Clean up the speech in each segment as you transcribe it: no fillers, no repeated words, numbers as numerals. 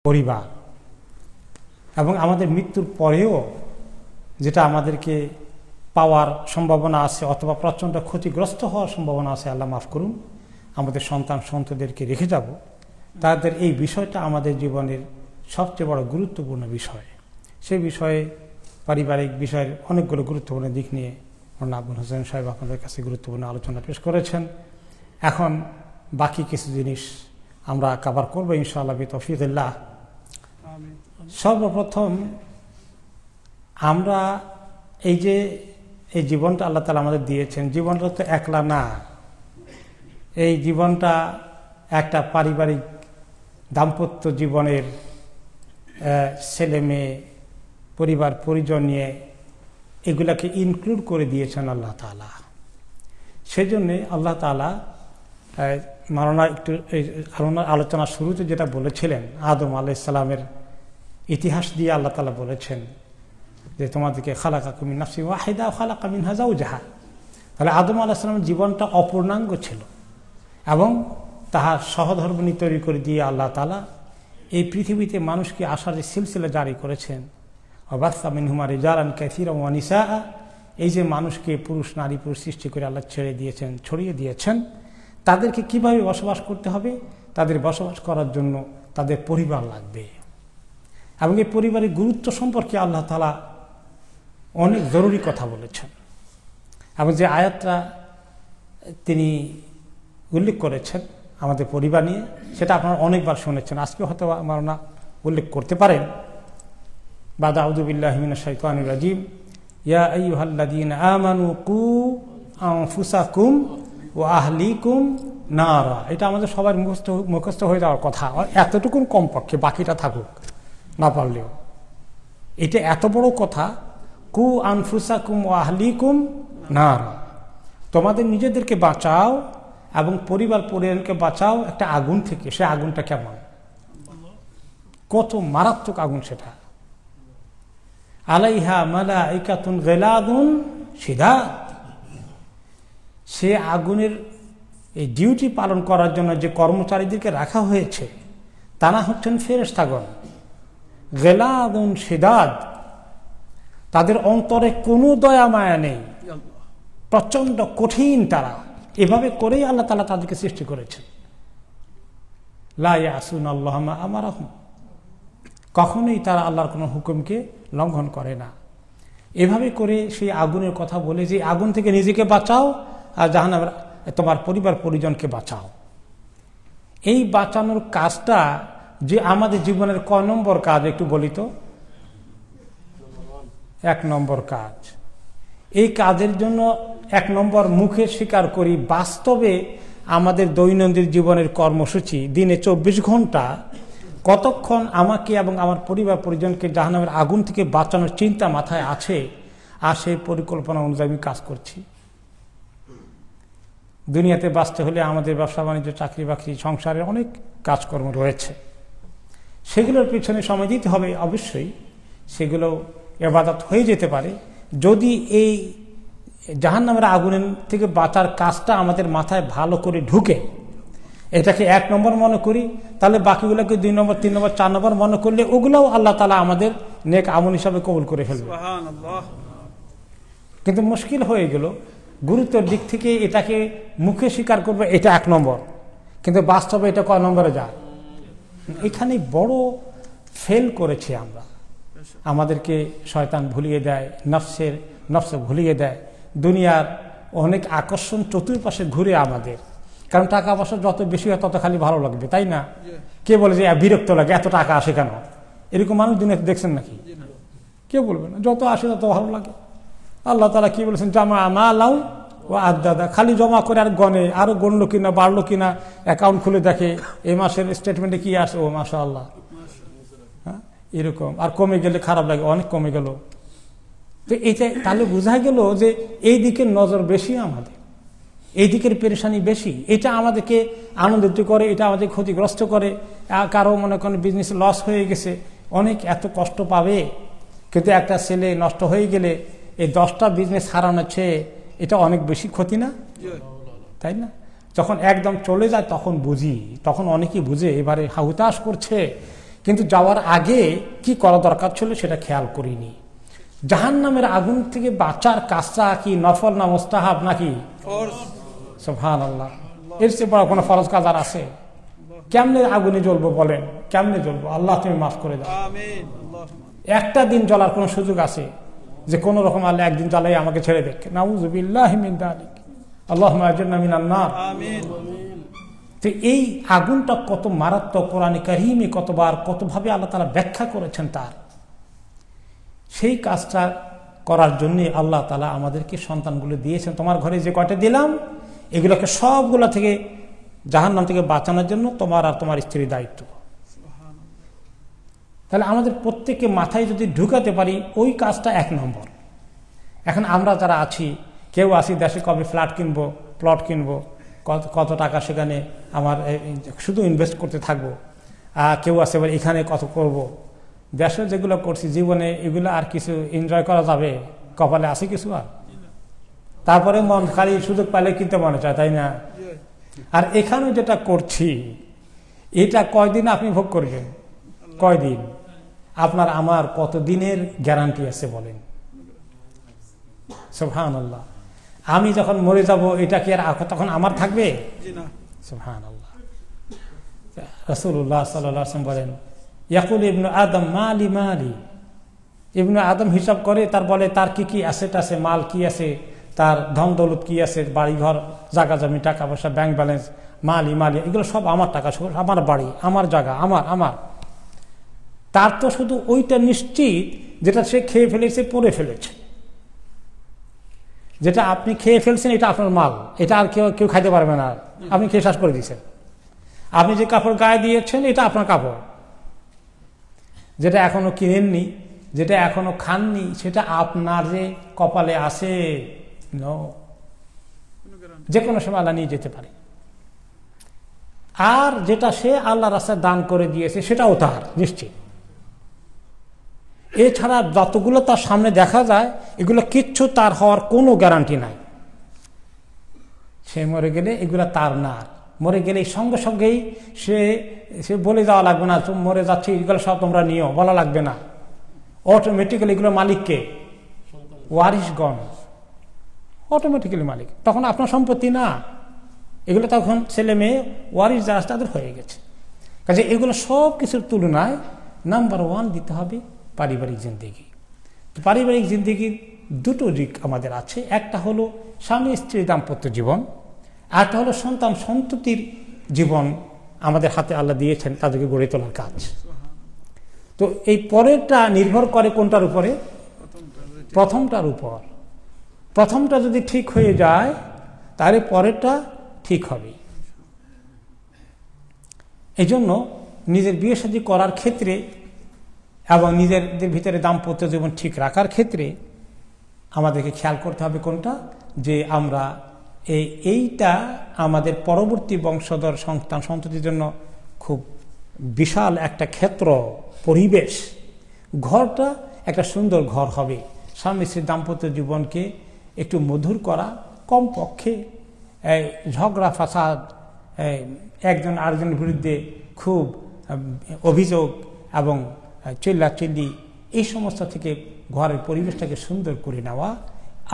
পরিবার এবং আমাদের মৃত্যুর পরেও যেটা আমাদেরকে পাওয়ার সম্ভাবনা আছে অথবা প্রচণ্ড ক্ষতিগ্রস্ত হওয়ার সম্ভাবনা আছে, আল্লাহ মাফ করুন, আমাদের সন্তান সন্ততিদেরকে রেখে যাব, তাদের এই বিষয়টা আমাদের জীবনের সবচেয়ে বড় গুরুত্বপূর্ণ বিষয়। সেই বিষয়ে পারিবারিক বিষয়ের অনেকগুলো গুরুত্বপূর্ণ দিক নিয়ে মৌলানা আবুল হোসেন সাহেব আপনাদের কাছে গুরুত্বপূর্ণ আলোচনা পেশ করেছেন। এখন বাকি কিছু জিনিস আমরা কভার করবো ইনশাআল্লাহ বিতৌফিকিল্লাহ। সর্বপ্রথম আমরা এই যে এই জীবনটা আল্লাহ তাআলা আমাদের দিয়েছেন, জীবনটা তো একলা না, এই জীবনটা একটা পারিবারিক দাম্পত্য জীবনের ছেলে মেয়ে পরিবার পরিজন নিয়ে এগুলাকে ইনক্লুড করে দিয়েছেন আল্লাহ তাআলা। সেজন্যে আল্লাহ তাআলা মাওলানা একটু আলোচনার শুরুতে যেটা বলেছিলেন আদম আলাইহিস সালামের ইতিহাস দিয়ে আল্লাহ তাআলা বলেছেন যে তোমাদেরকে খালাকাকুম মিন নাফসিন ওয়াহিদা ওয়া খালাকা মিনহা যাওজাহা। তাহলে আদম আলাইহিস সালামের জীবনটা অপূর্ণাঙ্গ ছিল এবং তাহার সহধর্মিণী তৈরি করে দিয়ে আল্লাহ তাআলা এই পৃথিবীতে মানুষকে আসার যে সিলসিলা জারি করেছেন, ওয়াবাসা মিনহুমা রিজালান কাসীরান ওয়া নিসা, এই যে মানুষকে পুরুষ নারী পুরুষ সৃষ্টি করে আল্লাহ ছড়িয়ে দিয়েছেন, তাদেরকে কিভাবে বসবাস করতে হবে, তাদের বসবাস করার জন্য তাদের পরিবার লাগবে এবং এই পরিবারের গুরুত্ব সম্পর্কে আল্লাহ তাআলা অনেক জরুরি কথা বলেছেন এবং যে আয়াতটা তিনি উল্লেখ করেছেন আমাদের পরিবার নিয়ে, সেটা আপনারা অনেকবার শুনেছেন, আজকে হয়তো আমার না উল্লেখ করতে পারেন। বাদ আউযু বিল্লাহি মিনাশ শাইতানির রাজিম, ইয়া আইয়ুহাল্লাযীনা আমানু কু আনফুসাকুম ওয়া আহলিকুম নারা। এটা আমাদের সবার মুখস্থ হয়ে যাওয়ার কথা, এতটুকুন কমপক্ষে, বাকিটা থাকুক না পারলেও। এটা এত বড় কথা, কু আনফুসাকুম ওয়া আহলিকুম নারা, তোমাদের নিজেদেরকে বাঁচাও এবং পরিবার পরিজনকে বাঁচাও একটা আগুন থেকে। সে আগুনটা কেমন, কত মারাত্মক আগুন সেটা। আলাইহা মালাইকাতুন গিলাদুন শিদাদ, সে আগুনের এই ডিউটি পালন করার জন্য যে কর্মচারীদেরকে রাখা হয়েছে তারা হচ্ছেন ফেরেশতাগণ। গিলাদুন শিদাদ, তাদের অন্তরে কোনো দয়া মায়া নেই, প্রচন্ড কঠিন তারা। এভাবে করেই আল্লাহ তাআলা তাদেরকে সৃষ্টি করেছেন। লা ইয়াসুনাল্লাহ মা আমারাহুম, কখনোই তারা আল্লাহর কোনো হুকুমকে লঙ্ঘন করে না। এভাবে করে সেই আগুনের কথা বলে যে আগুন থেকে নিজেকে বাঁচাও আর জাহান্নামের তোমার পরিবার পরিজনকে বাঁচাও। এই বাঁচানোর কাজটা যে আমাদের জীবনের ক নম্বর কাজ একটু বলি তো? 1 নম্বর কাজ। এই কাজের জন্য 1 নম্বর মুখে স্বীকার করি, বাস্তবে আমাদের দৈনন্দিন জীবনের কর্মসূচি দিনে 24 ঘন্টা কতক্ষণ আমাকে এবং আমার পরিবার পরিজনকে জাহান্নামের আগুন থেকে বাঁচানোর চিন্তা মাথায় আছে আর সেই পরিকল্পনা অনুযায়ী আমি কাজ করছি। দুনিয়াতে বাঁচতে হলে আমাদের ব্যবসা বাণিজ্য চাকরি বাকরি সংসারের অনেক কাজকর্ম রয়েছে, সেগুলোর পিছনে সময় দিতে হবে অবশ্যই। সেগুলো ইবাদত হয়ে যেতে পারে যদি এই জাহান্নামের আগুনের থেকে বাঁচার কাজটা আমাদের মাথায় ভালো করে ঢুকে এটাকে 1 নম্বর মনে করি, তাহলে বাকিগুলোকে 2 নম্বর 3 নম্বর 4 নম্বর মনে করলে ওগুলোও আল্লাহ তাআলা আমাদের নেক আমল হিসাবে কবুল করে ফেলবে। কিন্তু মুশকিল হয়ে গেল, গুরুত্বের দিক থেকে এটাকে মুখে স্বীকার করবে এটা 1 নম্বর, কিন্তু বাস্তবে এটা কয় নম্বরে যায়? এখানে বড় ফেল করেছি আমরা। আমাদেরকে শয়তান ভুলিয়ে দেয়, নফস ভুলিয়ে দেয়, দুনিয়ার অনেক আকর্ষণ চতুর্পাশে ঘুরে আমাদের। কারণ টাকা পয়সা যত বেশি হয় তত খালি ভালো লাগবে, তাই না? কে বলে যে বিরক্ত লাগে, এত টাকা আসে কেন? এরকম মানুষ দুনিয়াতে দেখছেন নাকি? কেউ বলবে না, যত আসে তত ভালো লাগে। আল্লাহ তাআলা কি বলেছেন? জামা মালাউ ওয়া আদাদা, খালি জমা করে আর গনে, আরো গণলো কিনা বাড়লো কিনা, অ্যাকাউন্ট খুলে দেখে এই মাসের স্টেটমেন্টে কি আসে, ও মাশাআল্লাহ, হ্যাঁ এরকম। আর কমে গেলে খারাপ লাগে, অনেক কমে গেল। তো এইটা তাহলে বোঝা গেল যে এই দিকের নজর বেশি, আমাদের এই দিকের পেরেশানি বেশি। এটা আমাদেরকে আনন্দিত করে, এটা আমাদের ক্ষতিগ্রস্ত করে। কারো মনে করেন বিজনেস লস হয়ে গেছে, অনেক এত কষ্ট পাবে, কিন্তু একটা ছেলে নষ্ট হয়ে গেলে এই 10টা বিজনেস হারানোর চেয়ে এটা অনেক বেশি ক্ষতি না, তাই না? যখন একদম চলে যায় তখন বুঝি, তখন অনেকেই বুঝে এবারে হুতাশ করছে কিন্তু যাওয়ার আগে কি করা দরকার ছিল সেটা খেয়াল করিনি। জাহান্নামের আগুন থেকে বাঁচার কাজটা কি নফল না মুস্তাহাব নাকি ফরজ? সুবহানাল্লাহ, এর চেয়ে বড় কোনো ফরজ কাজ আর আছে? কেমনে আগুনে জ্বলবো বলেন, কেমনে জ্বলবো? আল্লাহ তুমি মাফ করে দাও। আমিন। একটা দিন জ্বলার কোনো সুযোগ আছে যে কোন রকম আল্লাহ একদিন জ্বালাই আমাকে ছেড়ে দেখ? নাউযু বিল্লাহি মিন যালিক, আল্লাহুম্মা আজিরনা মিনান নার। আমিন। তো এই আগুনটা কত মারাত্মক, কোরআনে কারীমে কতবার কতভাবে আল্লাহ তাআলা ব্যাখ্যা করেছেন তার। সেই কাজটা করার জন্য আল্লাহ তাআলা আমাদেরকে সন্তানগুলো দিয়েছেন। তোমার ঘরে যে কয়টা দিলাম এগুলোকে সবগুলো থেকে জাহান্নাম থেকে বাঁচানোর জন্য তোমার আর তোমার স্ত্রীর দায়িত্ব। তাহলে আমাদের প্রত্যেককে মাথায় যদি ঢুকাতে পারি ওই কাজটা এক নম্বর। এখন আমরা যারা আছি, কেউ আছি দেশে কবে ফ্ল্যাট কিনবো, প্লট কিনবো, কত টাকা সেখানে আমার শুধু ইনভেস্ট করতে থাকবো, কেউ আছে এবার এখানে কত করব। দেশে যেগুলো করছি জীবনে এগুলো আর কিছু এনজয় করা যাবে? কপালে আছে কিছু? আর তারপরে মন খালি সুযোগ পাইলে কিনতে মনে চায়, তাই না? আর এখানে যেটা করছি এটা কয়দিন আপনি ভোগ করবেন? কয়দিন? আপনার আমার কত দিনের গ্যারান্টি আছে বলেন? সুবহানাল্লাহ। আমি যখন মরে যাব এটা কি আর তখন আমার থাকবে? সুবহানাল্লাহ। রাসূলুল্লাহ সাল্লাল্লাহু আলাইহি ওয়াসাল্লাম বলেন, ইয়াকুল ইবনু আদম মালি মালি। ইবনু আদম হিসাব করে, তার বলে তার কি কি অ্যাসেট আছে, মাল কি আছে, তার ধন দৌলত কি আছে, বাড়ি ঘর জায়গা জমি টাকা পয়সা ব্যাংক ব্যালেন্স, মালি মালি, এগুলো সব আমার টাকা, আমার বাড়ি, আমার জায়গা, আমার। তার তো শুধু ওইটা নিশ্চিত যেটা সে খেয়ে ফেলেছে, পরে ফেলেছে। যেটা আপনি খেয়ে ফেলছেন এটা আপনার মাল, এটা আর কেউ খাইতে পারবে না, আপনি খেয়ে শেষ করে দিয়েছেন। আপনি যে কাপড় গায়ে দিয়েছেন এটা আপনার কাপড়। যেটা এখনো কিনেননি, যেটা এখনো খাননি, সেটা আপনার যে কপালে আছে, যে কোনো সময় আল্লাহ নিয়ে যেতে পারে। আর যেটা সে আল্লাহ রাস্তায় দান করে দিয়েছে সেটাও তার নিশ্চিত। এছাড়া যতগুলো তার সামনে দেখা যায় এগুলো কিচ্ছু তার হওয়ার কোনো গ্যারান্টি নাই। সে মরে গেলে এগুলো তার না, মরে গেলে সঙ্গে সঙ্গেই সে বলে যাওয়া লাগবে না, তুমি মরে যাচ্ছি এগুলো সব তোমরা নিও, বলা লাগবে না। অটোমেটিক্যালি এগুলো মালিককে, ওয়ারিশগণ অটোমেটিক্যালি মালিক। তখন আপনার সম্পত্তি না, এগুলো তখন ছেলে মেয়ে ওয়ারিশ যারা তাদের হয়ে গেছে। কাজে এগুলো সব কিছুর তুলনায় নাম্বার 1 দিতে হবে পারিবারিক জিন্দেগি। তো পারিবারিক জিন্দেগির দুটো দিক আমাদের আছে, একটা হলো স্বামী স্ত্রী দাম্পত্য জীবন, একটা হলো সন্তান সন্ততির জীবন আমাদের হাতে আল্লাহ দিয়েছেন, তাদেরকে গড়ে তোলার কাজ। তো এই পরেরটা নির্ভর করে কোনটার উপরে? প্রথমটার উপর। প্রথমটা যদি ঠিক হয়ে যায় তাহলে পরেরটা ঠিক হবে। এই জন্য নিজের বিয়ে শাদী করার ক্ষেত্রে এবং নিজেদের ভিতরে দাম্পত্য জীবন ঠিক রাখার ক্ষেত্রে আমাদেরকে খেয়াল করতে হবে কোনটা, যে আমরা এইটা আমাদের পরবর্তী বংশধর সন্তান সন্ততির জন্য খুব বিশাল একটা ক্ষেত্র, পরিবেশ। ঘরটা একটা সুন্দর ঘর হবে। স্বামী স্ত্রীর দাম্পত্য জীবনকে একটু মধুর করা, কমপক্ষে ঝগড়া ফাসাদ, একজন আরেকজনের বিরুদ্ধে খুব অভিযোগ এবং চিল্লাচিল্লি, এই সমস্ত থেকে ঘরের পরিবেশটাকে সুন্দর করে নেওয়া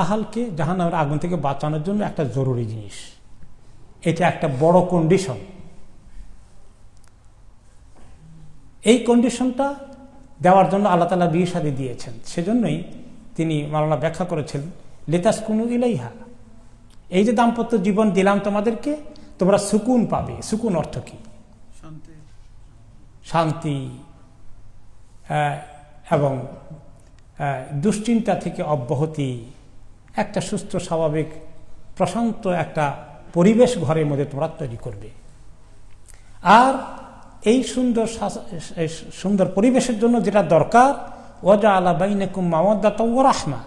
আহালকে জাহান্নামের আগুন থেকে বাঁচানোর জন্য একটা জরুরি জিনিস। এটা একটা বড় কন্ডিশন। এই কন্ডিশনটা দেওয়ার জন্য আল্লাহ তাআলা বিয়ে শাদী দিয়েছেন। সেজন্যই তিনি মাওলানা ব্যাখ্যা করেছেন লিতাসকুনু ইলাইহা। এই যে দাম্পত্য জীবন দিলাম তোমাদেরকে, তোমরা সুকুন পাবে। সুকুন অর্থ কি? শান্তি এবং দুশ্চিন্তা থেকে অব্যাহতি, একটা সুস্থ স্বাভাবিক প্রশান্ত একটা পরিবেশ ঘরের মধ্যে তোমরা তৈরি করবে। আর এই সুন্দর পরিবেশের জন্য যেটা দরকার, ওয়াজআলা বাইনাকুম মাওয়াদ্দাতাও ওয়া রাহমা,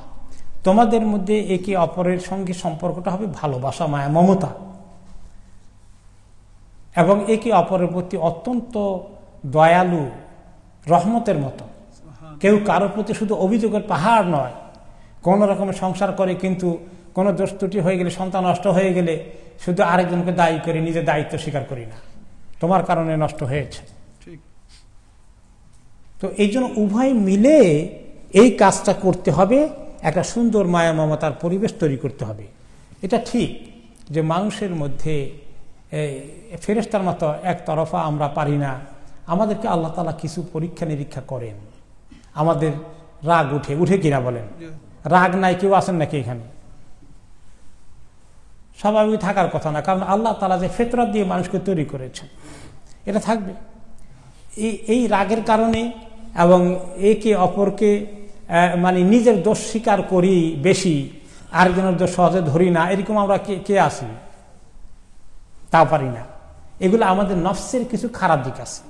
তোমাদের মধ্যে একে অপরের সঙ্গে সম্পর্কটা হবে ভালোবাসা, মায়া, মমতা, এবং একে অপরের প্রতি অত্যন্ত দয়ালু, রহমতের মতো। কেউ কারোর প্রতি শুধু অভিযোগের পাহাড় নয়। কোন রকমের সংসার করে কিন্তু কোনো দোষ ত্রুটি হয়ে গেলে, সন্তান নষ্ট হয়ে গেলে শুধু আরেকজনকে দায়ী করে নিজের দায়িত্ব স্বীকার করি না, তোমার কারণে নষ্ট হয়েছে। তো এই জন্য উভয় মিলে এই কাজটা করতে হবে, একটা সুন্দর মায়া মমতার পরিবেশ তৈরি করতে হবে। এটা ঠিক যে মানুষের মধ্যে ফেরেশতার মতো একতরফা আমরা পারি না, আমাদেরকে আল্লাহ তাআলা কিছু পরীক্ষা নিরীক্ষা করেন। আমাদের রাগ উঠে কিনা বলেন? রাগ নাই কেউ আছেন নাকি এখানে? স্বাভাবিক থাকার কথা না, কারণ আল্লাহ তাআলা যে ফিতরত দিয়ে মানুষকে তৈরি করেছেন এটা থাকবে। এই রাগের কারণে এবং একে অপরকে মানে নিজের দোষ স্বীকার করি বেশি, আরেকজনের দোষ সহজে ধরি না, এরকম আমরা কে আছি? তাও পারি না। এগুলো আমাদের নফসের কিছু খারাপ দিক আছে।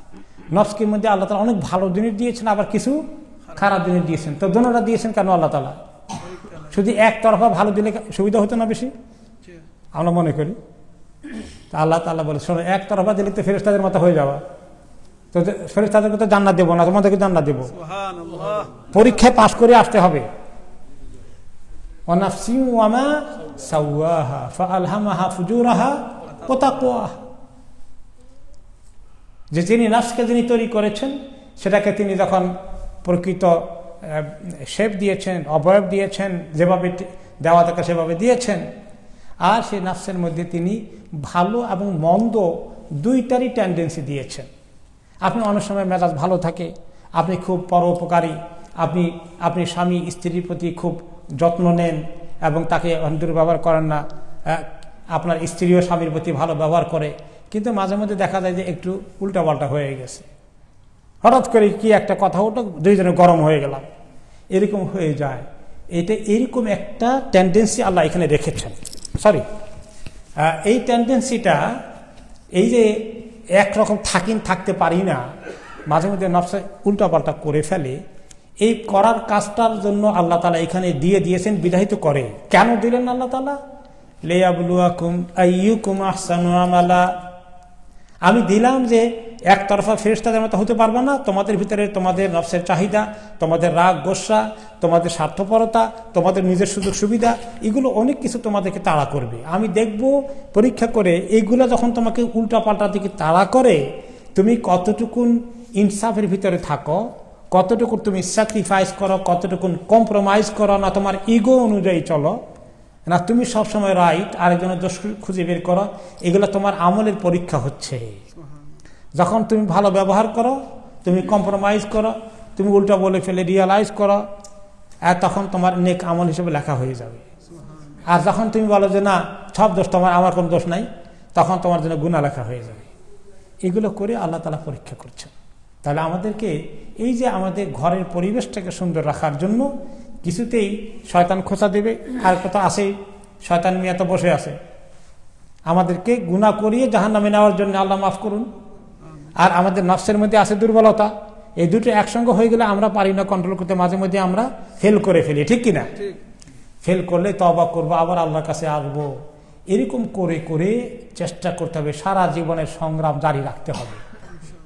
নফসের মধ্যে আল্লাহ তাআলা অনেক ভালো জিনিস দিয়েছেন, আবার কিছু খারাপ জিনিস দিয়েছেন। তো দুটোটা দিয়েছেন কেন আল্লাহ তাআলা? শুধু একতরফা ভালো দিলে সুবিধা হতো না বেশি? আমরা মনে করি। আল্লাহ তাআলা বলে, শোনো, একতরফা দিলে তো ফেরেশতাদের মতো হয়ে যাওয়া, তো ফেরেশতাদেরকে তো জান্নাত দেবো না, তোমাদেরকে জান্নাত দেবো। পরীক্ষায় পাশ করে আসতে হবে। ওয়ানাফসিন ওয়া মা সাওয়াহা ফাআলহামাহা ফুজুরাহা ওয়া তাকওয়াহা। যে তিনি নফসকে যিনি তৈরি করেছেন, সেটাকে তিনি যখন প্রকৃত শেপ দিয়েছেন, অবয়ব দিয়েছেন, যেভাবে দেওয়া থাকে সেভাবে দিয়েছেন, আর সেই নফসের মধ্যে তিনি ভালো এবং মন্দ দুইটারই টেন্ডেন্সি দিয়েছেন। আপনি অনেক সময় মেজাজ ভালো থাকে, আপনি খুব পরোপকারী, আপনি স্বামী স্ত্রীর প্রতি খুব যত্ন নেন এবং তাকে দুর্ব্যবহার করেন না, আপনার স্ত্রীও স্বামীর প্রতি ভালো ব্যবহার করে, কিন্তু মাঝে মধ্যে দেখা যায় যে একটু উল্টাপাল্টা হয়ে গেছে, হঠাৎ করে কি একটা কথা ওটা দুইজনে গরম হয়ে গেলাম, এরকম হয়ে যায়। এরকম একটা টেন্ডেন্সি আল্লাহ এখানে রেখেছেন। এই টেন্ডেন্সিটা, এই যে একরকম থাকতে পারি না, মাঝে মধ্যে নফসে উল্টাপাল্টা করে ফেলে, এই করার কাজটার জন্য আল্লাহ তাআলা এখানে দিয়েছেন, বিধায়িত করে। কেন দিলেন আল্লাহ তাআলা? লিয়াবলুয়াকুম আইয়ুকুম আহসানু আমালা। আমি দিলাম যে একতরফা ফেরেশতাদের মতো হতে পারবে না, তোমাদের ভিতরে তোমাদের নফসের চাহিদা, তোমাদের রাগ গোসা, তোমাদের স্বার্থপরতা, তোমাদের নিজের সুযোগ সুবিধা, এগুলো অনেক কিছু তোমাদেরকে তাড়া করবে। আমি দেখব পরীক্ষা করে, এইগুলো যখন তোমাকে উল্টা পাল্টা দিকে তাড়া করে, তুমি কতটুকুন ইনসাফের ভিতরে থাকো, কতটুকু তুমি স্যাক্রিফাইস করো, কতটুকু কম্প্রোমাইজ করো, না তোমার ইগো অনুযায়ী চলো, না তুমি সবসময় রাইট, আরেকজনের দোষ খুঁজে বের করো। এগুলো তোমার আমলের পরীক্ষা হচ্ছে। যখন তুমি ভালো ব্যবহার করো, তুমি কম্প্রোমাইজ করো, তুমি উল্টা বলে ফেলে রিয়ালাইজ করো, আর তখন তোমার নেক আমল হিসেবে লেখা হয়ে যাবে। আর যখন তুমি বলো যে না, সব দোষ তোমার, আমার কোনো দোষ নাই, তখন তোমার জন্য গুনাহ লেখা হয়ে যাবে। এগুলো করে আল্লাহ তাআলা পরীক্ষা করছেন। তাহলে আমাদেরকে এই যে আমাদের ঘরের পরিবেশটাকে সুন্দর রাখার জন্য কিছুতেই শয়তান খোঁচা দেবে। আর কথা আসেই, শয়তান মিয়া তো বসে আছে আমাদেরকে গুনাহ করিয়ে জাহান্নামে নেওয়ার জন্য, আল্লাহ মাফ করুন। আর আমাদের নফসের মধ্যে আছে দুর্বলতা, এই দুটো একসঙ্গে হয়ে গেলে আমরা পারি না কন্ট্রোল করতে, মাঝে মধ্যে আমরা ফেল করে ফেলি, ঠিক কিনা? ফেল করলে তওবা করবো, আবার আল্লাহর কাছে আসবো, এরকম করে করে চেষ্টা করতে হবে। সারা জীবনের সংগ্রাম জারি রাখতে হবে।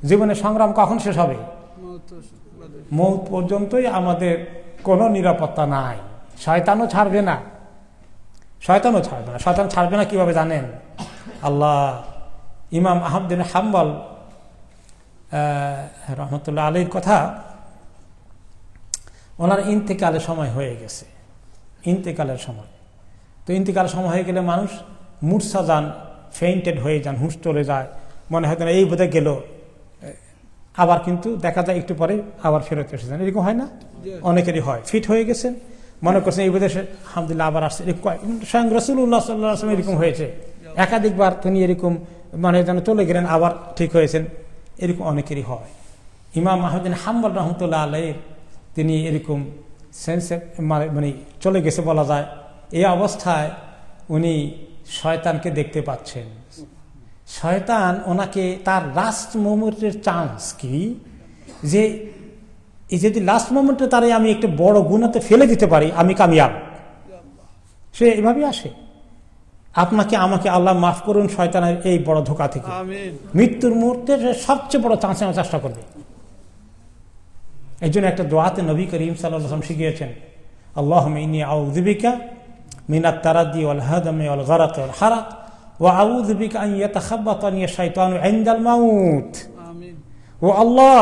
জীবনের সংগ্রাম কখন শেষ হবে? মৌত পর্যন্তই আমাদের কোনো নিরাপত্তা নাই। শয়তানও ছাড়বে না, শয়তান ছাড়বে না। কিভাবে জানেন? আল্লাহ ইমাম আহমদ বিন হাম্বল রহমতুল্লাহ আলাইহির কথা, ওনার ইন্তেকালের সময় হয়ে গেছে। ইন্তেকালের সময়, তো ইন্তেকালের সময় হয়ে গেলে মানুষ মূর্ছা যান, ফেইন্টেড হয়ে যান, হুঁশ চলে যায়, মনে হয় না এই বোধহয় গেল, আবার কিন্তু দেখা যায় একটু পরে আবার ফেরত এসে যান। এরকম হয় না? অনেকেরই হয়। ফিট হয়ে গেছেন, মনে করছেন এই বোধহয় আলহামদুলিল্লাহ আবার আসছে। স্বয়ং রাসূলুল্লাহ সাল্লাল্লাহু আলাইহি ওয়াসাল্লাম এরকম হয়েছে, একাধিকবার তিনি এরকম মানে যেন চলে গেলেন আবার ঠিক হয়েছেন, এরকম অনেকেরই হয়। ইমাম আহমদ বিন হাম্বল রহমতুল্লাহ আলাইহি তিনি এরকম সেন্সে মানে চলে গেছে বলা যায়। এই অবস্থায় উনি শয়তানকে দেখতে পাচ্ছেন। শয়তান ওনাকে তার লাস্ট মোমেন্টের চান্স কি, যে এই যদি লাস্ট মোমেন্টে তারে আমি একটা বড় গুনাতে ফেলে দিতে পারি, আমি কামিয়াব। সে এভাবেই আসে। আপনাকে আমাকে আল্লাহ মাফ করুন শয়তানের এই বড় ধোঁকা থেকে। মৃত্যুর মুহূর্তে সবচেয়ে বড় চান্স নেওয়ার চেষ্টা করবে। এই জন্য একটা দোয়াতে নবী করিম সাল্লাল্লাহু আলাইহি ওয়াসাল্লাম শিখিয়েছেন, আল্লাহুম্মা ইন্নী আউযু বিকা মিনাত তারাদ্দি ওয়াল হাদামি ওয়াল গরাক ওয়াল হারাক ওয়া আউযু বিকা আন ইয়াতাখাব্বাতানি আশ-শাইতানু ইনদাল মাউত। ও আল্লাহ,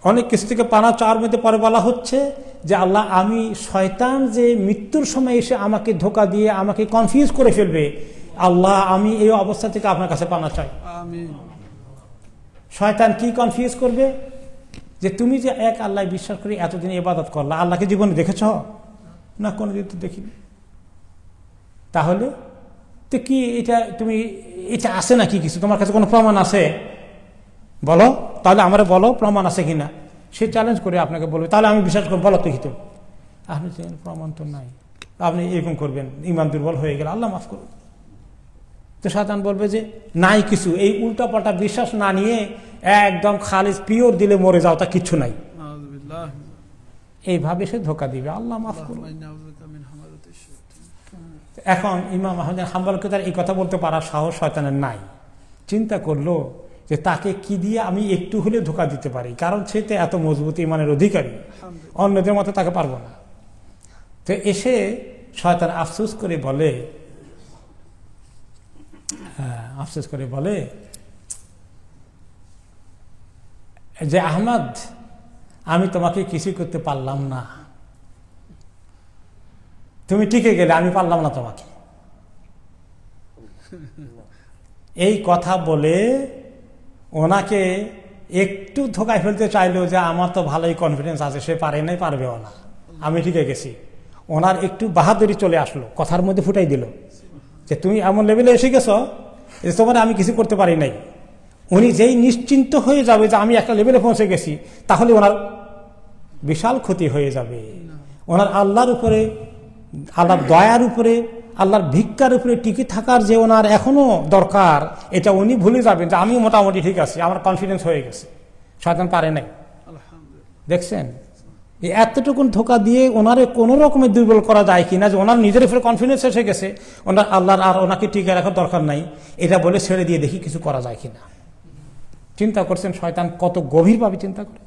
অনেক কিছু থেকে পানা চাওয়ার মধ্যে পরে বলা হচ্ছে যে আল্লাহ, আমি শয়তান যে মৃত্যুর সময় এসে আমাকে ধোঁকা দিয়ে আমাকে কনফিউজ করে ফেলবে, আল্লাহ আমি এই অবস্থা থেকে আপনার কাছে পানা চাই। শয়তান কি কনফিউজ করবে? যে তুমি যে এক আল্লাহ বিশ্বাস করে এতদিন ইবাদত করলা, আল্লাহকে জীবনে দেখেছ না? কোনোদিন তো দেখিনি। তাহলে তো কি এটা তুমি এটা আছে নাকি কিছু? তোমার কাছে কোনো প্রমাণ আছে? বলো, তাহলে আমরা বলো প্রমাণ আছে কিনা। সে চ্যালেঞ্জ করে আপনাকে বলবে, তাহলে আমি বিশ্বাস করবো, বলো তো কি। তো আপনি প্রমাণ তো নাই, আপনি এরকম করবেন, ইমান দুর্বল হয়ে গেলে আল্লাহ মাফ করুন। তো শয়তান বলবে যে নাই কিছু, এই উল্টা পাল্টা বিশ্বাস না নিয়ে একদম খালিজ পিওর দিলে মরে যাও, তা কিচ্ছু নাই, এইভাবে সে ধোঁকা দিবে। আল্লাহ মাফ করুন। এখন ইমাম আহমদ হাম্বলকে তার এই কথা বলতে পারার সাহস শয়তানের নাই। চিন্তা করলো যে তাকে কি দিয়ে আমি একটু হলে ধোঁকা দিতে পারি, কারণ সে তো এত মজবুত ইমানের অধিকারী, অন্যদের মতো তাকে পারবো না। তো এসে শয়তান আফসোস করে বলে যে আহমদ, আমি তোমাকে কিছু করতে পারলাম না, তুমি টিকে গেলে, আমি পারলাম না তোমাকে। এই কথা বলে ওনাকে একটু ধোকায় ফেলতে চাইলো যে আমার তো ভালোই কনফিডেন্স আছে, সে পারে নাই, পারবেও না, আমি টিকে গেছি। ওনার একটু বাহাদুরি চলে আসলো, কথার মধ্যে ফুটাই দিল যে তুমি এমন লেভেলে এসে গেছো যে তোমার আমি কিছু করতে পারি নাই। উনি যেই নিশ্চিন্ত হয়ে যাবে যে আমি একটা লেভেলে পৌঁছে গেছি, তাহলে ওনার বিশাল ক্ষতি হয়ে যাবে। ওনার আল্লাহর উপরে, আল্লাহর দয়ার উপরে, আল্লাহর ভিক্ষার উপরে টিকে থাকার যে ওনার এখনো দরকার, এটা উনি ভুলে যাবেন যে আমি মোটামুটি ঠিক আছি, আমার কনফিডেন্স হয়ে গেছে। শয়তান পারে নাই। দেখছেন এতটুকুন ধোঁকা দিয়ে ওনারে কোন রকমের দুর্বল করা যায় কিনা, যে ওনার নিজের উপরে কনফিডেন্স এসে গেছে, ওনার আল্লাহর আর ওনাকে টিকে রাখার দরকার নাই, এটা বলে ছেড়ে দিয়ে দেখি কিছু করা যায় কিনা। চিন্তা করছেন শয়তান কত গভীরভাবে চিন্তা করে।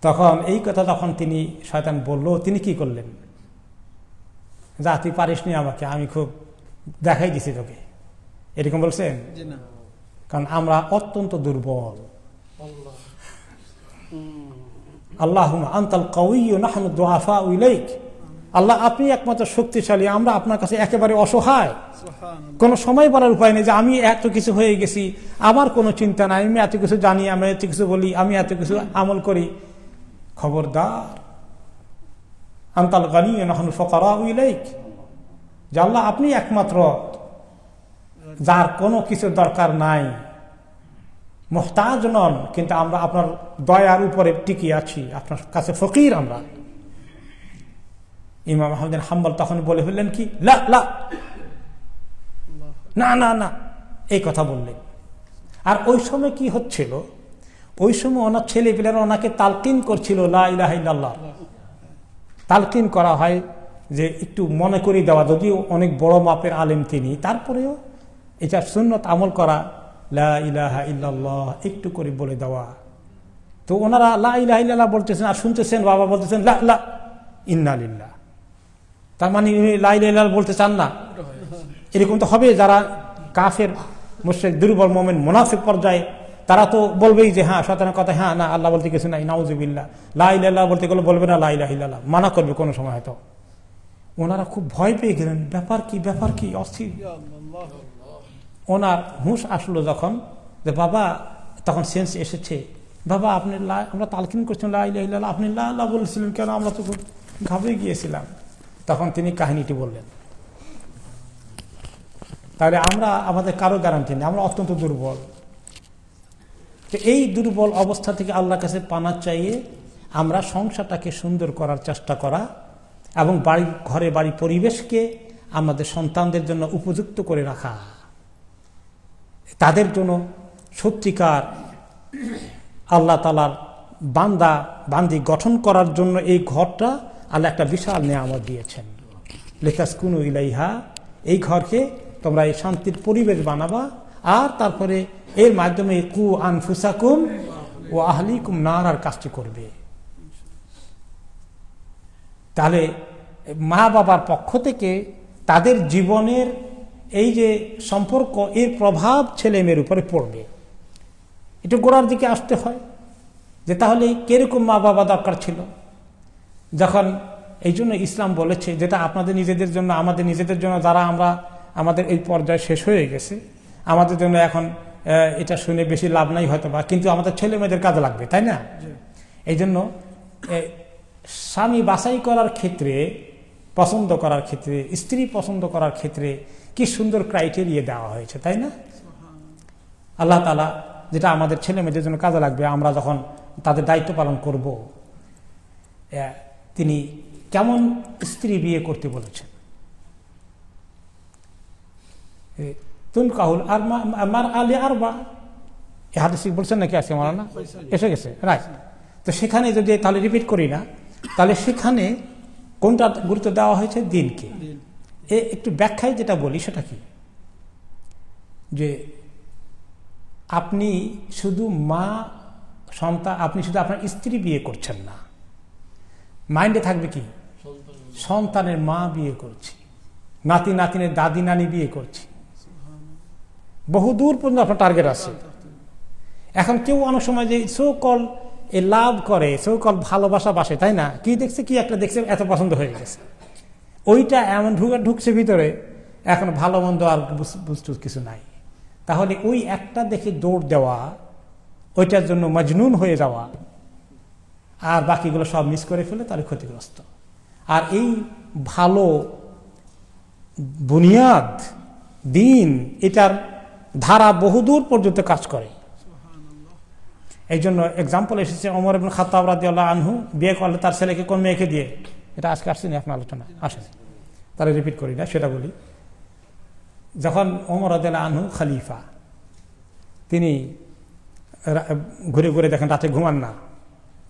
তখন এই কথা যখন তিনি শয়তান বলল, তিনি কি করলেন? যা তুই পারিস নি আমাকে, আমি খুব দেখাই দিছি তোকে, এরকম বলছেন? কারণ আমরা অত্যন্ত দুর্বল। আল্লাহুম্মা আনতাল কাউইয়্যু নাহনু দুআফাউ ইলাইক, আল্লাহ আপনি একমাত্র শক্তিশালী, আমরা আপনার কাছে একেবারে অসহায়। কোনো সময় বলার উপায় নেই যে আমি এত কিছু হয়ে গেছি, আমার কোনো চিন্তা নাই, আমি এত কিছু জানি, আমি এত কিছু বলি, আমি এত কিছু আমল করি। খবরদার, আনতাল গানিয়্যু নাহনু ফুকারাউ ইলাইক, যে আল্লাহ আপনি একমাত্র যার কোনো কিছু দরকার নাই, মুহতাজ নন, কিন্তু আমরা আপনার দয়ার উপরে টিকে আছি, আপনার কাছে ফকির আমরা। ইমাম আহমদ বিন হাম্বল তখন বলে ফেললেন কি, লা লা, না না না, এই কথা বললেন। আর ওই সময় কি হচ্ছিল, ওই সময় ওনার ছেলে পেলেরা ওনাকে তালকিন করছিল লা ইলাহা ইল্লাল্লাহ। তালকিন করা হয় যে একটু মনে করে দেওয়া, যদিও অনেক বড় মাপের আলেম তিনি, তারপরেও এটা সুন্নত আমল করা, লা ইলাহা ইল্লাল্লাহ একটু করে বলে দেওয়া। তো ওনারা লা ইলাহা ইল্লাল্লাহ বলতেছেন আর শুনতেছেন, বাবা বলতেছেন লা লা ইন্না লিল্লাহ। তার মানে লা ইলাহা ইল্লাল্লাহ বলতে চান না। এরকম তো হবে, যারা কাফের মুশরিক দুর্বল মুমিন মুনাফিক পর্যায়ে, তারা তো বলবেই যে হ্যাঁ শয়তানের কথা, হ্যাঁ না আল্লাহ বলতে কিছু নাই, নাউযুবিল্লাহ। লা ইলাহা ইল্লাল্লাহ বলতে গেলে বলবে না লা ইলাহা ইল্লাল্লাহ, মানা করবে কোনো সময় হয়তো। ওনারা খুব ভয় পেয়ে গেলেন, ব্যাপার কি ব্যাপার কি, অস্থির। ওনার হুঁশ আসলো যখন, যে বাবা, তখন সেন্স এসেছে, বাবা আপনি আমরা তালকিন করছিলাম লা ইলাহা ইল্লাল্লাহ, আপনি লা লা বলছিলেন কেন, আমরা তো খুব ঘাবড়ে গিয়েছিলাম। তখন তিনি কাহিনীটি বললেন। তাহলে আমরা, আমাদের কারো গ্যারান্টি নেই, আমরা অত্যন্ত দুর্বল। তো এই দুর্বল অবস্থা থেকে আল্লাহর কাছে পানা চাইয়ে আমরা সংসারটাকে সুন্দর করার চেষ্টা করা, এবং বাড়ি ঘরে বাড়ি পরিবেশকে আমাদের সন্তানদের জন্য উপযুক্ত করে রাখা, তাদের জন্য সত্যিকার আল্লাহ তাআলার বান্দা বান্দি গঠন করার জন্য এই ঘরটা আল্লাহ একটা বিশাল নেয়ামত দিয়েছেন। লিতাসকুনু ইলাইহা, এই ঘরকে তোমরা এই শান্তির পরিবেশ বানাবা, আর তারপরে এর মাধ্যমে কু আনফুসাকুম ও আহলিকুম নারার কাজটি করবে। তাহলে মা বাবার পক্ষ থেকে তাদের জীবনের এই যে সম্পর্ক, এর প্রভাব ছেলে মেয়ের উপরে পড়বে। একটু গোড়ার দিকে আসতে হয়, যে তাহলে কিরকম মা বাবা দরকার ছিল। যখন এই জন্য ইসলাম বলেছে, যেটা আপনাদের নিজেদের জন্য, আমাদের নিজেদের জন্য, যারা আমরা আমাদের এই পর্যায়ে শেষ হয়ে গেছে, আমাদের জন্য এখন এটা শুনে বেশি লাভ নাই হয়তো বা, কিন্তু আমাদের ছেলে মেয়েদের কাজে লাগবে, তাই না? এই জন্য স্বামী বাছাই করার ক্ষেত্রে, পছন্দ করার ক্ষেত্রে, স্ত্রী পছন্দ করার ক্ষেত্রে কি সুন্দর ক্রাইটেরিয়া দেওয়া হয়েছে, তাই না? আল্লাহ তাআলা যেটা আমাদের ছেলে মেয়েদের জন্য কাজে লাগবে, আমরা যখন তাদের দায়িত্ব পালন করব, তিনি কেমন স্ত্রী বিয়ে করতে বলেছেন। তুনকাহুল মার আলী আরবা, এই হাদিস বলছেন নাকি আজকে মাওলানা? এসে গেছে, রাইট। তো সেখানে যদি তাহলে রিপিট করি না, তাহলে সেখানে কোনটা গুরুত্ব দেওয়া হয়েছে? দিনকে। একটু ব্যাখ্যায় যেটা বলি সেটা কি, যে আপনি শুধু মা সন্তান, আপনি শুধু আপনার স্ত্রী বিয়ে করছেন না, মাইন্ডে থাকবে কি সন্তানের মা বিয়ে করছি, নাতি নাতিনের দাদি নানি বিয়ে করছি, বহু দূর পর্যন্ত আপনার টার্গেট আছে। এখন কেউ অনেক সময় যে সো-কল এ লাভ করে, সো-কল ভালোবাসা বাসে, তাই না? কি দেখছে, কি একটা দেখছে, এত পছন্দ হয়ে গেছে, ওইটা এমন ঢুকছে ভিতরে, এখন ভালো মন্দ আর বুঝতে কিছু নাই। তাহলে ওই একটা দেখে দৌড় দেওয়া, ওইটার জন্য মজনুন হয়ে যাওয়া, আর বাকিগুলো সব মিস করে ফেলে, তাহলে ক্ষতিগ্রস্ত। আর এই ভালো বুনিয়াদ দিন, এটার ধারা বহুদূর পর্যন্ত কাজ করে। এই জন্য এক্সাম্পল এসেছে, ওমর ইবনে খাত্তাব রাদিয়াল্লাহু আনহু বিয়ে করলে তার ছেলেকে কোন মেয়েকে দিয়ে, এটা আজকে আসছেনি আপনার আলোচনা আসেনি, তাহলে রিপিট করি না, সেটা বলি। যখন ওমর রাদিয়াল্লাহু আনহু খলিফা, তিনি ঘুরে ঘুরে দেখেন, রাতে ঘুমান না,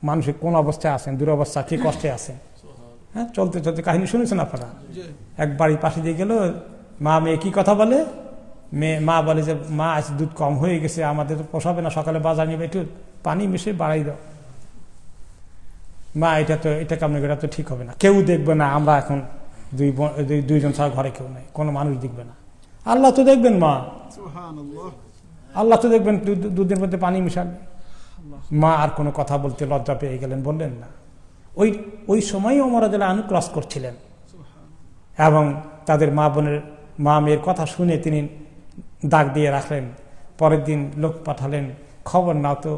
মানুষের কোন অবস্থায় আছেন, দুরবস্থা, কি কষ্টে আছেন। হ্যাঁ, চলতে চলতে কাহিনী শুনেছেন আপনারা। এক বাড়ির পাশে দিয়ে গেল, মা মেয়ে কি কথা বলে, মা বলে যে মা আজ দুধ কম হয়ে গেছে, আমাদের তো পোষাবে না, সকালে বাজার নিবে, একটু পানি মিশে বাড়াই দাও। মা এটা কেমন, এটা তো ঠিক হবে না, কেউ দেখবে না, আমরা এখন দুইজন ছাড়া ঘরে কেউ নাই, কোনো মানুষ দেখবে না, আল্লাহ তো দেখবেন, মা আল্লাহ তো দেখবেন, দুধের মধ্যে পানি মিশাবে। মা আর কোনো কথা বলতে লজ্জা পেয়ে গেলেন, বললেন না। ওই সময় ওমর রাদিয়াল্লাহু আনহু ক্রস করছিলেন, এবং তাদের মা মেয়ের কথা শুনে তিনি দাগ দিয়ে রাখলেন। পরের দিন লোক পাঠালেন, খবর নাও তো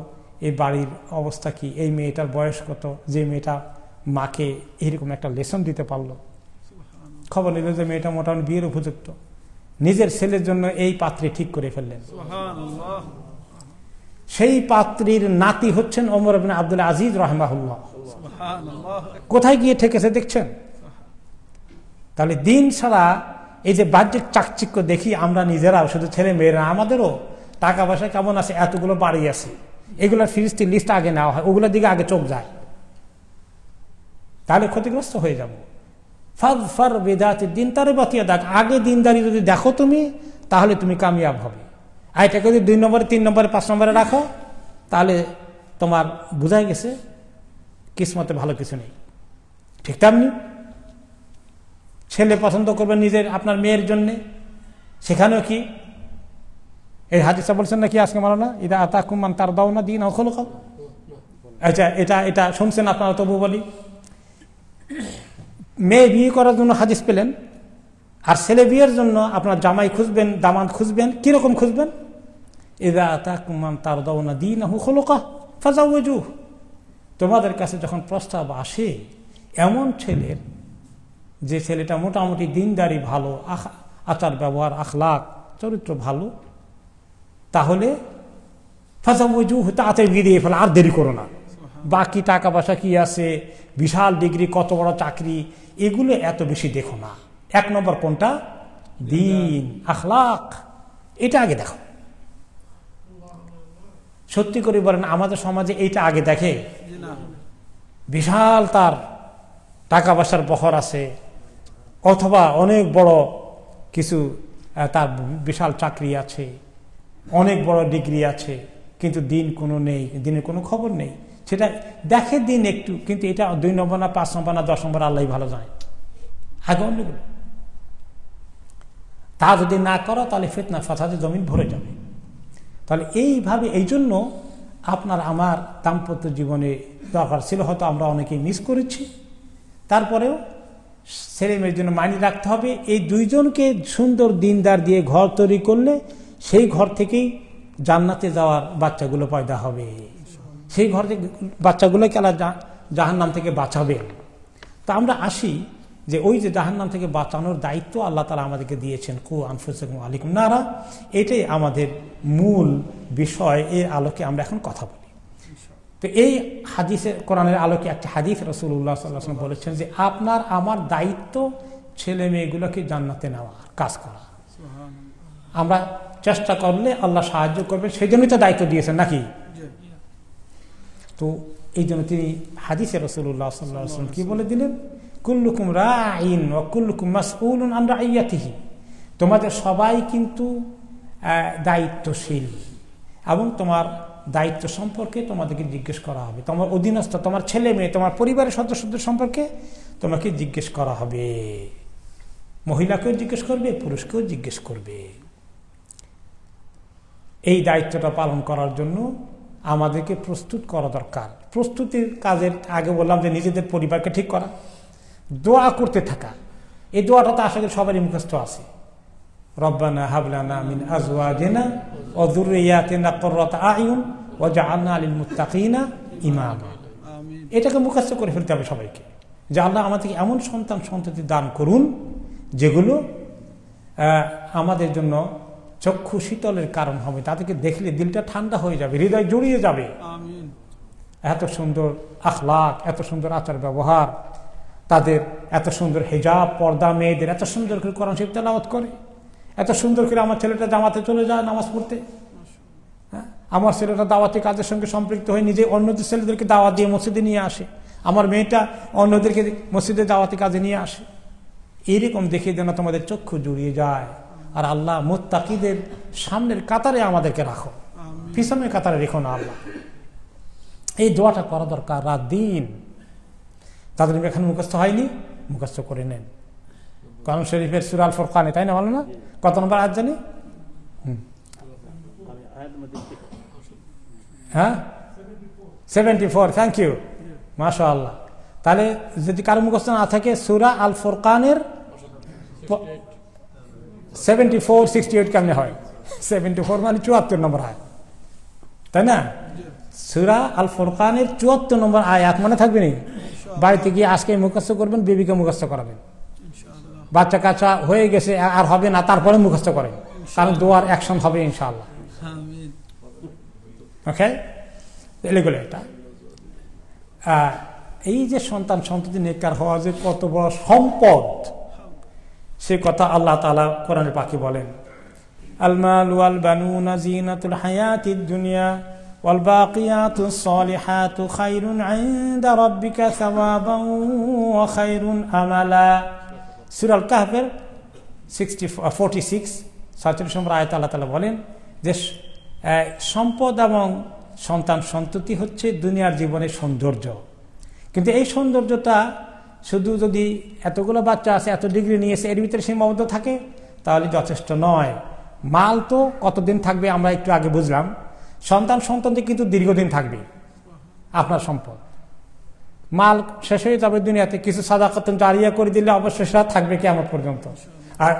এই বাড়ির অবস্থা কি, এই মেয়েটার বয়স কত, যে মেয়েটা মাকে এরকম একটা লেসন দিতে পারলো। খবর নিল যে মেয়েটা মোটামুটি বিয়ের উপযুক্ত, নিজের ছেলের জন্য এই পাত্রী ঠিক করে ফেললেন। সেই পাত্রীর নাতি হচ্ছেন ওমর ইবনে আব্দুল আজিজ রাহিমাহুল্লাহ। কোথায় গিয়ে ঠেকেছে দেখছেন? তাহলে দিন ছাড়া এই যে বাহ্যিক চাকচিক্য দেখি আমরা নিজেরাও, শুধু ছেলে মেয়েরা, আমাদেরও টাকা পয়সা কেমন আছে, এতগুলো বাড়ি আছে, এগুলোর ফিরিস্তির লিস্ট আগে নেওয়া হয়, ওগুলোর দিকে আগে চোখ যায়, তাহলে ক্ষতিগ্রস্ত হয়ে যাব। ফাযফার বিদাতিদ দিন তারবাতিয়া দাগ, আগে দিনদারি যদি দেখো তুমি, তাহলে তুমি কামিয়াব হবে। আর এটাকে যদি 2 নম্বরে, 3 নম্বরে, 5 নম্বরে রাখো, তাহলে তোমার বোঝাই গেছে কিসমতে ভালো কিছু নেই। ঠিক তেমনি ছেলে পছন্দ করবে নিজের আপনার মেয়ের জন্য, সেখানেও কি এই হাদিসটা বলছেন নাকি আজকে মাওলানা, ইদা আতাকুম মান তারদাউনা দীনাহু খুলুকাহু। আচ্ছা, এটা শুনছেন আপনারা, তবু বলি, মেয়ে বিয়ে করার জন্য হাদিস পেলেন, আর ছেলে বিয়ের জন্য আপনার জামাই খুঁজবেন, দামাদ খুঁজবেন, কিরকম খুঁজবেন? ইদা আতাকুম মান তারদাউনা দীনাহু খুলুকাহু ফাযাওয়িজুহু। তোমাদের কাছে যখন প্রস্তাব আসে এমন ছেলের, যে ছেলেটা মোটামুটি দিনদারি ভালো, আচার ব্যবহার, আখলাক, চরিত্র ভালো, তাহলে ফাযাওয়িজুহু, তাড়াতাড়ি বিয়ে দিয়ে ফেলো, আর দেরি করো না। বাকি টাকা পয়সা কি আছে, বিশাল ডিগ্রি, কত বড় চাকরি, এগুলো এত বেশি দেখো না। 1 নম্বর কোনটা? দিন, আখলাক, এটা আগে দেখো। সত্যি করে বলেন, আমাদের সমাজে এইটা আগে দেখে? বিশাল তার টাকা পয়সার বহর আছে, অথবা অনেক বড় কিছু, তার বিশাল চাকরি আছে, অনেক বড় ডিগ্রি আছে, কিন্তু দিন কোনো নেই, দিনের কোনো খবর নেই। সেটা দেখে দিন একটু, কিন্তু এটা 2 নম্বর না, 5 নম্বর না, 10 নম্বর, আল্লাহ ভালো জানে। আগে অন্যগুলো তা যদি না করো, তাহলে ফিতনা ফাসাদে জমিন ভরে যাবে। তাহলে এইভাবে, এই জন্য আপনার আমার দাম্পত্য জীবনে দরকার ছিল, হয়তো আমরা অনেকেই মিস করেছি, তারপরেও ছেলে মেয়ের জন্য মাইনে রাখতে হবে। এই দুইজনকে সুন্দর দিনদার দিয়ে ঘর তৈরি করলে সেই ঘর থেকেই জান্নাতে যাওয়ার বাচ্চাগুলো পয়দা হবে, সেই ঘর থেকে বাচ্চাগুলোকে আল্লাহ জাহান্নাম থেকে বাঁচাবে। তা আমরা আসি যে ওই যে জাহান্নাম থেকে বাঁচানোর দায়িত্ব আল্লাহ তাআলা আমাদেরকে দিয়েছেন, কু আনফুসাকুম আলাইকুম নারা, এটাই আমাদের মূল বিষয়। এর আলোকে আমরা এখন কথা বলি। তো এই হাদিসের কোরআনের আলোকে একটা হাদিস রাসূলুল্লাহ সাল্লাল্লাহু আলাইহি ওয়াসাল্লাম বলেছেন যে আপনার আমার দায়িত্ব ছেলে মেয়েগুলোকে জান্নাতে নেওয়ার কাজ করা। আমরা চেষ্টা করলে আল্লাহ সাহায্য করবেন, সেই জন্যই তো দায়িত্ব দিয়েছেন নাকি? তো এই জন্য তিনি হাদিসে রাসূলুল্লাহ সাল্লাল্লাহু আলাইহি ওয়াসাল্লাম কি বলে দিলেন, কুল্লুকুম রাঈন ওয়া কুল্লুকুম মাসউলুন আন রাইয়াতিহি, তোমাদের সবাই কিন্তু দায়িত্বশীল এবং তোমার দায়িত্ব সম্পর্কে তোমাদেরকে জিজ্ঞেস করা হবে। তোমার অধীনস্থ, তোমার ছেলে মেয়ে, তোমার পরিবারের সদস্যদের সম্পর্কে তোমাকে জিজ্ঞেস করা হবে। মহিলাকেও জিজ্ঞেস করবে, পুরুষকেও জিজ্ঞেস করবে। এই দায়িত্বটা পালন করার জন্য আমাদেরকে প্রস্তুত করা দরকার। প্রস্তুতির কাজের আগে বললাম যে নিজেদের পরিবারকে ঠিক করা, দোয়া করতে থাকা। এই দোয়াটা তো আসলে সবারই মুখস্থ আছে, রব্বানা হাবলানা মিন আজওয়াজিনা ওয়া যুররিয়াতিনা কুররাতা আয়ুন ওয়াজআলনা লিল মুত্তাকিনা ইমামা। এটাকে মুখস্থ করে ফেলতে হবে সবাইকে, যে আল্লাহ আমাদেরকে এমন সন্তান সন্ততি দান করুন যেগুলো আমাদের জন্য চক্ষু শীতলের কারণ হবে, তাদেরকে দেখলে দিলটা ঠান্ডা হয়ে যাবে, হৃদয় জড়িয়ে যাবে। এত সুন্দর আখলাক, এত সুন্দর আচার ব্যবহার, তাদের এত সুন্দর হিজাব পর্দা, মেয়েদের এত সুন্দর করে কোরআন শরীফ তেলাওয়াত করে, এত সুন্দর করে আমার ছেলেটা জামাতে চলে যায় নামাজ পড়তে, আমার ছেলেটা দাওয়াতি কাজের সঙ্গে সম্পৃক্ত হয়ে নিজে অন্যদের ছেলেদেরকে দাওয়াত দিয়ে মসজিদে নিয়ে আসে, আমার মেয়েটা অন্যদেরকে মসজিদে দাওয়াতি কাজে নিয়ে আসে। এইরকম দেখে যেন তোমাদের চক্ষু জুড়িয়ে যায়। আর আল্লাহ মুত্তাকিদের সামনের কাতারে আমাদেরকে রাখো, পিছনের কাতারে রেখো না আল্লাহ। এই দোয়াটা করা দরকার রাত দিন। তাদের এখানে মুখস্থ হয়নি, মুখস্থ করে নেন। কোরআন শরীফের সূরা আল ফুরকানে, তাই না? বলো না, কত নম্বর আয়াত জানি? হ্যাঁ, 74। থ্যাংক ইউ, মাশাআল্লাহ। তাহলে যদি কারো মুখস্থ না থাকে, সূরা আল ফুরকানের 74, 68 কেমনে হয়? 74 মানে 74 নম্বর আয়াত, তাই না? সূরা আল ফুরকানের 74 নম্বর আয়াত মনে থাকবে নি? বাড়িতে গিয়ে আজকে মুখস্থ করবেন, বেবিকে মুখস্থ করাবেন। বাচ্চা কাচ্চা হয়ে গেছে আর হবে না, তারপরে মুখস্থ করেন, কারণ দোয়ার অ্যাকশন হবে ইনশাআল্লাহ। ওকে, এগুলো এটা। এই যে সন্তান সন্ততি নেককার হওয়া যে কত বড় সম্পদ, সে কথা আল্লাহ তাআলা কোরআনে পাকি বলেন, আল মাল ওয়াল বানুনা জিনাতুল হায়াতিদ দুনিয়া ওয়াল বাকিয়াতুস সালিহাতু খায়রুন ইনদা রাব্বিকা সাওয়াবান ওয়া খায়রুন আমালা। সূরা আল কাহফের 46 নম্বর আয়াতে আল্লাহ তাআলা বলেন যে সম্পদ এবং সন্তান সন্ততি হচ্ছে দুনিয়ার জীবনের সৌন্দর্য। কিন্তু এই সৌন্দর্যটা শুধু যদি এতগুলো বাচ্চা আছে, এত ডিগ্রি নিয়েছে, এর ভিতরে সীমাবদ্ধ থাকে তাহলে যথেষ্ট নয়। মাল তো কতদিন থাকবে আমরা একটু আগে বুঝলাম, সন্তান সন্ততি কিন্তু দীর্ঘদিন থাকবে। আপনার সম্পদ মাল শেষ হয়ে যাবে দুনিয়াতে, কিছু সাদাকাতুন জারিয়া করে দিলে অবশ্যই সেটা থাকবে কিয়ামত পর্যন্ত, আর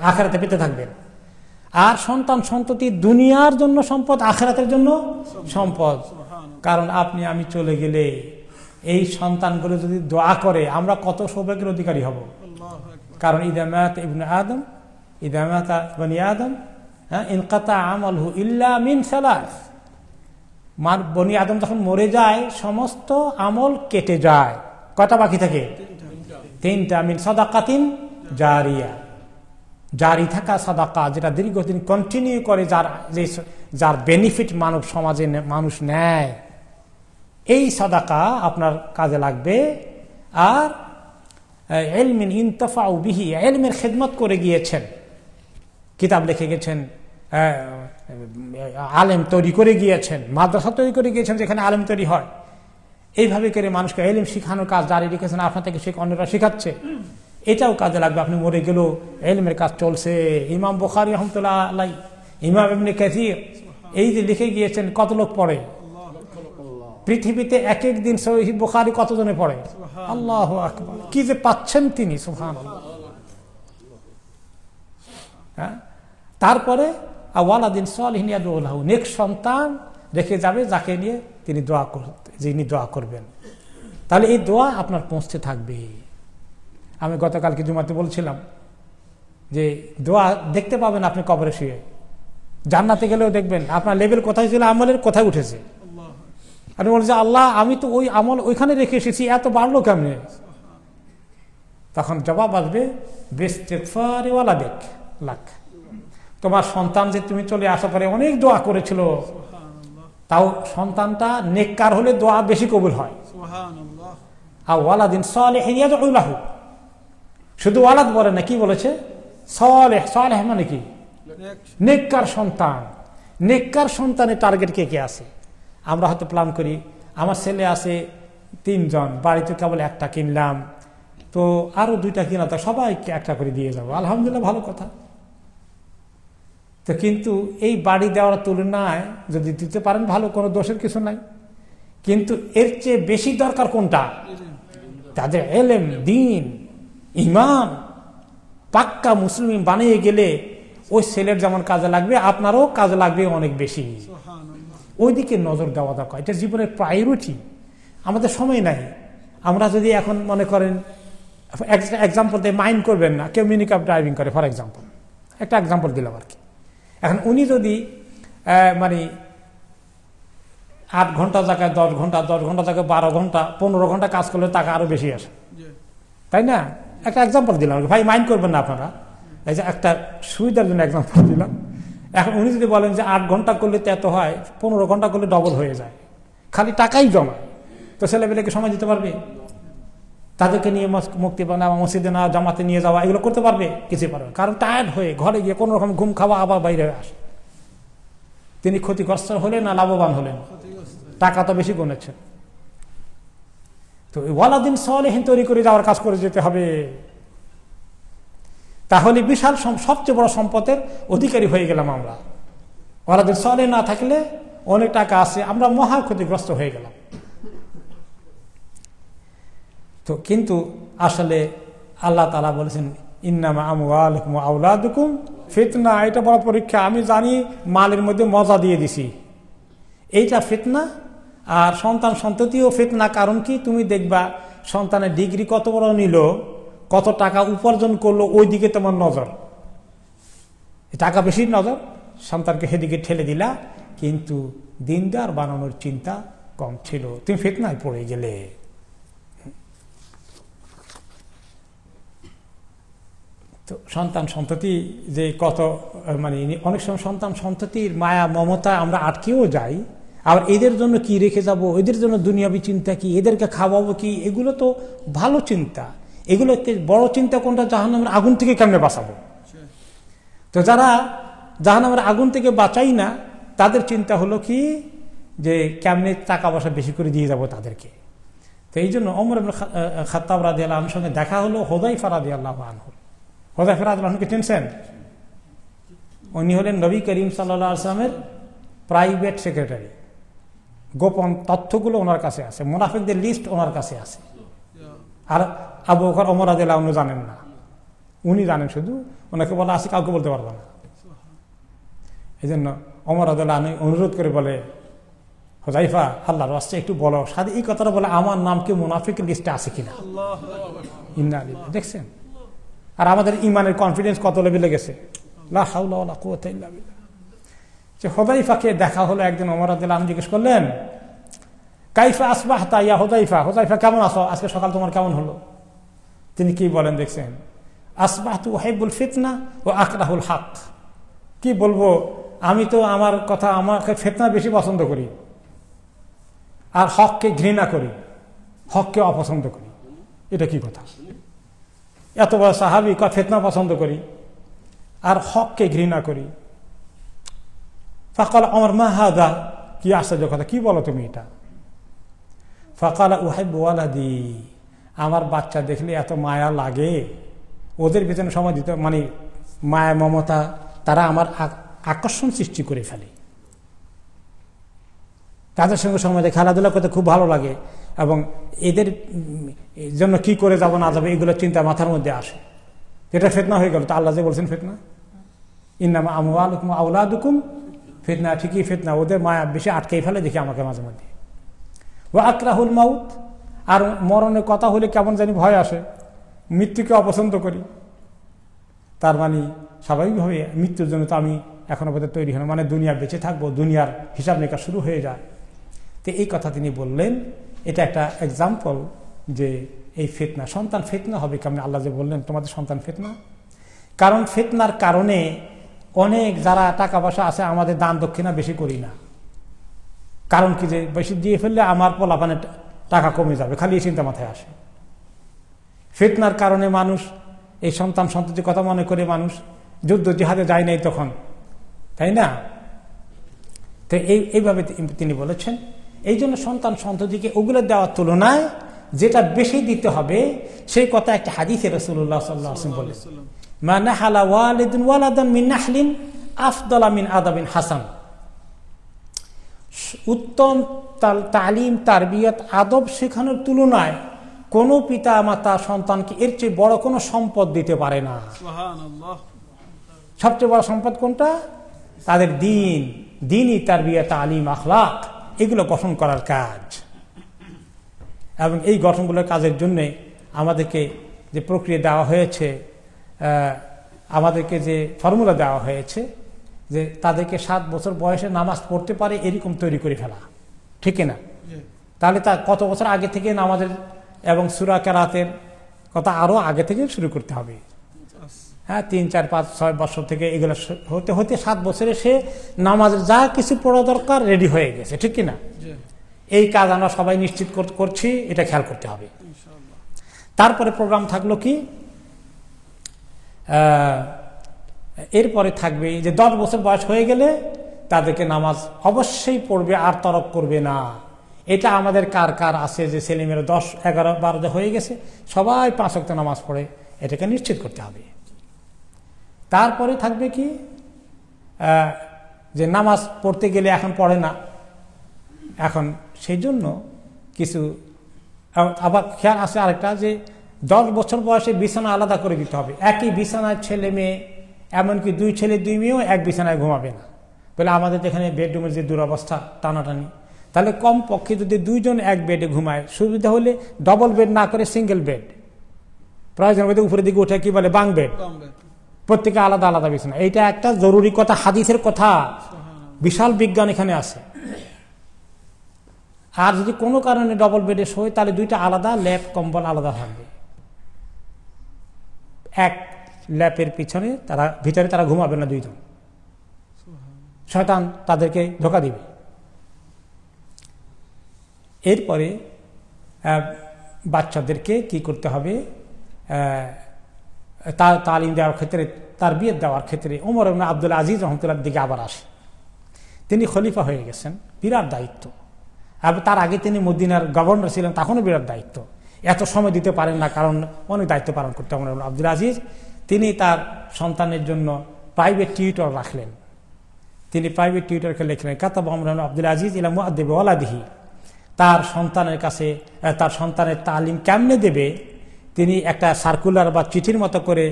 আখিরাতে পেতে থাকবেন। আর সন্তান সন্ততি দুনিয়ার জন্য সম্পদ, আখিরাতের জন্য সম্পদ। কারণ আপনি আমি চলে গেলে এই সন্তানগুলো যদি দোয়া করে, আমরা কত সৌভাগ্যের অধিকারী হব। কারণ ইযা মাতা ইবনু আদম, ইযা মাতা বনি আদম ইনকাতা আমালহু ইল্লা মিন সালাস। বনি আদম যখন মরে যায় সমস্ত আমল কেটে যায়, কয়টা বাকি থাকে? 3টা। মিন সাদাকাতিন জারিয়া, জারি থাকা সাদাকা, যেটা দীর্ঘদিন কন্টিনিউ করে, যার বেনিফিট মানব সমাজে মানুষ নেয়, এই সাদাকা আপনার কাজে লাগবে। আর ইলমিন ইনতাফাউ বিহি, ইলমের খেদমত করে গিয়েছেন, কিতাব লিখে গেছেন, আলেম তৈরি করে গিয়েছেন, মাদ্রাসা তৈরি করে গিয়েছেন যেখানে আলেম তৈরি হয়। এইভাবে করে মানুষকে ইলম শিখানোর কাজ জারি রেখেছেন, আপনার থেকে অন্যরা শিখাচ্ছে, এটাও কাজে লাগবে। আপনি মরে গেলেও ইলমের কাজ চলছে। ইমাম বুখারী রাহমাতুল্লাহ আলাইহি, ইমাম ইবনে কাসির, এই যে লিখে গিয়েছেন, কত লোক পড়ে? পৃথিবীতে এক এক দিন সহিহ বুখারী কতজনে পড়ে? আল্লাহু আকবার, কি যে পাচ্ছেন তিনি, সুবহানাল্লাহ। তারপরে ওয়ালাদিন সালিহিন ইয়াদউ লাহু, নেক সন্তান রেখে যাবে যাকে নিয়ে তিনি যিনি দোয়া করবেন। তাহলে এই দোয়া আপনার পৌঁছতে থাকবে। আমি গতকালকে জুমাতে বলছিলাম যে দোয়া দেখতে পাবেন আপনি কবরে শুয়ে, জান্নাতে গেলেও দেখবেন আপনার লেভেল কোথায় ছিল, আমলের কোথায় উঠেছে। আপনি বলছেন যে আল্লাহ আমি তো ওই আমল ওইখানে রেখে এসেছি, এত বাড়লো কেমনে? তখন জবাব আসবে বিস্তিগফারি ওয়ালাদিক লাক, তোমার সন্তান যে তুমি চলে আসার পরে অনেক দোয়া করেছিল, তাও সন্তানটা নেককার হলে দোয়া বেশি কবুল হয়। আর ওয়ালাদিন সালিহিন ইয়াদউ লাহু, শুধু ওয়ালাদ বলে না, কি বলেছে? সালেহ। সালেহ মানে কি? নেককার সন্তান। নেককার সন্তানের টার্গেট কে কে আছে? আমরা হয়তো প্ল্যান করি আমার ছেলে আছে 3 জন, বাড়িতে কেবল একটা কিনলাম, তো আরো 2টা কিনা, তো সবাইকে একটা করে দিয়ে যাবো, আলহামদুলিল্লাহ ভালো কথা। তো কিন্তু এই বাড়ি দেওয়ার তুলনায় যদি দিতে পারেন ভালো, কোনো দোষের কিছু নাই, কিন্তু এর চেয়ে বেশি দরকার কোনটা? তাদের এলেম, দিন, ঈমান, পাক্কা মুসলিম বানিয়ে গেলে ওই ছেলের যেমন কাজে লাগবে আপনারও কাজে লাগবে অনেক বেশি। ওইদিকে নজর দেওয়া দরকার, এটা জীবনের প্রায়োরিটি। আমাদের সময় নাই। আমরা যদি এখন মনে করেন, এক্সাম্পল দিয়ে মাইন্ড করবেন না, কেউ মিনিকাপ ড্রাইভিং করে ফর এক্সাম্পল, একটা এক্সাম্পল দিলাম আর কি। এখন উনি যদি মানে 8 ঘন্টা জায়গায় 10 ঘন্টা, 10 ঘন্টা জায়গায় 12 ঘন্টা, 15 ঘন্টা কাজ করলে টাকা আরো বেশি আসে, তাই না? একটা এক্সাম্পল দিলাম ভাই, মাইন্ড করবেন না আপনারা, এই যে একটা সুবিধার জন্য এক্সাম্পল দিলাম। এখন উনি যদি বলেন যে 8 ঘন্টা করলে তো এত হয়, 15 ঘন্টা করলে ডবল হয়ে যায়, খালি টাকাই জমায়, তো ছেলেবেলেকে সময় দিতে পারবে? তাদেরকে নিয়ে মুক্তি বানাওয়া, মসজিদে না জামাতে নিয়ে যাওয়া, এগুলো করতে পারবে? কিছু পারবে, কারণ টায়ার্ড হয়ে ঘরে গিয়ে কোনো রকম ঘুম খাওয়া, আবার বাইরে আসে। তিনি ক্ষতিগ্রস্ত হলেন না লাভবান হলেন? টাকা তো বেশি গুনেছেন। তো ওয়ালাদিন সালিহিন তৈরি করে যাওয়ার কাজ করে যেতে হবে, তাহলে বিশাল সবচেয়ে বড় সম্পদের অধিকারী হয়ে গেলাম আমরা। ওয়ালাদিন সালিহ না থাকলে অনেক টাকা আছে, আমরা মহা ক্ষতিগ্রস্ত হয়ে গেলাম। তো কিন্তু আসলে আল্লাহ তাআলা বলেছেন ইন্নামা আমওয়ালুকুম ওয়া আওলাদুকুম ফিতনা, এটা বড় পরীক্ষা। আমি জানি মালের মধ্যে মজা দিয়ে দিছি, এইটা ফিতনা। আর সন্তান সন্ততিও ফিতনা। কারণ কি? তুমি দেখবা সন্তানের ডিগ্রি কত বড় নিল, কত টাকা উপার্জন করলো, ওই দিকে তোমার নজর, টাকা বেশি নজর, সন্তানকে সেদিকে ঠেলে দিলা, কিন্তু দিনদার বানানোর চিন্তা কম ছিল, তুমি ফিতনায় পড়ে গেলে। তো সন্তান সন্ততি যে কত, মানে অনেক সময় সন্তান সন্ততির মায়া মমতা আমরা আটকেও যাই। আর এদের জন্য কি রেখে যাব, এদের জন্য দুনিয়াবি চিন্তা কি, এদেরকে খাওয়াবো কি, এগুলো তো ভালো চিন্তা। এগুলো বড় চিন্তা কোনটা? জাহান্নামের আগুন থেকে কেমনে বাঁচাবো। তো যারা জাহান্নামের আগুন থেকে বাঁচাই না, তাদের চিন্তা হলো কি যে কেমনে টাকা পয়সা বেশি করে দিয়ে যাব তাদেরকে। তো এই জন্য ওমর ইবনে খাত্তাব রাদিয়াল্লাহু আনহুর সঙ্গে দেখা হলো হুযায়ফা রাদিয়াল্লাহু আনহু। হুযায়ফা রাদিয়াল্লাহু আনহুকে চিনছেন? উনি হলেন নবী করিম সাল্লাল্লাহু আলাইহি ওয়াসাল্লামের প্রাইভেট সেক্রেটারি। গোপন তথ্যগুলো ওনার কাছে আছে, মুনাফিকদের লিস্ট ওনার কাছে আছে। আর আবু বকর ওমর রাদিয়াল্লাহু আনহু জানেন না, উনি জানেন শুধু, ওনাকে বলা আছে কাউকে বলতে পারবে না। এই জন্য ওমর রাদিয়াল্লাহু আনহু অনুরোধ করে বলে, হুযায়ফা আল্লাহর রাস্তায় একটু বলো, সাথে এই কথাটা বলে, আমার নাম কি মুনাফিকের লিস্টে আছে কিনা। ইন্না লিল্লাহি, দেখছেন? আর আমাদের ইমানের কনফিডেন্স কত লেভেলে গেছে, লা হাওলা ওয়ালা কুওয়াতা ইল্লা বিল্লাহ। যে হুযায়ফাকে দেখা হলো একদিন, ওমর রাদিয়াল্লাহু আনহু জিজ্ঞেস করলেন, কাইফা আসবাহতা ইয়া হুযায়ফা, হুযায়ফা কেমন আছো, আজকে সকাল তোমার কেমন হলো? তিনি কি বলেন দেখছেন, আসবাহতু উহিব্বুল ফিতনা ওয়া আকরাহুল হক। কি বলবো, আমি তো আমার কথা, আমাকে ফিতনা বেশি পছন্দ করি, আর হককে ঘৃণা করি, হককে অপছন্দ করি। এটা কি কথা? এত বড় সাহাবী কয় ফিতনা পছন্দ করি আর হককে ঘৃণা করি। ফাকাল ওমর মা হাদা, কি আশ্চর্য কথা, কি বলো তুমি এটা? ফাকালা উহিব্বু ওয়ালাদি, আমার বাচ্চা দেখলে এত মায়া লাগে, ওদের পেছনে সময় দিতে, মানে মায়া মমতা, তারা আমার আকর্ষণ সৃষ্টি করে ফেলে। তাদের সঙ্গে সময় খেলাধুলা করতে খুব ভালো লাগে, এবং এদের জন্য কি করে যাব না যাবে এগুলো চিন্তা মাথার মধ্যে আসে। এটা ফিতনা হয়ে গেল। তো আল্লাহ যে বলছেন ফিতনা, ইন্নামা আমওয়ালুকুম আওলাদুকুম ফিতনা, ঠিকই ফিতনা। ওদের মায়া বেশি আটকেই ফেলে দেখি আমাকে মাঝে মধ্যে। ওয়া আকরাহুল মাউত, আর মরণের কথা হলে কেমন জানি ভয় আসে, মৃত্যুকে অপছন্দ করি। তার মানে স্বাভাবিকভাবে মৃত্যুর জন্য তো আমি এখনো পর্যন্ত তৈরি হন, মানে দুনিয়া বেঁচে থাকবো, দুনিয়ার হিসাব নিকাশ শুরু হয়ে যায়। তো এই কথা তিনি বললেন, এটা একটা এক্সাম্পল যে এই ফিতনা, সন্তান ফিতনা হবে কেমন। আল্লাহ যে বললেন তোমাদের সন্তান ফিতনা, কারণ ফিতনার কারণে অনেক যারা টাকা পয়সা আছে আমাদের দান দক্ষিণা বেশি করি না। কারণ কি, যে বেশি দিয়ে ফেললে আমার পোলাপানের টাকা কমে যাবে, খালি এই চিন্তা মাথায় আসে। ফিতনার কারণে মানুষ এই সন্তান সন্ততির কথা মনে করে মানুষ যুদ্ধ জিহাদে যায় নাই তখন, তাই না? তো এইভাবে তিনি বলেছেন, এই জন্য সন্তান সন্ততিকে ওগুলো দেওয়ার তুলনায় যেটা বেশি দিতে হবে সেই কথা একটা হাদিসে রাসূলুল্লাহ সাল্লাল্লাহু আলাইহি ওয়াসাল্লাম বলেন, মা নাহালা ওয়ালিদুন ওয়ালাদান মিন নাহলিন আফদালা মিন আদাবিন হাসান। উত্তম তালিম, তারবিয়ত, আদব শেখানোর তুলনায় কোন পিতা মাতা সন্তানকে এর চেয়ে বড় কোনো সম্পদ দিতে পারে না। সুবহানাল্লাহ। সবচেয়ে বড় সম্পদ কোনটা? তাদের দিনই তারবিয়ত, তালিম, আখলাক, এগুলো গঠন করার কাজ। এবং এই গঠনগুলোর কাজের জন্য আমাদেরকে যে প্রক্রিয়া দেওয়া হয়েছে, আমাদেরকে যে ফর্মুলা দেওয়া হয়েছে, যে তাদেরকে 7 বছর বয়সে নামাজ পড়তে পারে এরকম তৈরি করে ফেলা, ঠিক না? তাহলে তা কত বছর আগে থেকে নামাজের এবং সূরা কেরাতের কথা আরো আগে থেকে শুরু করতে হবে। হ্যাঁ, 3, 4, 5, 6 বছর থেকে এগুলো হতে হতে 7 বছরে সে নামাজের যা কিছু পড়া দরকার রেডি হয়ে গেছে, ঠিক কিনা? এই কাজ আমরা সবাই নিশ্চিত করছি, এটা খেয়াল করতে হবে। তারপরে প্রোগ্রাম থাকলো কি, এরপরে থাকবে যে 10 বছর বয়স হয়ে গেলে তাদেরকে নামাজ অবশ্যই পড়বে, আর তরক করবে না। এটা আমাদের কার কার আছে যে ছেলেমেয়েরা 10, 11, 12 হয়ে গেছে, সবাই 5 ওয়াক্ত নামাজ পড়ে, এটাকে নিশ্চিত করতে হবে। তারপরে থাকবে কি, যে নামাজ পড়তে গেলে এখন পড়ে না, এখন সেই জন্য কিছু আবার খেয়াল আছে আরেকটা, যে 10 বছর বয়সে বিছানা আলাদা করে দিতে হবে। একই বিছানায় ছেলে মেয়ে, এমনকি 2 ছেলে 2 মেয়েও এক বিছানায় ঘুমাবে না। বলে আমাদের যেখানে বেডরুমের যে দুরবস্থা, টানাটানি, তাহলে কম পক্ষে যদি 2 জন এক বেডে ঘুমায়, সুবিধা হলে ডবল বেড না করে সিঙ্গেল বেড, প্রয়োজন হলে উপরের দিকে উঠে কি বলে বাং বেড, প্রত্যেকে আলাদা আলাদা বিছানা। এইটা একটা জরুরি কথা, হাদিসের কথা, বিশাল বিজ্ঞান এখানে আছে। আর যদি কোনো কারণে ডবল বেডে শোয় তাহলে 2টা আলাদা ল্যাপ, কম্বল আলাদা থাকবে। এক ল্যাপের ভিতরে তারা ঘুমাবে না 2 জন, শয়তান তাদেরকে ধোঁকা দিবে। এরপরে বাচ্চাদেরকে কি করতে হবে, তালিম দেওয়ার ক্ষেত্রে, তারবিয়ত দেওয়ার ক্ষেত্রে ওমর ইবনে আব্দুল আজিজ রহমতুল্লাহর দিকে আবার আসে। তিনি খলিফা হয়ে গেছেন, বিরাট দায়িত্ব। আর তার আগে তিনি মদিনার গভর্নর ছিলেন, তখনও বিরাট দায়িত্ব। এত সময় দিতে পারেন না, কারণ অনেক দায়িত্ব পালন করতে ওমর ইবনে আব্দুল আজিজ। তিনি তার সন্তানের জন্য প্রাইভেট টিউটর রাখলেন। তিনি প্রাইভেট টিউটরকে লিখলেন, কাতাবা ওমর ইবনে আব্দুল আজিজ ইলা মুআদ্দিবি ওয়ালাদিহি। তার সন্তানের কাছে তার সন্তানের তালিম কেমনে দেবে তিনি একটা সার্কুলার বা চিঠির মতো করে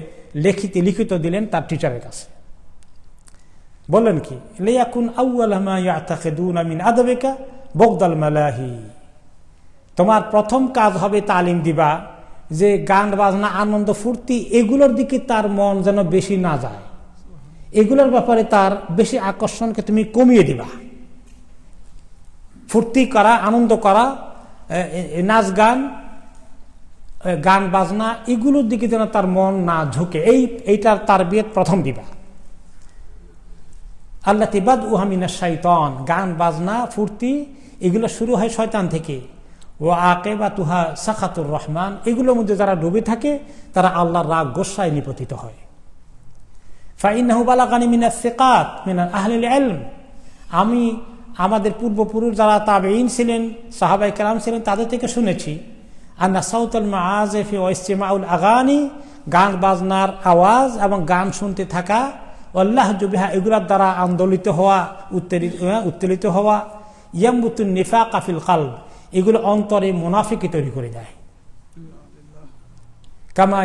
লিখিত দিলেন তার টিচারের কাছে। বললেন কি, লিয়াকুন আউয়াল মা ইয়াতাকিদুনা মিন আদবিকা বগদাল মালাহি। তোমার প্রথম কাজ হবে তালিম দিবা যে গান বাজনা, আনন্দ ফুর্তি, এগুলোর দিকে তার মন যেন বেশি না যায়, এগুলোর ব্যাপারে তার বেশি আকর্ষণকে তুমি কমিয়ে দিবা। ফুর্তি করা, আনন্দ করা, নাচ গান, গান বাজনা, এগুলোর দিকে যেন তার মন না ঝুঁকে, এইটার তারবিয়ত প্রথম দিবা। আল্লাতী বাদউহা মিনাশ শাইতান, গান বাজনা ফুর্তি এগুলো শুরু হয় শয়তান থেকে। ও আকিবাতুহা সাখাতুর রহমান, এগুলোর মধ্যে যারা ডুবে থাকে তারা আল্লাহর রাগ গোসায় নিপতিত হয়। ফাইন্নাহু বালাগানি মিনাস সিকাত মিন আহলিল ইলম, আমি আমাদের পূর্বপুরুষ যারা তাবেঈন ছিলেন, সাহাবায়ে কেরাম ছিলেন, তাদের থেকে শুনেছি, আন্না সাউতুল মাআজিফি ওয়া ইসতিমাউল আগানি, গান বাজনার আওয়াজ এবং গান শুনতে থাকা, ওয়াল্লাহজু বিহা, এগুলোর দ্বারা আন্দোলিত হওয়া, উত্তেলিত হওয়া, ইয়ামবুতুন নিফাকা ফিল কলব, এগুলো অন্তরে মুনাফিকি তৈরি করে দেয়। কামা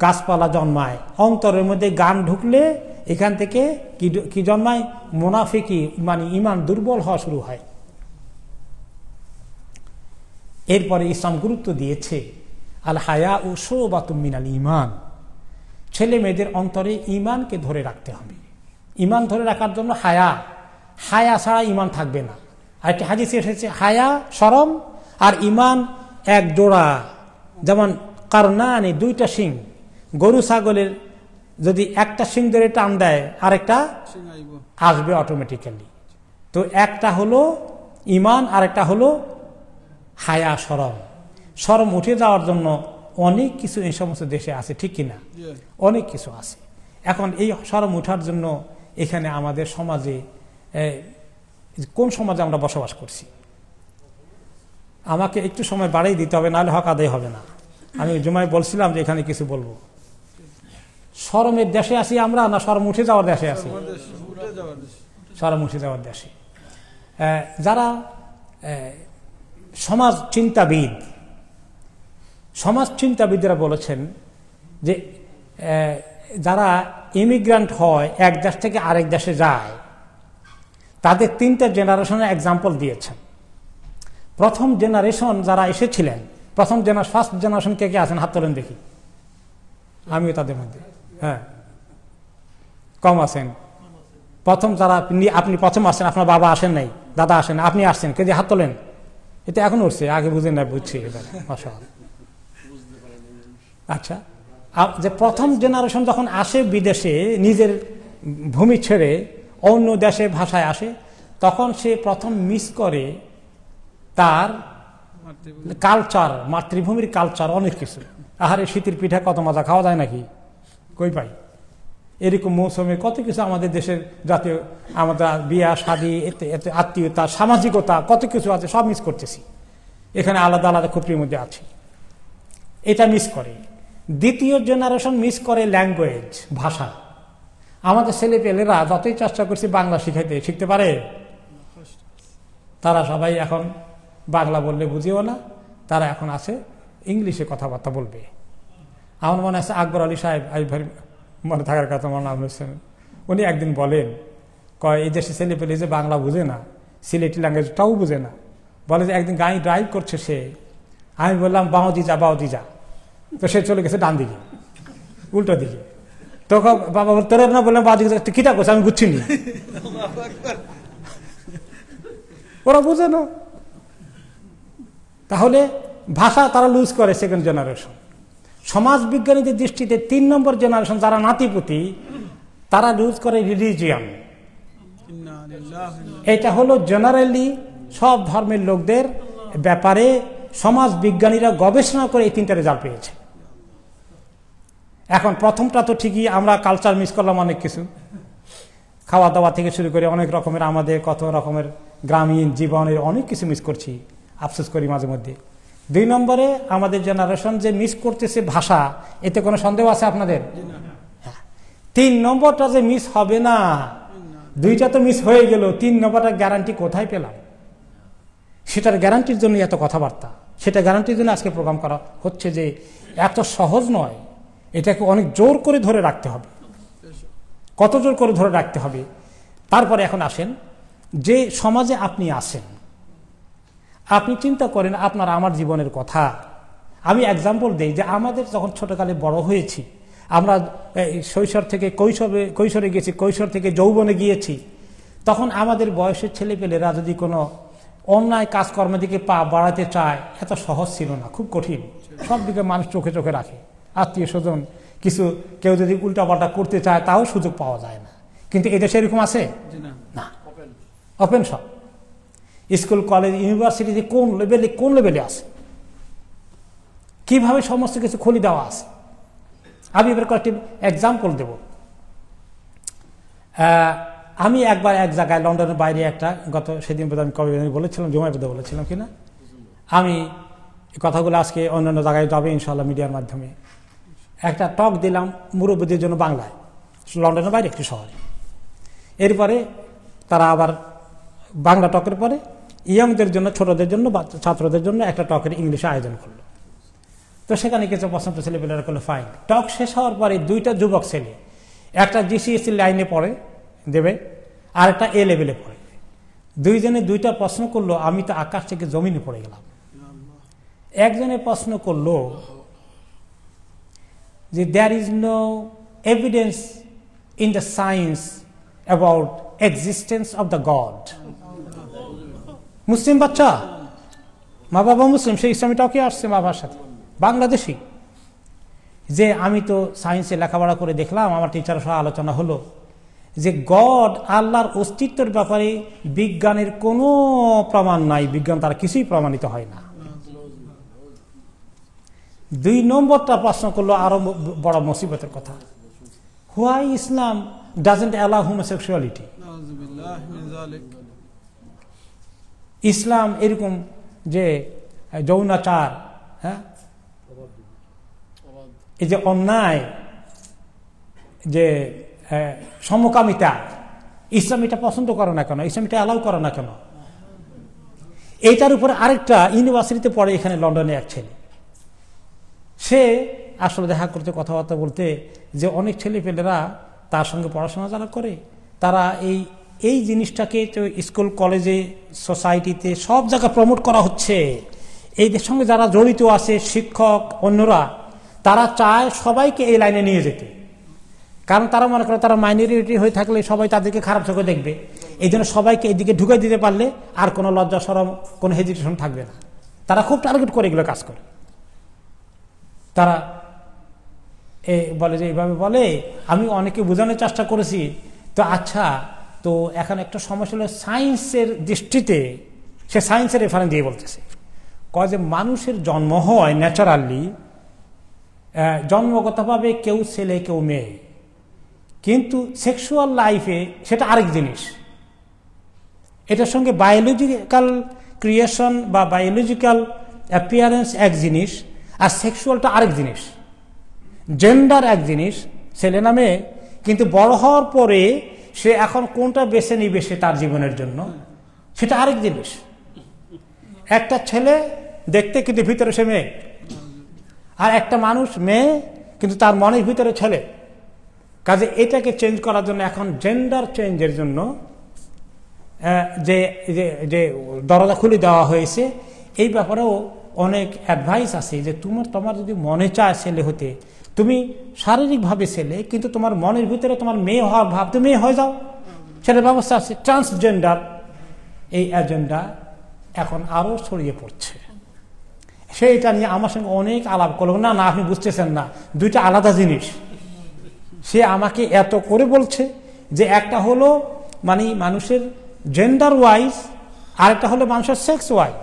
গাছপালা জন্মায়, অন্তরের মধ্যে গান ঢুকলে এখান থেকে কি জন্মায়? মুনাফিকি, মানে ইমান দুর্বল হওয়া শুরু হয়। এরপরে ইসলাম গুরুত্ব দিয়েছে আল হায়া ও শুবাতুম মিনাল ঈমান, ছেলে মেয়েদের অন্তরে ঈমানকে ধরে রাখতে হবে। ঈমান ধরে রাখার জন্য হায়া ছাড়া ঈমান থাকবে না। আর একটি হাদিসে এসেছে হায়া শরম আর ঈমান এক জোড়া, যেমন কারনানি, দুইটা শিং। গরু ছাগলের যদি একটা শিং ধরে টান দেয় আরেকটা আসবে অটোমেটিক্যালি। তো একটা হলো ঈমান আর একটা হলো হায়া শরম উঠে যাওয়ার জন্য অনেক কিছু এই সমস্ত দেশে আছে, ঠিক কিনা? অনেক কিছু আছে। এখন এই শরম উঠার জন্য এখানে আমাদের সমাজে, কোন সমাজে আমরা বসবাস করছি? আমাকে একটু সময় বাড়িয়ে দিতে হবে, নাহলে হক আদায় হবে না। আমি জুমায় বলছিলাম যে এখানে কিছু বলবো। শরমের দেশে আছি আমরা, না শরম উঠে যাওয়ার দেশে আছি? শরম উঠে যাওয়ার দেশে। যারা সমাজ চিন্তাবিদরা বলেছেন যে যারা ইমিগ্রান্ট হয়, এক দেশ থেকে আরেক দেশে যায়, তাদের 3টা জেনারেশনের এক্সাম্পল দিয়েছেন। প্রথম জেনারেশন যারা এসেছিলেন, ফার্স্ট জেনারেশন কে কে আছেন? হাত তোলেন দেখি। আমিও তাদের মধ্যে। হ্যাঁ, কম আছেন। প্রথম যারা, আপনি প্রথম আসছেন, আপনার বাবা আসেন নাই, দাদা আসেন, আপনি আসছেন, কে যে হাত তোলেন। এটা এখন উঠছে, আগে বুঝেন না, বুঝছি এবার। আচ্ছা, যে প্রথম জেনারেশন যখন আসে বিদেশে, নিজের ভূমি ছেড়ে অন্য দেশে ভাষায় আসে, তখন সে প্রথম মিস করে তার কালচার, মাতৃভূমির কালচার, অনেক কিছু। আহারে শীতের পিঠা কত মজা, খাওয়া যায় নাকি? কই পাই? এরকম মৌসুমে কত কিছু আমাদের দেশের জাতীয়, আমাদের বিয়া শাদী, এতে আত্মীয়তা, সামাজিকতা, কত কিছু আছে, সব মিস করতেছি। এখানে আলাদা আলাদা খুপড়ির মধ্যে আছি, এটা মিস করে। দ্বিতীয় জেনারেশন মিস করে ল্যাঙ্গুয়েজ, ভাষা। আমাদের ছেলেপেলেরা যতই চেষ্টা করছি বাংলা শিখতে পারে, তারা সবাই এখন বাংলা বললে বুঝিও না, তারা এখন আছে ইংলিশে কথাবার্তা বলবে। আমার মনে আছে আকবর আলী সাহেব, মনে থাকার কথা, মনে হচ্ছেন, উনি একদিন বলেন, এই দেশে ছেলেপেলে যে বাংলা বুঝে না, সিলেটি ল্যাঙ্গুয়েজটাও বুঝে না, বলে যে একদিন গাড়ি ড্রাইভ করছে সে, আমি বললাম বাউদি যা, তো সে চলে গেছে ডান দিকে, উল্টো দিকে। তখন বাবা তোর না বললাম বাঁ দিকে, কিটা করছে আমি বুঝছি নি, ওরা বুঝে না। তাহলে ভাষা তারা লুজ করে সেকেন্ড জেনারেশন। সমাজ বিজ্ঞানীদের দৃষ্টিতে 3 নম্বর জেনারেশন যারা নাতিপুতি, তারা লুজ করে রিলিজিয়ান। এটা হলো জেনারেলি সব ধর্মের লোকদের ব্যাপারে সমাজ বিজ্ঞানীরা গবেষণা করে এই 3টা রেজাল্ট পেয়েছে। এখন প্রথমটা তো ঠিকই, আমরা কালচার মিস করলাম, অনেক কিছু খাওয়া দাওয়া থেকে শুরু করে অনেক রকমের, আমাদের কত রকমের গ্রামীণ জীবনের অনেক কিছু মিস করছি, আফসোস করি মাঝে মধ্যে। 2 নম্বরে আমাদের জেনারেশন যে মিস করতেছে ভাষা, এতে কোনো সন্দেহ আছে আপনাদের? 3 নম্বরটা যে মিস হবে না, 2টা তো মিস হয়ে গেল, 3 নম্বরটা গ্যারান্টি কোথায় পেলাম? সেটার গ্যারান্টির জন্য এত কথাবার্তা, সেটা গ্যারান্টির জন্য আজকে প্রোগ্রাম করা হচ্ছে যে এত সহজ নয়, এটাকে অনেক জোর করে ধরে রাখতে হবে। কত জোর করে ধরে রাখতে হবে? তারপরে এখন আসেন, যে সমাজে আপনি আছেন, আপনি চিন্তা করেন আপনার আমার জীবনের কথা। আমি এক্সাম্পল দেই যে আমাদের যখন ছোটকালে বড় হয়েছি, আমরা শৈশব থেকে কৈশোরে গেছি, কৈশোর থেকে যৌবনে গিয়েছি, তখন আমাদের বয়সের ছেলেপেলেরা যদি কোনো অন্যায় কাজকর্মের দিকে পা বাড়াতে চায়, এত সহজ ছিল না, খুব কঠিন। সব দিকে মানুষ চোখে চোখে রাখে, আত্মীয় স্বজন কেউ যদি উল্টাপাল্টা করতে চায় তাও সুযোগ পাওয়া যায় না। কিন্তু এদেশে এরকম আছে না, ওপেন সব। স্কুল কলেজ ইউনিভার্সিটিতে কোন লেভেলে আছে, কিভাবে সমস্ত কিছু খুলে দেওয়া আছে। আমি এবার কয়েকটি এক্সাম্পল দেব। আমি একবার এক জায়গায় লন্ডনের বাইরে একটা, সেদিন বোধ আমি কবে বলেছিলাম, জুমায় বোধ বলেছিলাম কিনা, আমি কথাগুলো আজকে অন্যান্য জায়গায় যাবে ইনশাআল্লাহ মিডিয়ার মাধ্যমে। একটা টক দিলাম মুরব্বীদের জন্য বাংলায়, লন্ডনের বাইরে একটি শহরে। এরপরে তারা আবার বাংলা টকের পরে ইয়ংদের জন্য, ছোটদের জন্য, ছাত্রদের জন্য একটা টকের ইংলিশে আয়োজন করলো। তো সেখানে কিছু পছন্দ ছেলেপেলেরা করলো, ফাইন। টক শেষ হওয়ার পরে দুইটা যুবক ছেলে, একটা জিসিএসসি লাইনে পড়ে দেবে, আর একটা এ লেভেলে পড়ে, দুইজনে দুইটা প্রশ্ন করলো, আমি তো আকাশ থেকে জমিনে পড়ে গেলাম। একজনে প্রশ্ন করলো যে there is no evidence in the science about existence of the God. মুসলিম বাচ্চা, মা বাবা মুসলিম, সেই ইসলামীটাও আসছে মা বাবার সাথে, বাংলাদেশি, যে আমি তো সায়েন্সে লেখাপড়া করে দেখলাম, আমার টিচারের সহ আলোচনা হলো যে গড, আল্লাহর অস্তিত্বের ব্যাপারে বিজ্ঞানের কোনো প্রমাণ নাই, বিজ্ঞান তারা কিছুই প্রমাণিত হয় না। 2 নম্বরটা প্রশ্ন করলো আরো বড় মুসিবতের কথা, why Islam doesn't allow homosexuality. ইসলাম এরকম যে যৌনাচার, হ্যাঁ, এই যে অন্যায়, যে সমকামিতা, ইসলাম এটা পছন্দ করে না কেন, ইসলাম এটা অ্যালাউ করে না কেন? এইটার উপরে আরেকটা ইউনিভার্সিটিতে পড়ে এখানে লন্ডনে এক ছেলে, সে আসলে দেখা করতে, কথাবার্তা বলতে, যে অনেক ছেলেপেলেরা তার সঙ্গে পড়াশোনা যারা করে, তারা এই জিনিসটাকে তো স্কুল, কলেজে, সোসাইটিতে সব জায়গায় প্রমোট করা হচ্ছে। এইদের সঙ্গে যারা জড়িত আছে, শিক্ষক, অন্যরা, তারা চায় সবাইকে এই লাইনে নিয়ে যেতে, কারণ তারা মনে করে তারা মাইনরিটি হয়ে থাকলে সবাই তাদেরকে খারাপ চোখে দেখবে। এই জন্য সবাইকে এইদিকে ঢুকে দিতে পারলে আর কোনো লজ্জা শরম, কোনো হেজিটেশন থাকবে না। তারা খুব টার্গেট করে এগুলো কাজ করে। তারা বলে যে এইভাবে বলে, আমি অনেকে বোঝানোর চেষ্টা করেছি, তো আচ্ছা, তো এখন একটা সমস্যা হলো সায়েন্সের দৃষ্টিতে, সে সায়েন্সের রেফারেন্স দিয়ে বলতেছে, কয় যে মানুষের জন্ম হয় ন্যাচারালি, জন্মগতভাবে কেউ ছেলে কেউ মেয়ে, কিন্তু সেক্সুয়াল লাইফে সেটা আরেক জিনিস। এটার সঙ্গে বায়োলজিক্যাল ক্রিয়েশন বা বায়োলজিক্যাল অ্যাপিয়ারেন্স এক জিনিস, আর সেক্সুয়ালটা আরেক জিনিস। জেন্ডার এক জিনিস, ছেলে না মেয়ে, কিন্তু বড় হওয়ার পরে সে এখন কোনটা বেছে নিবে সে তার জীবনের জন্য, সেটা আরেক জিনিস। একটা ছেলে দেখতে কিন্তু ভিতরে সে মেয়ে, আর একটা মানুষ মেয়ে কিন্তু তার মনের ভিতরে ছেলে। কাজে এটাকে চেঞ্জ করার জন্য এখন জেন্ডার চেঞ্জের জন্য যে দরজা খুলে দেওয়া হয়েছে, এই ব্যাপারেও অনেক অ্যাডভাইস আছে যে তোমার যদি মনে চায় ছেলে হতে, তুমি শারীরিকভাবে ছেলে, কিন্তু তোমার মনের ভিতরে তোমার মেয়ে হওয়ার ভাব, তুমি মেয়ে হয়ে যাও, সেটার ব্যবস্থা আছে। ট্রান্সজেন্ডার, এই এজেন্ডা এখন আরো ছড়িয়ে পড়ছে। সেইটা নিয়ে আমার সঙ্গে অনেক আলাপ করলো, না না আপনি বুঝতেছেন না, দুইটা আলাদা জিনিস। সে আমাকে এত করে বলছে যে একটা হলো মানে মানুষের জেন্ডার ওয়াইজ, আর একটা হলো মানুষের সেক্স ওয়াইজ,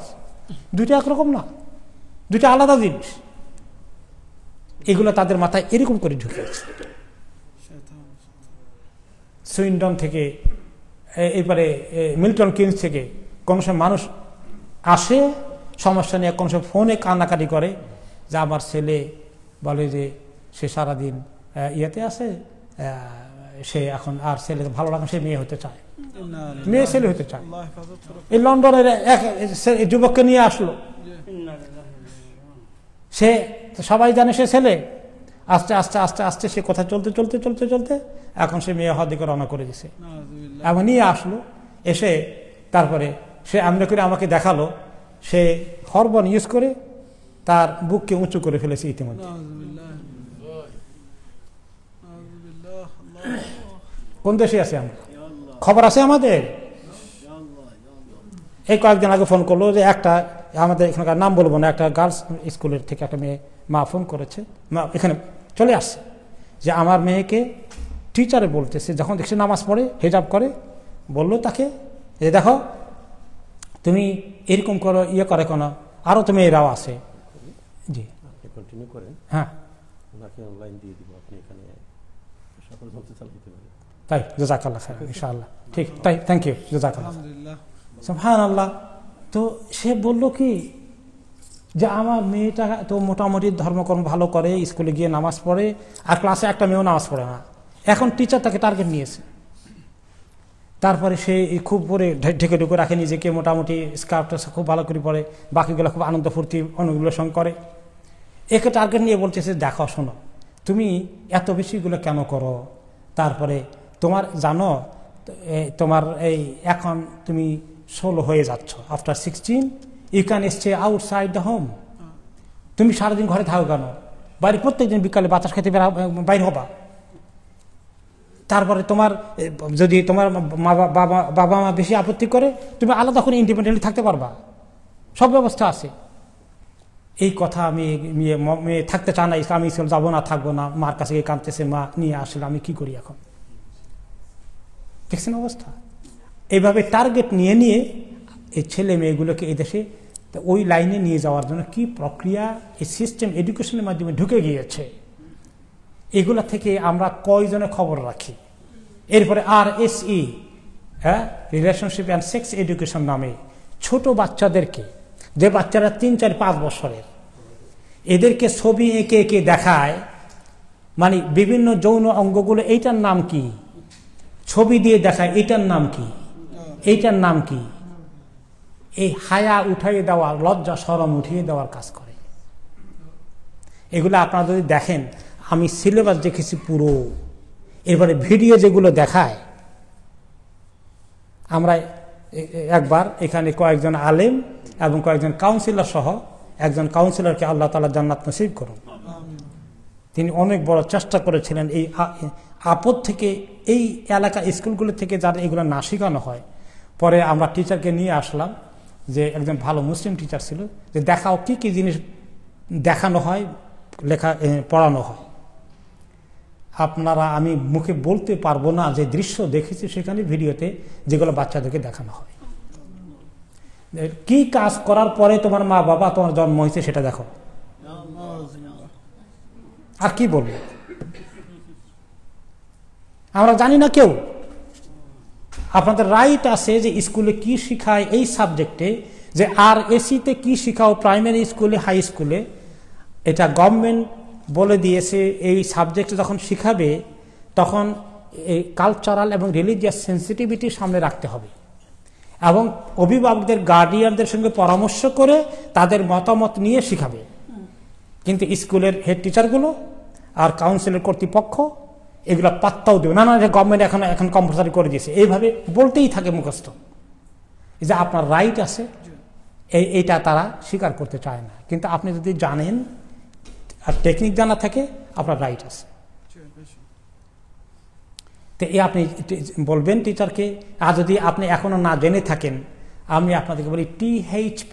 দুইটা একরকম না, দুইটা আলাদা জিনিস। এগুলো তাদের মাথায় এরকম করে ঢুকেছে। সুইন্ডন থেকে, এরপরে মিল্টন কিনস থেকে কোনো সময় মানুষ আসে সমস্যা নিয়ে, কোনো সময় ফোনে কান্নাকাটি করে যে আমার ছেলে বলে যে সে সারাদিন ইয়েতে আছে, সে এখন আর ছেলে ভালো লাগে, সে মেয়ে হতে চায়, মেয়ে ছেলে হতে চায়। এই লন্ডনের এক যুবককে নিয়ে আসলো, সে সবাই জানে সে ছেলে, আস্তে আস্তে আস্তে আস্তে সে কথা চলতে চলতে চলতে চলতে এখন সে মেয়ে হওয়ার দিকে রওনা করে দিছে। এমন নিয়ে আসলো, এসে তারপরে সে এমনি করে আমাকে দেখালো, সে হরমোন ইউজ করে তার বুককে উঁচু করে ফেলেছে ইতিমধ্যে। কোন দেশে আছে আমরা, খবর আছে আমাদের। এই কয়েকদিন আগে ফোন করলো যে একটা আমাদের এখানকার নাম বলবো না, একটা গার্লস স্কুলের থেকে একটা মেয়ে, মা ফোন করেছে, মা এখানে চলে আসছে, যে আমার মেয়েকে টিচারে বলতেছে, যখন দেখছে নামাজ পড়ে হিজাব করে, বললো তাকে যে দেখো তুমি এরকম করো, ইয়ে করে কোনো, আরো তো মেয়েরাও আছে। জি কন্টিনিউ করেন। হ্যাঁ, অনলাইন দিয়ে দিব, আপনি এখানে সকল বলতে চালাতে পারেন। তাই জাযাকাল্লাহ খাইর, ইনশাআল্লাহ। ঠিক, তাই, থ্যাংক ইউ, জাযাকাল্লাহ। আলহামদুলিল্লাহ, সুবহানাল্লাহ। তো সে বলল কি যে আমার মেয়েটা তো মোটামুটি ধর্মকর্ম ভালো করে, স্কুলে গিয়ে নামাজ পড়ে, আর ক্লাসে একটা মেয়েও নামাজ পড়ে না। এখন টিচার তাকে টার্গেট নিয়েছে তারপরে সে খুব পরে ঢেকে ঢুকে রাখে নিজেকে, মোটামুটি স্কার্ফটা খুব ভালো করে পরে, বাকিগুলো খুব আনন্দ ফুর্তি অনুগুলোর করে। একে টার্গেট নিয়ে বলতেছে, দেখো শোনো, তুমি এত বেশিগুলো কেন করো? তারপরে তোমার জানো, তোমার এই এখন তুমি 16 হয়ে যাচ্ছ, after 16 you can stay outside the home. তুমি সারাদিন ঘরে থাকো কেন? বাইরে প্রত্যেকদিন বিকালে বাতাস খেতে বাইরে হবা। তারপরে তোমার যদি তোমার বাবা মা বেশি আপত্তি করে, তুমি আলাদা করে ইন্ডিপেন্ডেন্টলি থাকতে পারবা, সব ব্যবস্থা আছে। এই কথা আমি মেয়ে থাকতে চান না, আমি স্কুল যাবো না, থাকবো না, মার কাছে গিয়ে কাঁদতেছে, মা নিয়ে আসলে আমি কি করি এখন? দেখছেন অবস্থা? এইভাবে টার্গেট নিয়ে নিয়ে এই ছেলে মেয়েগুলোকে এই দেশে ওই লাইনে নিয়ে যাওয়ার জন্য কি প্রক্রিয়া এই সিস্টেম এডুকেশনের মাধ্যমে ঢুকে গিয়েছে, এগুলা থেকে আমরা কয়জনে খবর রাখি। এরপরে RSE, relationship and sex education নামে ছোট বাচ্চাদেরকে, যে বাচ্চারা 3, 4, 5 বছরের, এদেরকে ছবি এঁকে এঁকে দেখায়, মানে বিভিন্ন যৌন অঙ্গগুলো, এইটার নাম কি, ছবি দিয়ে দেখায়, এইটার নাম কি, এইটার নাম কি। এই হায়া উঠাইয়ে দেওয়া, লজ্জা শরম উঠিয়ে দেওয়ার কাজ করে। এগুলো আপনারা যদি দেখেন, আমি সিলেবাস দেখেছি পুরো, এরপরে ভিডিও যেগুলো দেখায়, আমরা একবার এখানে কয়েকজন আলেম এবং কয়েকজন কাউন্সিলর সহ, একজন কাউন্সিলরকে আল্লাহ তাআলা জান্নাত নসিব করুন, তিনি অনেক বড় চেষ্টা করেছিলেন এই আপদ থেকে, এই এলাকা স্কুলগুলো থেকে যারা এগুলো না শেখানো হয়। পরে আমরা টিচারকে নিয়ে আসলাম, যে একজন ভালো মুসলিম টিচার ছিল, যে দেখাও কি কি জিনিস দেখানো হয়, পড়ানো হয়। আপনারা, আমি মুখে বলতে পারবো না যে দৃশ্য দেখেছি সেখানে ভিডিওতে, যেগুলো বাচ্চাদেরকে দেখানো হয়। কি কাজ করার পরে তোমার মা বাবা তোমার জন্ম হয়েছে সেটা দেখো, আর কি বলবো? আমরা জানি না কেউ। আপনাদের রাইট আছে যে স্কুলে কি শিখায় এই সাবজেক্টে, যে RSE-তে কি শিখাও প্রাইমারি স্কুলে, হাই স্কুলে, এটা গভর্নমেন্ট বলে দিয়েছে। এই সাবজেক্ট যখন শিখাবে তখন এই কালচারাল এবং রিলিজিয়াস সেন্সিটিভিটি সামনে রাখতে হবে, এবং অভিভাবকদের, গার্ডিয়ানদের সঙ্গে পরামর্শ করে তাদের মতামত নিয়ে শিখাবে। কিন্তু স্কুলের হেড টিচারগুলো আর কাউন্সিলের কর্তৃপক্ষ এগুলো পাত্তাও দেবে না, না গভর্নমেন্ট এখন কম্পালসারি করে দিয়েছে, এইভাবে বলতেই থাকে মুখস্থ। যে আপনার রাইট আছে, এইটা তারা স্বীকার করতে চায় না। কিন্তু আপনি যদি জানেন আর টেকনিক জানা থাকে, আপনার রাইট আছে। তো এই আপনি বলবেন টিচারকে। আর যদি আপনি এখনো না জেনে থাকেন, আমি আপনাদেরকে বলি THP,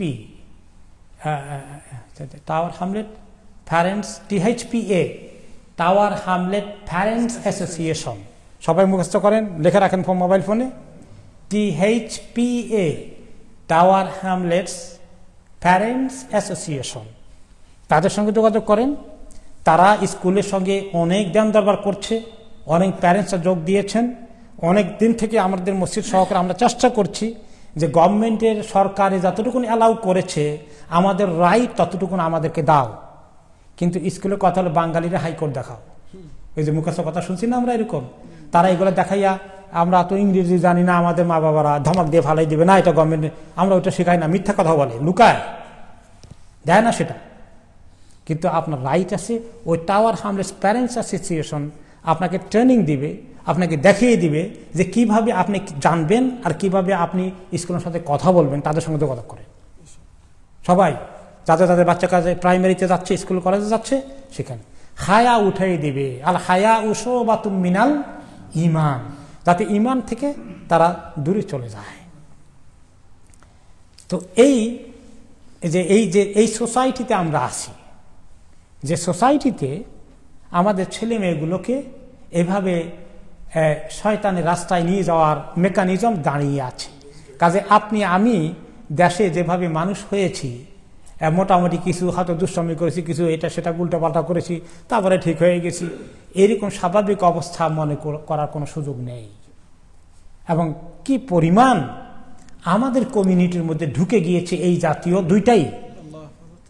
tower Hamlet parents, THPA, tower Hamlet parents association. সবাই মুখস্থ করেন, লেখা রাখেন মোবাইল ফোনে, THPA, tower Hamlets parents association. তাদের সঙ্গে যোগাযোগ করেন। তারা স্কুলের সঙ্গে অনেক জ্ঞান দরবার করছে, অনেক প্যারেন্টসরা যোগ দিয়েছেন। অনেক দিন থেকে আমাদের মসজিদ সহকারে আমরা চেষ্টা করছি যে গভর্নমেন্টের, সরকারে যতটুকুন অ্যালাউ করেছে, আমাদের রাইট ততটুকুন আমাদেরকে দাও। কিন্তু স্কুলের কথা হলো বাঙালিরা হাইকোর্ট দেখাও। এই যে মুখস্থ কথা শুনছি না আমরা, এরকম তারা এগুলো দেখাইয়া, আমরা তো ইংরেজি জানি না, আমাদের মা বাবারা ধমক দিয়ে ফালাই দিবে, না এটা গভর্নমেন্ট, আমরা ওইটা শেখাই না, মিথ্যা কথা বলে, লুকায় দেয় না সেটা। কিন্তু আপনার রাইট আছে। ওই টাওয়ার হ্যামলেটস প্যারেন্টস অ্যাসোসিয়েশন আপনাকে ট্রেনিং দিবে, আপনাকে দেখিয়ে দিবে যে কিভাবে আপনি জানবেন আর কিভাবে আপনি স্কুলের সাথে কথা বলবেন, তাদের সঙ্গে যোগাযোগ করেন। সবাই যাদের বাচ্চা কাজে প্রাইমারিতে যাচ্ছে, স্কুল কলেজে যাচ্ছে, সেখানে হায়া উঠাই দিবে। আল হায়া উশোবাতুম মিনাল ঈমান, যাতে ঈমান থেকে তারা দূরে চলে যায়। তো এই সোসাইটিতে আমরা আছি, যে সোসাইটিতে আমাদের ছেলে মেয়েগুলোকে এভাবে শয়তানের রাস্তায় নিয়ে যাওয়ার মেকানিজম দাঁড়িয়ে আছে। কাজে আপনি আমি দেশে যেভাবে মানুষ হয়েছি, মোটামুটি কিছু হয়তো দুষ্টামি করেছি, কিছু এটা সেটা উল্টাপাল্টা করেছি, তারপরে ঠিক হয়ে গেছি, এরকম স্বাভাবিক অবস্থা মনে করার কোনো সুযোগ নেই। এবং কি পরিমাণ আমাদের কমিউনিটির মধ্যে ঢুকে গিয়েছে এই জাতীয় দুইটাই,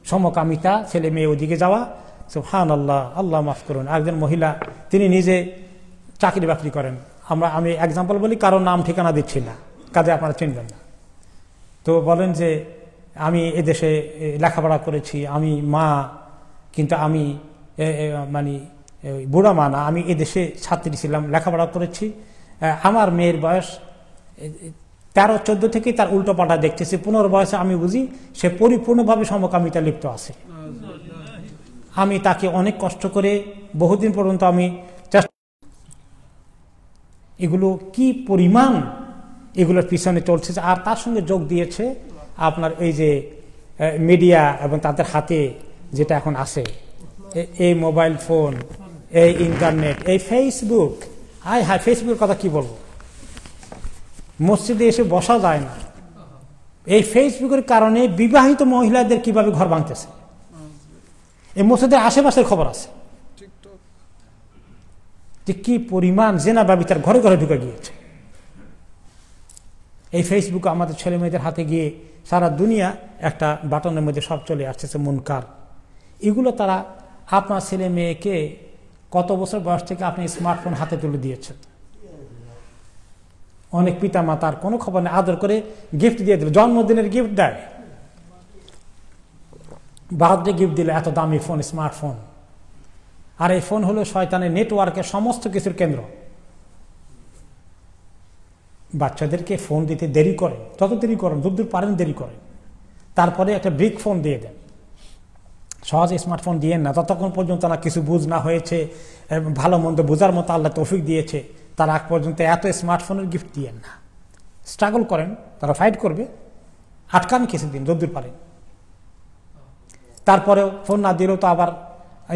সমকামিতা, ছেলে মেয়ে ওদিকে যাওয়া। সুবহানাল্লাহ, আল্লাহ মাফ করুন। একজন মহিলা, তিনি নিজে চাকরি বাকরি করেন, আমি এক্সাম্পল বলি, কারোর নাম ঠিকানা দিচ্ছি না, কাজে আপনারা চিনবেন না। তো বলেন যে আমি এদেশে লেখাপড়া করেছি, আমি মা, কিন্তু আমি মানে বুড়া মা না, আমি এদেশে ছাত্রী ছিলাম, লেখাপড়া করেছি, আমার মেয়ের বয়স 13-14 থেকেই তার উল্টো পাল্টা দেখতেছি, 15 বয়সে আমি বুঝি সে পরিপূর্ণভাবে সমকামিতা লিপ্ত আছে। আমি তাকে অনেক কষ্ট করে বহুদিন পর্যন্ত আমি এগুলো কি পরিমাণ এগুলোর পিছনে চলছে, আর তার সঙ্গে যোগ দিয়েছে আপনার এই যে মিডিয়া এবং তাদের হাতে যেটা এখন আছে, এই মোবাইল ফোন, এই ইন্টারনেট, এই ফেসবুক। হায় ফেসবুকের কথা কি বলবো, মসজিদে এসে বসা যায় না। এই ফেসবুকের কারণে বিবাহিত মহিলাদের কিভাবে ঘর ভাঙতেছে, এই মসজিদের আশেপাশের খবর আছে যে কি পরিমাণ জেনা ব্যভিচার ঘরে ঘরে ঢুকে গিয়েছে। এই ফেসবুক আমাদের ছেলে মেয়েদের হাতে গিয়ে সারা দুনিয়া একটা বাটনের মধ্যে সব চলে আসছে মুনকার। এগুলো তারা আপনার ছেলে মেয়েকে কত বছর বয়স থেকে আপনি স্মার্টফোন হাতে তুলে দিয়েছেন। অনেক পিতা মাতার কোনো খবর নেই, আদর করে গিফট দিয়ে দিল, জন্মদিনের গিফট দেয়, বার্থডে গিফট দিলে এত দামি ফোন, স্মার্টফোন। আর এই ফোন হলো শয়তানের নেটওয়ার্কের সমস্ত কিছুর কেন্দ্র। বাচ্চাদেরকে ফোন দিতে দেরি করেন, যত দেরি করেন, যতদূর পারেন দেরি করেন, তারপরে একটা ব্রিক ফোন দিয়ে দেন। সহজে স্মার্টফোন দিয়েন না ততক্ষণ পর্যন্ত না কিছু বুঝ না হয়েছে, ভালো মন্দ বোঝার মতো আল্লাহ তৌফিক দিয়েছে, তার আগ পর্যন্ত এত স্মার্টফোনের গিফট দিয়েন না। স্ট্রাগল করেন, তারা ফাইট করবে, আটকান কিছুদিন যতদূর পারেন। তারপরেও ফোন না দিলেও তো আবার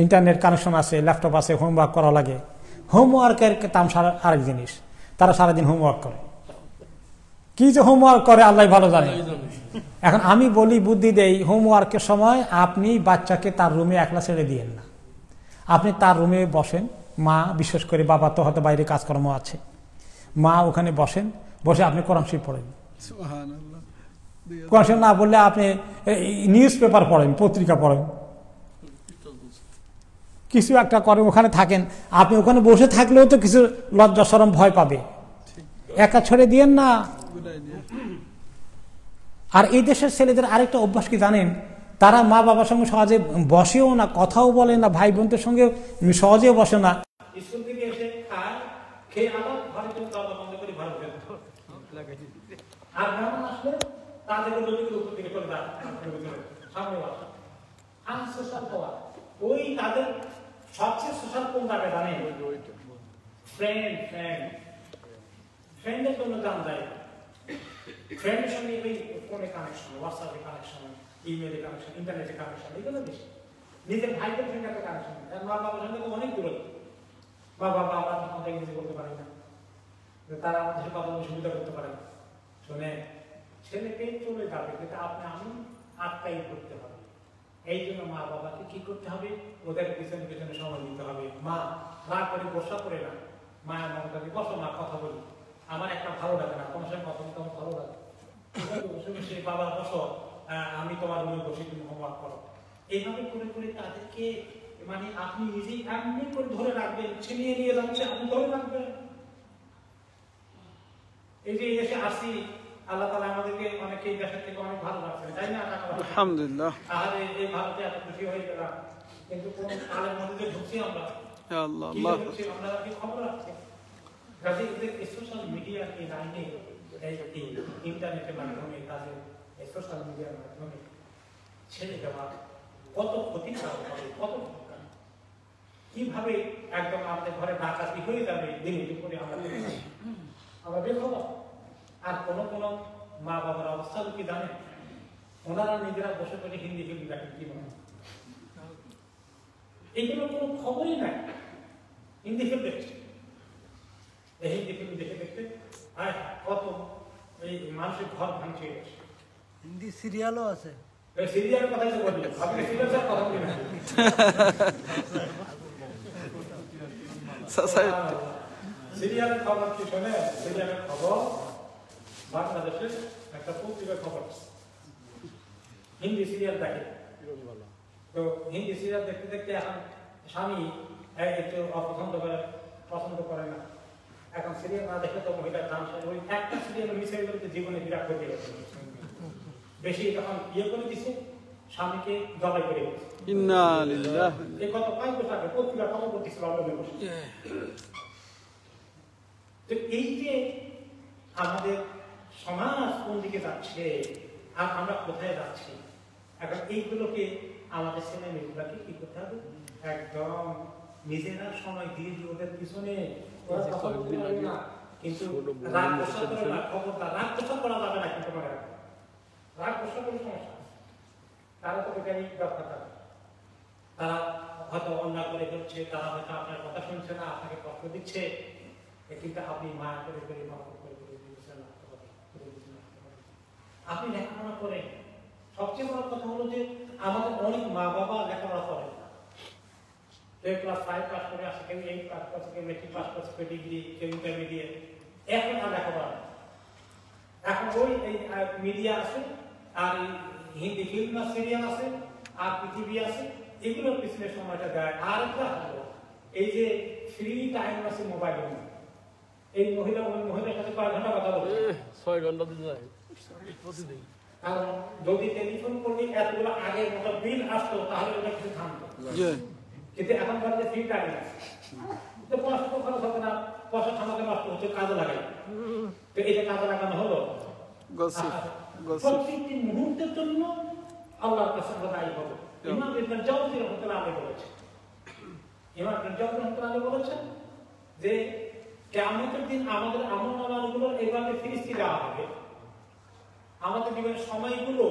ইন্টারনেট কানেকশন আছে, ল্যাপটপ আছে, হোমওয়ার্ক করা লাগে। হোমওয়ার্কের তামসা আরেক জিনিস, তারা সারাদিন হোমওয়ার্ক করে, কি যে হোমওয়ার্ক করে আল্লাহ ভালো জানে। এখন আমি বলি, বুদ্ধি দেই, হোমওয়ার্কের সময় আপনি বাচ্চাকে তার রুমে একলা ছেড়ে দিয়েন না, আপনি তার রুমে বসেন, মা বিশেষ করে, বাবা তো হয়তো বাইরে কাজকর্ম আছে, মা ওখানে বসেন, বসে আপনি কোরআন শরীফ পড়েন। কোরআন শরীফ না বললে আপনি নিউজ পেপার পড়েন, পত্রিকা পড়েন, কিছু একটা করেন, ওখানে থাকেন। আপনি ওখানে বসে থাকলেও তো কিছু লজ্জা শরম ভয় পাবে, একা ছেড়ে দিয়েন না। আর এই দেশের ছেলেদের আরেকটা অভ্যাস কি জানেন, তারা মা বাবার সঙ্গে সহজে বসেও না, কথাও বলে না, ভাই বোনদের সঙ্গে সহজেও বসে না। স্কুল থেকে এসে খায়, খেয়ে আবার ঘরে চলে দরজা বন্ধ করে ঘরে ঢুকে, আর মেহমান আসলে তাদেরকে উপর দিকে চলে যায়, সামনে বসা আনসোশাল হওয়া। ওই তাদের সবচেয়ে সোশ্যাল কোন জায়গায় জানেন, ফ্রেন্ডের জন্য জান যায়, ফ্রেন্ডের সঙ্গে ওই ফোনে কানেকশন, হোয়াটসঅ্যাপে কানেকশন, ইমেলে কানেকশন, ইন্টারনেটে কানেকশন, এগুলো বেশি। নিজের ভাইদের সঙ্গে একটা কানেকশন, মা বাবার সঙ্গে তো অনেক দূরত্ব। মা বাবা আমরা কথা ইংরেজি বলতে পারি না, তারা আমাদের সাথে কথা বলে সুবিধা করতে পারে না। শুনে ছেলেকে চলে যাবে, কিন্তু আমি আটকাই করতে হবে। এই জন্য মা বাবাকে কি করতে হবে, ওদের পিছনে পিছনে সময় দিতে হবে। মা রাগ করে গোসা করে না, মায়ের মমতাকে বসো মা কথা বলি, আমার একটা ভালো লাগে না, কোনো সময় কথা বলতে আমার ভালো লাগে, বাবা বসো, আমি তোমার রুমে বসে তুমি হোমওয়ার্ক করো। এইভাবে করে করে তাদেরকে মানে আপনি নিজেই এমনি করে ধরে রাখবেন, ছিনিয়ে নিয়ে যাচ্ছে আপনি ধরে রাখবেন। এই যে এসে আসি, আল্লাহ তাআলা আমাদেরকে অনেকে দেশের থেকে অনেক ভালো রাখছেন, তাই না? আলহামদুলিল্লাহ। তাহলে এই ভারতে এত খুশি হয়ে গেলাম, কিন্তু কোন কালের মধ্যে ঢুকছি আমরা, আল্লাহ আল্লাহ আমরা কি খবর রাখছি? কাজে এদের সোশ্যাল মিডিয়ার এই লাইনে, এই ইন্টারনেটের মাধ্যমে, কাজে সোশ্যাল মিডিয়ার মাধ্যমে ছেড়ে দেওয়া কত ক্ষতিকারক হবে, কত কিভাবে একদম আমাদের ঘরে ডাকাতি হয়ে যাবে দিনে দুপুরে আমরা বেখবর। আর কোন কোন মা বাবার অবস্থা কি জানেন, ওনারা নিজেরা বসে করে হিন্দি ফিল্ম দেখেন, কি বলেন, এইগুলো কোনো খবরই নাই। হিন্দি ফিল্ম দেখছে, এই হিন্দি ফিল্ম দেখে দেখতে কত এই মানুষের ঘর ভাঙছে। হিন্দি সিরিয়ালও আছে, সিরিয়ালের কথাই তো বলি, আপনি সিরিয়াল স্যার কথা বলি না। সিরিয়ালের খবর কি শোনে, সিরিয়ালের খবর বাংলাদেশের একটা পত্রিকার খবর, হিন্দি সিরিয়াল দেখে। তো হিন্দি সিরিয়াল দেখতে দেখতে এখন স্বামী একটু পছন্দ করে না, এখন সিরিয়াল না দেখলে তো মহিলার দাম ওই একটা সিরিয়াল মিস হয়ে গেলে জীবনে বিরাট হয়ে গেছে, বেশি তখন করে দিছে, স্বামীকে জবাই করে দিচ্ছে। এই কত 5 বছর আগে পত্রিকা খবর করতেছিল। তো এই যে আমাদের সমাজ কোন দিকে যাচ্ছে আর আমরা কোথায় যাচ্ছি, এখন এইগুলোকে আমাদের ছেলে মেয়েগুলাকে কি করতে হবে, একদম নিজেরা সময় দিয়ে দিয়ে ওদের পিছনে না, কিন্তু রাগ প্রসাদ করে না, খবরদার রাগ প্রসাদ করা যাবে না, কিন্তু রাগ প্রসাদ করে সমস্যা, তারা তো এটাই দরকার থাকে। তারা হয়তো অন্যায় করে করছে, তারা হয়তো আপনার কথা শুনছে না, আপনাকে কষ্ট দিচ্ছে, কিন্তু আপনি মায়া করে করে আপনি লেখাপড়া করেন। সবচেয়ে বড় কথা হলো যে আমাদের অনেক মা বাবা লেখাপড়া করেন না, কেউ ক্লাস 5 পাস করে আসে, কেউ 8 পাস করছে, কেউ মেট্রিক পাস করছে, কেউ ডিগ্রি, কেউ ইন্টারমিডিয়েট, এখন আর লেখাপড়া। এখন ওই মিডিয়া আছে, আর হিন্দি ফিল্ম বা সিরিয়াল আছে, আর পৃথিবী আছে, এগুলোর পিছনে সময়টা দেয়। আর একটা হলো এই যে ফ্রি টাইম আছে মোবাইলের মধ্যে, এই মহিলার সাথে কয়েক ঘন্টা কথা বলছে, 6 ঘন্টা দিন যায় প্রতিদিন। কারণ যদি টেলিফোন করলে এতগুলো আগের মতো বিল আসতো তাহলে ওটা কিছু থামতো, কিন্তু এখন বলতে ফ্রি টাইম আছে, তো পয়সা তো খরচ হবে না, পয়সা থামাতে নষ্ট হচ্ছে, কাজে লাগাই। তো এটা কাজে লাগানো হলো প্রত্যেকটি মুহূর্তের জন্য আল্লাহর কাছে আমরা দায়ী হবো। ইমাম ইবনে জাওজি রাহমাতুল্লাহ আলাইহি বলেছেন, ইমাম ইবনে জাওজি রাহমাতুল্লাহ আলাইহি বলেছেন যে কিয়ামতের দিন আমাদের আমলনামাগুলো এইভাবে ফিরিস্তি দেওয়া হবে, আমাদের জীবনের সময়গুলো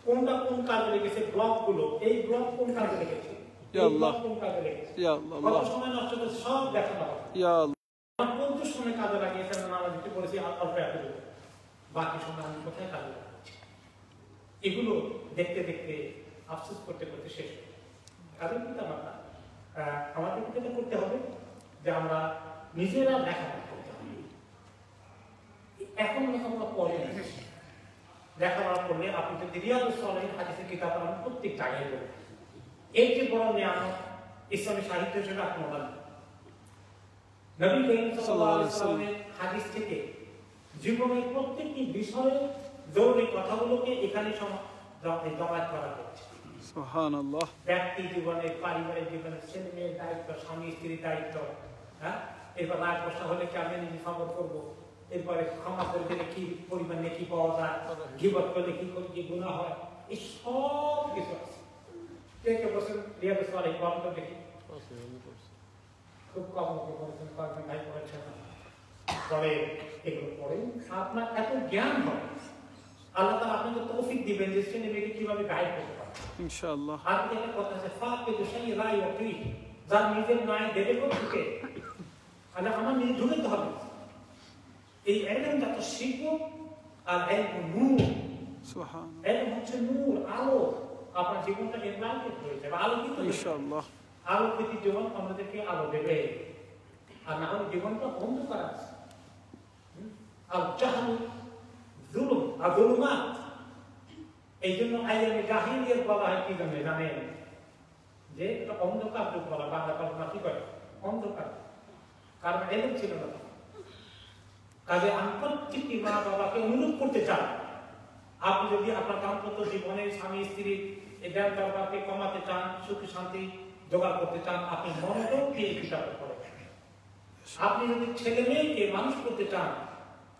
কোনটা কোন কাজে লেগেছে, ব্লকগুলো, এই ব্লক কোন কাজে লেগেছে, কোন কাজে লেগেছে, কত সময় নষ্ট করেছে, সব দেখানো হবে। কোন সময় কাজে লাগিয়েছে, আমরা নামাজ দিতে বলেছি অল্প একটু, বাকি সময় আমি কোথায় কাজে লাগাচ্ছি, এগুলো দেখতে দেখতে আফসোস করতে করতে শেষ হবে। কারণ কিন্তু আমাদের যেটা করতে হবে যে আমরা নিজেরা লেখাপড়া করতে হবে। এখন লেখাপড়া পড়ে লেখাপড়া করলে আপনি যদি রিয়াদুস সালিহিন হাদিসের কিতাব পড়েন, প্রত্যেক জায়গায় করবেন। এর যে বড় নিয়ামত ইসলামী সাহিত্য হিসেবে আপনি বলেন, নবী করিম সাল্লাল্লাহু আলাইহি ওয়াসাল্লামের হাদিস থেকে জীবনের প্রত্যেকটি বিষয়ে জরুরি কথাগুলোকে এখানে জমায়েত করা হয়েছে। সুবহানাল্লাহ। ব্যক্তি জীবনে, পারিবারিক জীবনে, ছেলে মেয়ের দায়িত্ব, স্বামী স্ত্রীর দায়িত্ব, হ্যাঁ, এরপর রাগ প্রশ্ন হলে কেমন নিজে খবর করবো, এরপরে ক্ষমা করে দিলে কি পরিমাণ নেকি পাওয়া যায়, গীবত করলে কি গুনাহ হয়, এই সব কিছু আছে। কে কে বলছেন রিয়াদুস সালিহিন পড়েন তো দেখি, খুব কম লোকে বলেছেন, কয়েকজন ভাই পড়েছেন, পরে এগুলো পড়েন, আপনার এত জ্ঞান হবে, আল্লাহ তাআলা আপনাকে তৌফিক দিবেন যে ছেলে মেয়েকে কিভাবে গাইড করতে পারবেন ইনশাআল্লাহ। আর একটা কথা আছে, ফাকিদু শাইই লা ইউতি, যার নিজের নয় দেবে কোথেকে, মানে আমার নিজে ঢুকতে হবে। এই ইলমটা তো শিখবো, আর ইলম নূর, সুবহানাল্লাহ, ইলম হচ্ছে নূর, আলো, আপনার জীবনটা এনলাইটেড হয়ে যাবে, আলোকিত ইনশাআল্লাহ। আলোকিত জীবন আমাদেরকে আলো দেবে, আর না হলে জীবনটা অন্ধকার আছে। আর জাহাল জুলুম আর জুলুমাত, এই জন্য আইয়ামে জাহিলিয়াত বলা হয় কি জন্য জানেন, যে এটা অন্ধকার যুগ বলা, বাংলা কল্পনা কি করে অন্ধকার, কারণ এলম ছিল না। কাজে আমি প্রত্যেকটি মা বাবাকে অনুরোধ করতে চাই, আপনি যদি আপনার দাম্পত্য জীবনে স্বামী স্ত্রী এই জ্ঞান দরকারকে কমাতে চান, সুখ শান্তি জোগাড় করতে চান, আপনি মনোযোগ দিয়ে কিতাব পড়েন। আপনি যদি ছেলে মেয়েকে মানুষ করতে চান,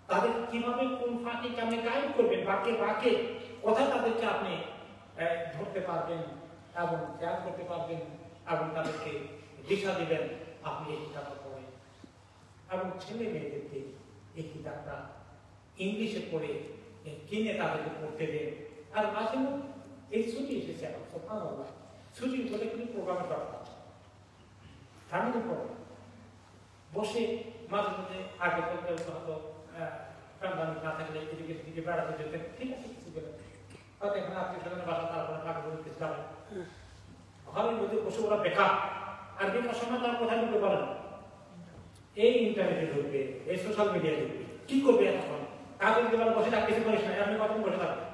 তাদের কিভাবে কোন ফাঁকে কেমনে গাইড করবেন, বাকে বাকে কোথায় তাদেরকে আপনি ধরতে পারবেন এবং খেয়াল করতে পারবেন এবং তাদেরকে দিশা দিবেন, আপনি এই কিতাবটা পড়েন। এবং ছেলে মেয়েদেরকে এই কিতাবটা ইংলিশে পড়ে কিনে তাদেরকে পড়তে দেন। আর মাঝে মধ্যে এই ছুটি এসেছে, এখন সুবহানাল্লাহ, ছুটি বলে কিন্তু প্রোগ্রামের দরকার, ফ্যামিলি পড়ে বসে মাঝে মধ্যে আগে করতে হতো, না থাকলে এদিকে দিকে বেড়াতে যেতেন, ঠিক আছে, কিছু গেলেন হয়তো এখানে আত্মীয় স্বজনের বাসা, তারপরে কাকে বলতে যাবেন, ঘরের মধ্যে বসে ওরা বেকার, আর বেকার সময় তার কোথায় ঢুকতে পারেন, এই ইন্টারনেটে ঢুকবে, এই সোশ্যাল মিডিয়ায় ঢুকবে, কি করবে এখন, কাকে দিতে পারেন বসে থাক, কিছু করিস না, আপনি কখন বসে থাকবেন,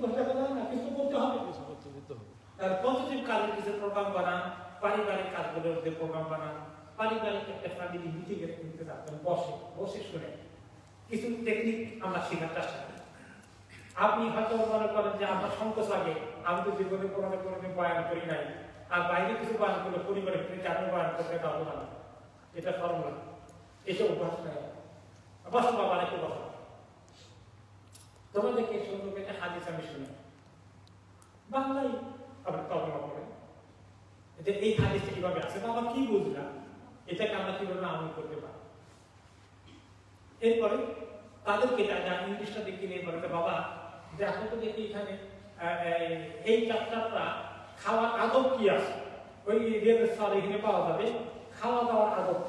বসে থাকা যায় না, কিছু করতে হবে, কিছু করতে দিতে হবে। তার পজিটিভ কাজের কিছু প্রোগ্রাম বানান, পারিবারিক কাজগুলোর যে প্রোগ্রাম বানান, পারিবারিক একটা ফ্যামিলি মিটিং এর কিন্তু বসে বসে শুনে কিছু টেকনিক আমরা শেখার চেষ্টা করি। আপনি হয়তো মনে করেন যে আমার সংকোচ লাগে, আমি তো জীবনে কোনোদিন বয়ান করি নাই, আর বাইরে কিছু বয়ান করলে পরিবারের ক্ষেত্রে আমি বয়ান করতে পারবো না, এটা ফর্মুলা, এটা অভ্যাস নেই। বসো বাবা, একটু বসো, তোমাদেরকে সুন্দর একটা হাদিস আমি শুনি বাংলায়, আবার তর্জমা করে যে এই হাদিসটা কিভাবে আছে, বাবা কি বুঝলাম, এটাকে আমরা কিভাবে আমল করতে পারি। এরপরে তাদেরকে যা ইংলিশটা দেখে নিয়ে বলে, বাবা দেখো তো দেখি এখানে এই চ্যাপ্টারটা খাওয়ার আদব কি আছে, ওই রিয়াজুস সালিহিনে পাওয়া যাবে খাওয়া দাওয়ার আদব,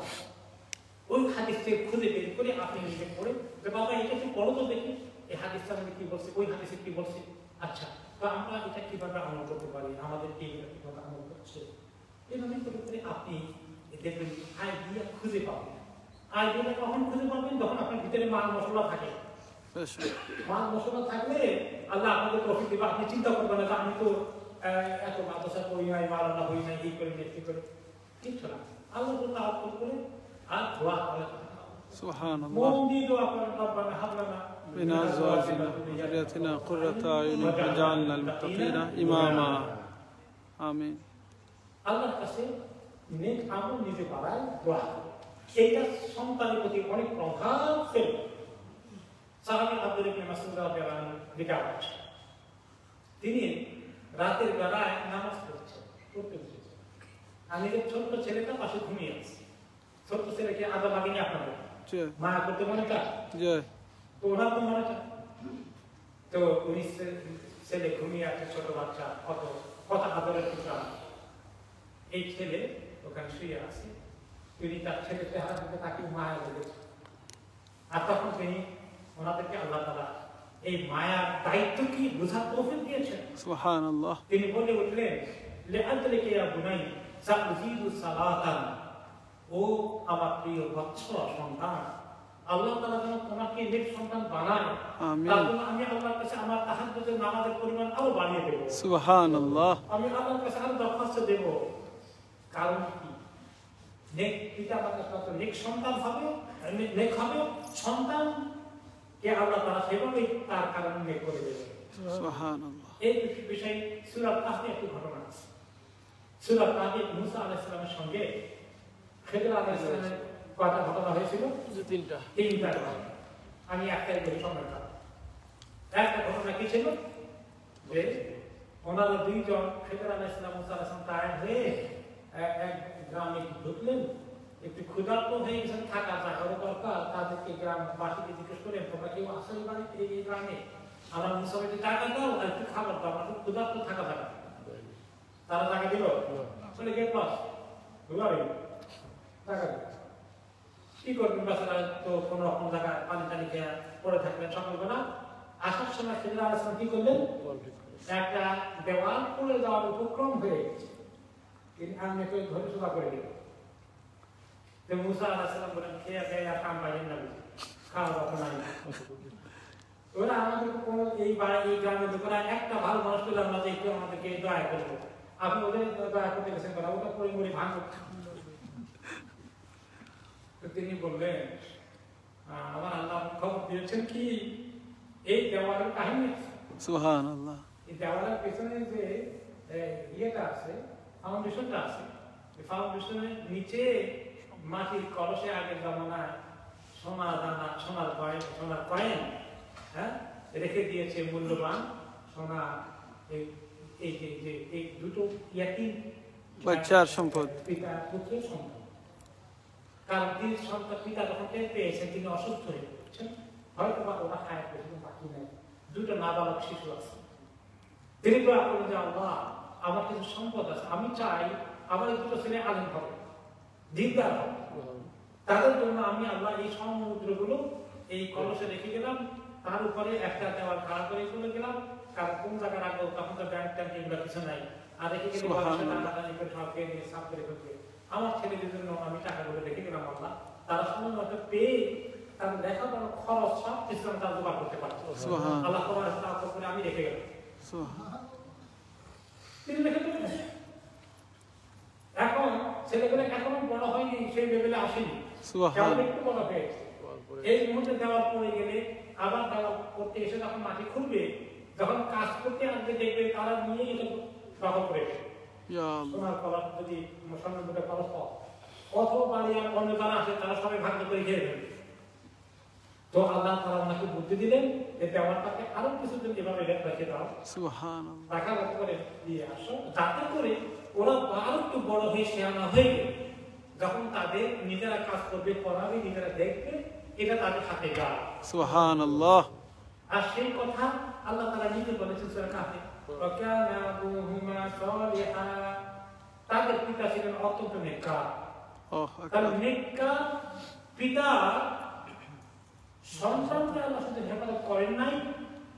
ওই হাদিসটা খুঁজে বের করে আপনি নিজে পড়ে যে বাবা এটা একটু পড়ো তো দেখি এই হাদিসটা আমাকে কি বলছে, ওই হাদিসে কি বলছে, আচ্ছা তো আমরা এটা কিভাবে আমল করতে পারি, আমাদেরকে এটা কিভাবে আমল করছে, এভাবে করে করে আপনি দেখবেন আইডিয়া খুঁজে পাবেন। আইডিয়াটা কখন খুঁজে পাবেন, যখন আপনার ভিতরে মাল মশলা থাকে। মাল মশলা থাকলে আল্লাহ আপনাদের তৌফিক দিবে, আপনি চিন্তা করবেন না আমি তো এত মাদ্রাসা করি নাই, মালানা হই নাই, এই করি এই করি, ঠিক না। আল্লাহ তাআওয়াক্কুল করে আর দোয়া করে, সুবহানাল্লাহ, মন দিয়ে দোয়া করেন, রব্বানা হাব লানা মিন আজওয়াজিনা যুররিয়াতিনা কুররাতা আয়ুন ওয়াজআলনা লিল-মুত্তাকিনা ইমামা, আমিন। আল্লাহর কাছে নেক আমল নিজে বাড়ায় দোয়া করে, এইটা সন্তানের প্রতি অনেক প্রভাব ফেলে। সাহাবী আব্দুল ইবনে মাসউদ রাদিয়াল্লাহু আনহু রিকাব, তিনি রাতের বেলায় নামাজ পড়তে বসেছেন, আমি যে ছোট্ট ছেলেটা পাশে ঘুমিয়ে আছে, ছোট্ট ছেলেকে আদা লাগেনি আপনাদের মায়া করতে মনে চায়, তো ওনার তো মনে চায়, তো উনি ছেলে ঘুমিয়ে আছে, ছোট বাচ্চা, কত কত আদরের টুকরা, এই ছেলে ওখানে শুয়ে আছে, তিনি তার ছেলের চেহারা দিকে তাকে মায়া লেগেছে, আর তখন তিনি ওনাদেরকে আল্লাহ তাআলা এই মায়ার দায়িত্ব কি বোঝার তৌফিক দিয়েছেন, সুবহানাল্লাহ। তিনি বলে উঠলেন, লিআদলিকা ইয়া বুনাই সাউযীদু সালাতান, ও আমার প্রিয় বৎস সন্তান, আল্লাহ তাআলা যেন তোমাকে নেক সন্তান বানায়, আমিন। তারপর আমি আল্লাহর কাছে আমার তাহাজ্জুদের নামাজের পরিমাণ আরো বাড়িয়ে দেব, সুবহানাল্লাহ। আমি আল্লাহর কাছে আরো দরখাস্ত দেব, কারণ কি নেক পিতা মাতার সাথে নেক সন্তান হবে, নেক হবে সন্তান কে আল্লাহ তাআলা সেভাবে তার কারণে নেক করে দেবে, সুবহানাল্লাহ। এই বিষয়ে সূরা কাহফে একটি ঘটনা আছে। সূরা কাহফে মুসা আলাইহিস সালামের সঙ্গে খিদর আলাইহিস সালামের কথা ঘটনা হয়েছিল, তিনটা আমি একটাই বলি সময়টা। একটা ঘটনা কি ছিল যে ওনারা দুইজন খিদর আলাইহিস সালাম মুসা আলাইহিস সালাম টায়ার্ড হয়ে এক গ্রামে ঢুকলেন, একটু ক্ষুধার্ত হয়ে গেছেন, থাকা জায়গারও দরকার, তাদেরকে গ্রামবাসীকে জিজ্ঞেস করেন তোমরা কেউ আসো এই বাড়িতে, এই গ্রামে আমার মুসাফিরকে টাকা দাও আর একটু খাবার দাও, আমার খুব ক্ষুধার্ত থাকা জায়গা, তারা টাকা দিল, চলে গেট পাস টাকা দিল, কি করবেন বাচ্চারা তো কোন রকম জায়গায় পানি টানি খেয়ে পড়ে থাকলেন। সকালবেলা আসার সময় খিদর আলাইহিস সালাম কি করলেন, একটা দেওয়াল পড়ে যাওয়ার উপক্রম হয়ে তিনি আঙ্গুলকে ধরে সোজা করে দিলেন। তো মুসা আলাইহিস সালাম বলেন, খেয়ে দেয় আর কাম পাইলেন না, খাওয়া দাওয়া নাই, ওরা আমাদের কোনো এই গ্রামের লোকেরা একটা ভালো মানুষ পেলাম না যে একটু আমাদেরকে দয়া করবো, আপনি ওদের দয়া করতে গেছেন করা, ওটা পরিমরি ভাঙ। তিনি বললেন, আমার আল্লাহ খবর দিয়েছেন কি এই দেওয়ালের কাহিনী, সুবহানাল্লাহ, এই দেওয়ালের পেছনে যে ইয়েটা আছে, ফাউন্ডেশনটা আছে, এই ফাউন্ডেশনের নিচে মাটির কলসে আগের জামানায় সোনা দানা, সোনার কয়েন হ্যাঁ রেখে দিয়েছে, মূল্যবান সোনা, এই যে এই দুটো ইয়াতিম বাচ্চার সম্পদ, পিতা পুত্রের সম্পদ। কারণ তিনি সন্তান পিতা যখন টের পেয়েছেন তিনি অসুস্থ হয়ে পড়েছেন, হয়তো বা ওরা খায় পেয়েছেন, বাকি নেই, দুটো নাবালক শিশু আছে। তিনি তো আপনার যে আল্লাহ আমার কিছু সম্পদ আছে, আমি চাই আমার এই দুটো ছেলে আলেম হবে, দিনদার হবে, তাদের জন্য আমি আল্লাহ এই সমুদ্রগুলো এই কলসে রেখে গেলাম, তার উপরে একটা দেওয়াল খাড়া করে চলে গেলাম, কারণ কোন জায়গায় রাখবো তখন তো ব্যাংক ট্যাঙ্ক এগুলো কিছু নাই, আর রেখে গেলে সবকে নিয়ে সাফ করে ফেলবে, আমার ছেলেদের জন্য আমি টাকাগুলো রেখে গেলাম আল্লাহ, তারা সময় মতো পেয়ে তার লেখাপড়ার খরচ সব কিছু তারা জোগাড় করতে পারছে, আল্লাহ করে আমি রেখে গেলাম, তিনি রেখে গেলেন। এখন ছেলেগুলো এখনো বড় হয়নি, সেই লেভেলে আসেনি, একটু বড় হয়েছে। এই মুহূর্তে দেওয়াল পড়ে গেলে আবার দেওয়াল করতে এসে যখন মাটি খুলবে, যখন কাজ করতে আসবে দেখবে তারা নিয়ে এটা দখল করে দেবে। সোনার কলম যদি সোনার দুটো কলম কত বাড়ি আর অন্য যারা আসে তারা সবাই ভাগ্য করে খেয়ে ফেলবে। তো আল্লাহ তারা ওনাকে বুদ্ধি দিলেন যে দেওয়ালটাকে আরো কিছুদিন এভাবে রেখে দাও, রাখা করে দিয়ে আসো, যাতে করে ওরা আরো একটু বড় হয়ে শেয়ানা হয়ে গেলে যখন তাদের নিজেরা কাজ করবে, করাবে, নিজেরা দেখবে, এটা তাদের হাতে গা। সুবহানাল্লাহ। আর সেই কথা আল্লাহ তাআলা নিজে বলেছেন সূরা কাফে, ওয়া কানা আবুহুমা সালিহা, তাদের পিতা ছিলেন অত্যন্ত নেককার। তাহলে নেককার পিতা সন্তানকে আল্লাহ শুধু হেফাজত করেন নাই,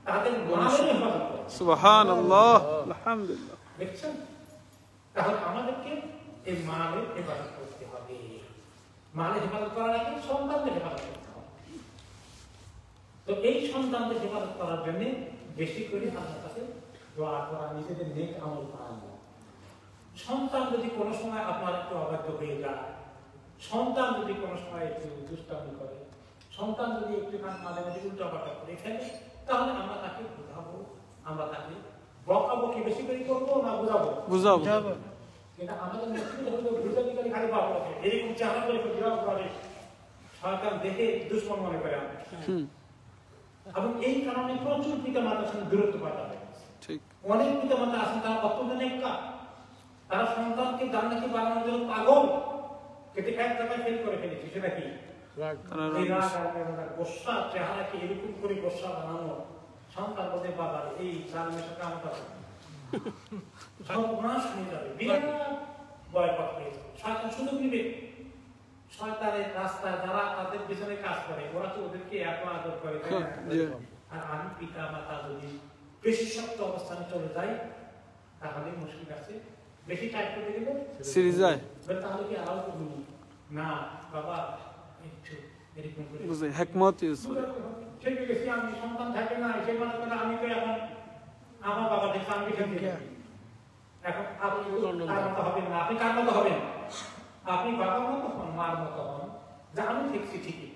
তাদের মালের হেফাজত করেন। সুবহানাল্লাহ, আলহামদুলিল্লাহ। দেখছেন, তাহলে আমাদেরকে এই মালের হেফাজত করতে হবে। মালের হেফাজত করার আগে সন্তানদের হেফাজত করতে হবে। তো এই সন্তানদের হেফাজত করার জন্য বেশি করে আল্লাহর কাছে দোয়া করা, নিজেদের নেক আমল করা। সন্তান যদি কোনো সময় আপনার একটু অবাধ্য হয়ে যায়, সন্তান যদি কোনো সময় একটু দুষ্টামি করে, সন্তান যদি একটু মাঝে মাঝে উল্টাপাল্টা করে ফেলে, তাহলে আমরা তাকে বোঝাবো, আমরা তাকে বকাবকি বেশি করে করবো না বুঝাবো? বুঝাবো। কিন্তু আমাদের মুসলিম হলো বুঝাবি করে খালি বাবা এরকম চেহারা করে বিরাট করে শয়তান দেখে দুশ্মন মনে করে আমরা। এবং এই কারণে প্রচুর পিতা মাতার সঙ্গে দূরত্ব পাওয়া যায়। অনেক পিতা মাতা আছেন তারা অত্যন্ত নেককার, তারা সন্তানকে জান্নাতি বানানোর জন্য পাগল, কিন্তু এক জায়গায় ফেল করে ফেলেছে। সেটা কি? গোসা চেহারাকে এরকম করে গোসা বানানো, সন্তান বলতে বাবার এই জালেমের সাথে আমার সর্বনাশ হয়ে যাবে, বিরাট ভয় পাবে। শয়তান সুযোগ নিবে। শয়তানের রাস্তায় যারা তাদের পিছনে কাজ করে, ওরা তো ওদেরকে এত আদর করে। আর আমি পিতা মাতা যদি বেশি শক্ত অবস্থানে চলে যাই, তাহলে মুশকিল আছে। বেশি টাইট করে গেলে সিরিজ যায়, তাহলে কি আরো তো বলি না বাবা একটু এরকম করে বুঝে হিকমত ইউজ করে। ঠিক আছে, আমি সন্তান থাকে না সেই মানে করে আমি তো এখন আমার বাবা দেখে আমি ঠিক আছে, এখন আপনি কার মতো হবেন না, আপনি কার মতো হবেন? আপনি বাবার মতো হন, মার মতো হন, যে আমি দেখছি ঠিকই।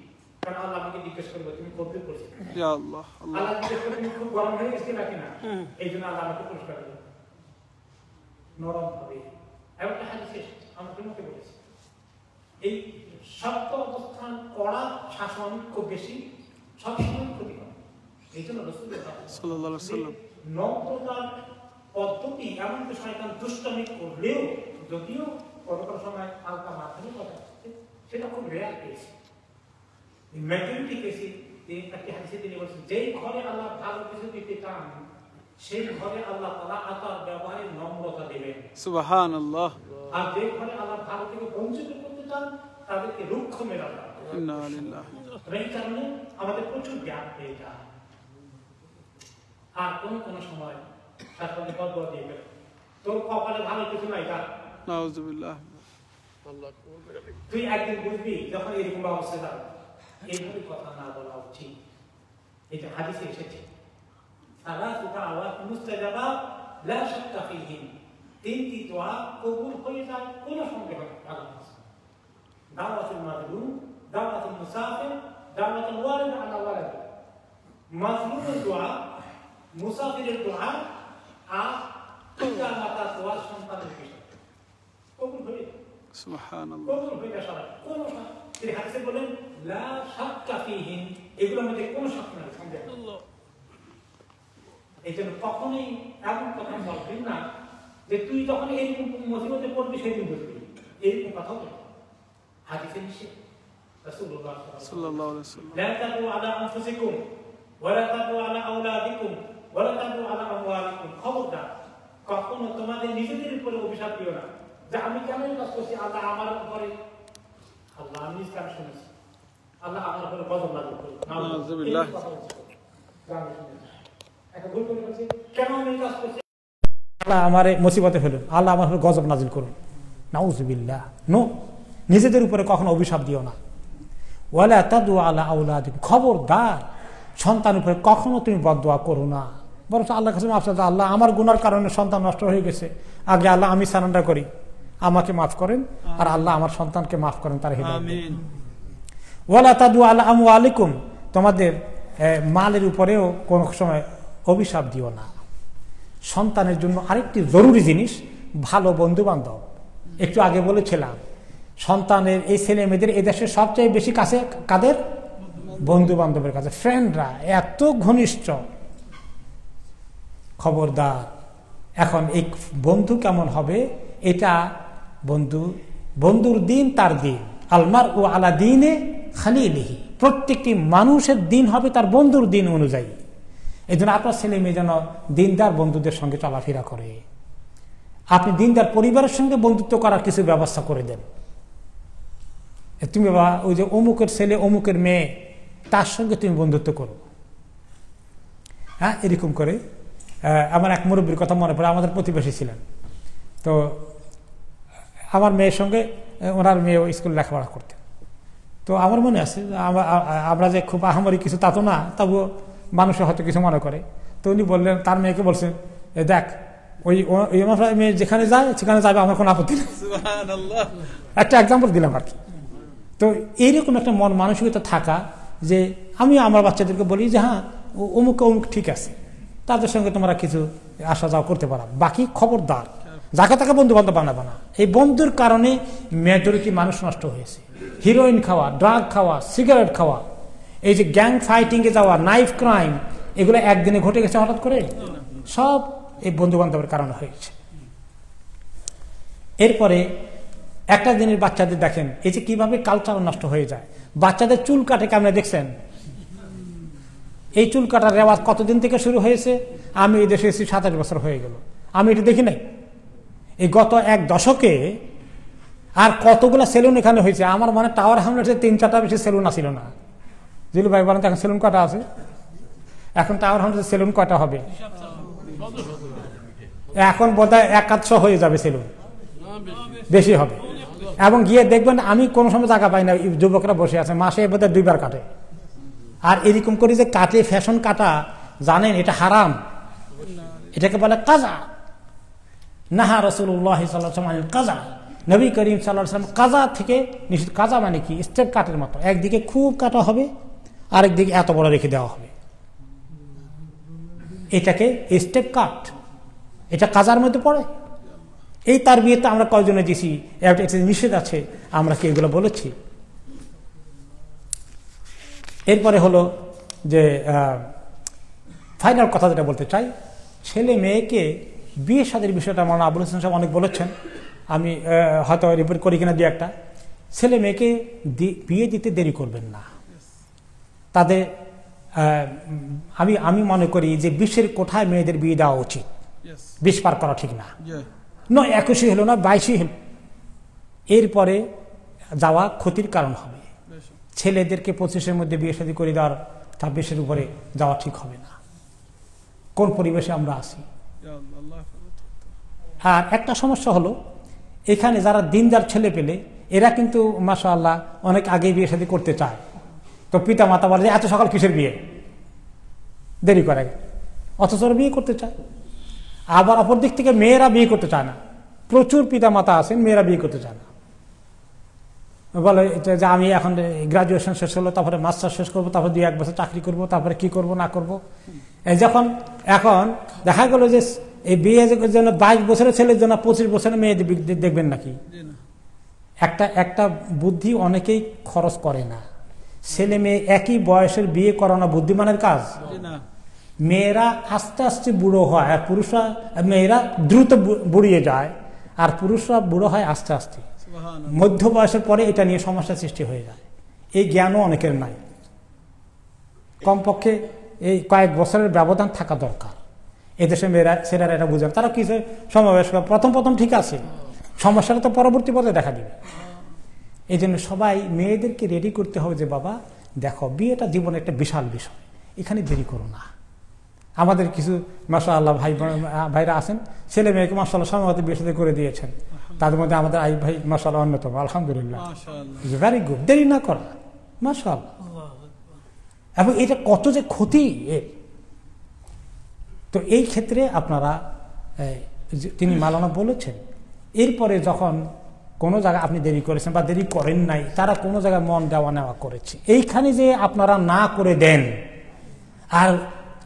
কারণ আল্লাহ আমাকে জিজ্ঞেস করবে তুমি কবুল করছো, আল্লাহ জিজ্ঞেস করবে তুমি খুব গরম হয়ে গেছিলে কিনা, এই জন্য আল্লাহ আমাকে পুরস্কার দেবে নরম হবে। এবং একটা হাদিসে আমাকে মুখে বলেছে, এই শক্ত অবস্থান করা শাসন খুব বেশি সবসময় ক্ষতি করে। এই জন্য রাসূলুল্লাহ সাল্লাল্লাহু আলাইহি ওয়াসাল্লাম নম্রতার পদ্ধতি, এমনকি শয়তান দুষ্টামি করলেও, যদিও কোনো কোনো সময় হালকা মাধ্যমে কথা, সেটা খুব রেয়ার কেস। মেজরিটি কেসে একটি হাদিসে তিনি বলছেন, যেই ঘরে আল্লাহ ভালো কিছু দিতে চান, সেই ঘরে আল্লাহ তাআলা আতার ব্যবহারে নম্রতা দেবেন। সুবহানাল্লাহ। আর যে ঘরে আল্লাহ ভালো থেকে বঞ্চিত করতে চান, তাদেরকে রুক্ষ মেরা দেন। ইন্না লিল্লাহি। এই কারণে আমাদের প্রচুর জ্ঞান পেয়ে যায়। আর কোন সময় তারপরে বদয়া দিয়ে গেল, তোর কপালে ভালো কিছু নাই, যা নাউযুবিল্লাহ। তুই একদিন বুঝবি যখন এরকম অবস্থা যাবে। এইভাবে কথা না বলা উচিত। এটা হাদিসে এসেছে, সালাতুকা আওয়াত মুস্তাজাবা লা শাক্কা ফীহিন, তিনটি দোয়া কবুল হয়ে যায় কোনো সন্দেহ নেই। দাওয়াতুল মাজলুম, দাওয়াতুল মুসাফির, দাওয়াতুল ওয়ালিদ আলা ওয়ালাদ। মাজলুমের দোয়া, মুসাফিরের দোয়া, আর পিতা মাতার দোয়া সন্তানের বিষয় কবুল হয়ে যায়। সুবহানাল্লাহ, কবুল হয়ে যায় সারা কোনো তিনি হাদিসে বলেন লা শাক্কা ফীহিন, এগুলোর মধ্যে কোনো শক নাই, সন্দেহ নেই। এই জন্য কখনোই এমন কথা বলবেন না যে তুই যখন এইরকম মুসিবতে পড়বি সেদিন বুঝবি, এরকম কথা বলবি। হাদিসে নিষেধ, রাসূলুল্লাহ সাল্লাল্লাহু আলাইহি ওয়াসাল্লাম লা তাদু আলা আনফুসিকুম ওয়া লা তাদু আলা আওলাদিকুম ওয়া লা তাদু আলা আমওয়ালিকুম। খবরদার কখনো তোমাদের নিজেদের উপরে অভিশাপ দিও না যে আমি কেন এই কাজ করছি, আল্লাহ আমার উপরে, আল্লাহ আমি ইসলাম শুনেছি, আল্লাহ আমার উপরে গজব নাযিল করুন। নাউযুবিল্লাহ। একটা ভুল করে বলছি, কেন আমি এই কাজ করছি, আল্লাহ আমারে মুসিবতে ফেলুন, আল্লাহ আমার উপরে গজব নাযিল করুন। নাউযুবিল্লাহ। নো, নিজেদের উপরে কখনো অভিশাপ দিও না। ওয়ালা তাদু আলা আওলাদিকুম, খবরদার সন্তান উপরে কখনো তুমি বদদোয়া করো না, বরং আল্লাহর কাছে আফসোস, আল্লাহ আমার গুনার কারণে সন্তান নষ্ট হয়ে গেছে, আগে আল্লাহ আমি সারেন্ডার করি, আমাকে মাফ করেন, আর আল্লাহ আমার সন্তানকে মাফ করেন, তার হিদায়াত দেন। আমিন। ওয়ালা তাদু আলা আমওয়ালিকুম, তোমাদের মালের উপরেও কোন সময় অভিশাপ দিও না। সন্তানের জন্য আরেকটি জরুরি জিনিস ভালো বন্ধু বান্ধব। একটু আগে বলেছিলাম সন্তানের এই ছেলে মেয়েদের এদেশে সবচেয়ে বেশি কাছে কাদের? বন্ধু বান্ধবের কাছে, ফ্রেন্ডরা এত ঘনিষ্ঠ। খবরদার, এখন এই বন্ধু কেমন হবে এটা বন্ধুর দিন তার দিন, আলমার ও আলা দিনে খালিলিহি, প্রত্যেকটি মানুষের দিন হবে তার বন্ধুর দিন অনুযায়ী। এই জন্য আপনার ছেলে মেয়ে যেন দিনদার বন্ধুদের সঙ্গে চলাফেরা করে। আপনি দিনদার পরিবারের সঙ্গে বন্ধুত্ব করার কিছু ব্যবস্থা করে দেন। তুমি বাবা ওই যে অমুকের ছেলে অমুকের মেয়ে, তার সঙ্গে তুমি বন্ধুত্ব করো। হ্যাঁ, এরকম করে আমার এক মুরব্বীর কথা মনে পড়ে, আমাদের প্রতিবেশী ছিলেন। তো আমার মেয়ের সঙ্গে ওনার মেয়েও স্কুলে লেখাপড়া করতেন। তো আমার মনে আছে আমরা যে খুব আহামরি কিছু তা তো না, তবুও মানুষে হয়তো কিছু মনে করে। তো উনি বললেন, তার মেয়েকে বলছেন, দেখ ওই মেয়ে যেখানে যায় সেখানে যাবে, আমার কোনো আপত্তি নেই। একটা এক্সাম্পল দিলাম আর কি। তো এইরকম একটা মন মানসিকতা থাকা, যে আমি আমার বাচ্চাদেরকে বলি যে হ্যাঁ অমুক অমুক ঠিক আছে, তাদের সঙ্গে তোমরা কিছু আসা যাওয়া করতে পারো, বাকি খবরদার যাকে তাকে বন্ধু বান্ধব বানাবে না। এই বন্ধুর কারণে মেজরিটি মানুষ নষ্ট হয়েছে। হিরোইন খাওয়া, ড্রাগ খাওয়া, সিগারেট খাওয়া, এই যে গ্যাং ফাইটিংয়ে যাওয়া, নাইফ ক্রাইম, এগুলো একদিনে ঘটে গেছে হঠাৎ করে, সব এই বন্ধু বান্ধবের কারণে হয়েছে। এরপরে একটা দিনের বাচ্চাদের দেখেন এই যে কিভাবে কালচার নষ্ট হয়ে যায়। বাচ্চাদের চুল কাটে কেমন দেখছেন? এই চুল কাটার রেওয়াজ কতদিন থেকে শুরু হয়েছে? আমি এই দেশে এসেছি 27 বছর হয়ে গেল, আমি এটা দেখি নাই। এই গত এক দশকে আর কতগুলো সেলুন এখানে হয়েছে। আমার মানে টাওয়ার হামলাতে 3-4টা বেশি সেলুন আসিল না। জিলু ভাই বলেন তো এখন সেলুন কটা আছে? এখন টাওয়ার হামলাতে সেলুন কটা হবে? এখন বোধহয় 1-100 হয়ে যাবে সেলুন, বেশি হবে। এবং গিয়ে দেখবেন আমি কোনো সময় জায়গা পাই না, যুবকরা বসে আছে, মাসে বোধহয় 2বার কাটে। আর এরকম করে যে কাটে, ফ্যাশন কাটা, জানেন এটা হারাম, এটাকে বলে কাজা। নাহা রাসূলুল্লাহ সাল্লাল্লাহু আলাইহি ওয়াসাল্লাম কাজা, নবী করিম সাল্লাল্লাহু আলাইহি ওয়াসাল্লাম কাজা থেকে নিষেধ। কাজা মানে কি? স্টেপ কাটের মতো, একদিকে খুব কাটা হবে, আরেকদিকে এত বড় রেখে দেওয়া হবে, এটাকে স্টেপ কাট, এটা কাজার মধ্যে পড়ে। এই তার বিয়েতে আমরা কয়জনে দিছি, একটা নিষেধ আছে, আমরা কি এগুলো বলেছি? এরপরে হলো যে ফাইনাল কথা যেটা বলতে চাই, ছেলে মেয়েকে বিয়ে শাদীর বিষয়টা আমার আবুল হোসেন সাহেব অনেক বলেছেন, আমি হয়তো রিপোর্ট করি কিনা 2-1টা। ছেলে মেয়েকে বিয়ে দিতে দেরি করবেন না। তাদের আমি মনে করি যে 20-এর কোঠায় মেয়েদের বিয়ে দেওয়া উচিত। 20 পার করা ঠিক না, নয় 21 হলো না 22 হলো, এরপরে যাওয়া ক্ষতির কারণ হবে। ছেলেদেরকে 25-এর মধ্যে বিয়ে শাদী করে দেওয়ার 26-এর উপরে যাওয়া ঠিক হবে না। কোন পরিবেশে আমরা আছি। আর একটা সমস্যা হলো, এখানে যারা দিনদার ছেলে পেলে, এরা কিন্তু মাশাআল্লাহ অনেক আগে বিয়ে শাদী করতে চায়। তো পিতা মাতা বলে যে এত সকাল কিসের বিয়ে, দেরি করে, অথচ বিয়ে করতে চায়। আবার অপর দিক থেকে মেয়েরা বিয়ে করতে চায় না। প্রচুর পিতা মাতা আছেন, মেয়েরা বিয়ে করতে চায় না, বলে যে আমি এখন গ্রাজুয়েশন শেষ হলো, তারপরে মাস্টার শেষ করবো, তারপরে 2-1 বছর চাকরি করব, তারপরে কি করব না করব। এই যখন এখন দেখা গেল যে এই বিয়ের জন্য 22 বছরের ছেলের জন্য 25 বছরের মেয়ে দেখবেন নাকি? একটা বুদ্ধি অনেকেই খরচ করে না। ছেলে মেয়ে একই বয়সের বিয়ে করানো বুদ্ধিমানের কাজ। মেয়েরা আস্তে আস্তে বুড়ো হয়, আর পুরুষরা, মেয়েরা দ্রুত বুড়িয়ে যায়, আর পুরুষরা বুড়ো হয় আস্তে আস্তে। মধ্য বয়সের পরে এটা নিয়ে সমস্যা সৃষ্টি হয়ে যায়। এই জ্ঞানও অনেকের নাই। কমপক্ষে এই কয়েক বছরের ব্যবধান থাকা দরকার। এদেশে মেয়েরা ছেলেরা এটা বুঝেন, তারা কিছু সমাবেশ প্রথম ঠিক আছে, সমস্যাটা তো পরবর্তী পর্যায়ে দেখা দিবে। এই জন্য সবাই মেয়েদেরকে রেডি করতে হবে যে বাবা দেখো, বিয়েটা জীবনের একটা বিশাল বিষয়, এখানে দেরি করো না। আমাদের কিছু মাশাআল্লাহ ভাইরা আছেন, ছেলে মেয়েকে মাশাআল্লাহ সময়মতো বিয়ে শাদী করে দিয়েছেন। তাদের মধ্যে আমাদের আই ভাই মাশাআল্লাহ অন্যতম, আলহামদুলিল্লাহ, ভেরি গুড। দেরি না করা, মাশাআল্লাহ। এবং এটা কত যে ক্ষতি এর। তো এই ক্ষেত্রে আপনারা, তিনি মাওলানা বলেছেন, এরপরে যখন কোনো জায়গায় আপনি দেরি করেছেন বা দেরি করেন নাই, তারা কোনো জায়গায় মন দেওয়া নেওয়া করেছে, এইখানে যে আপনারা না করে দেন, আর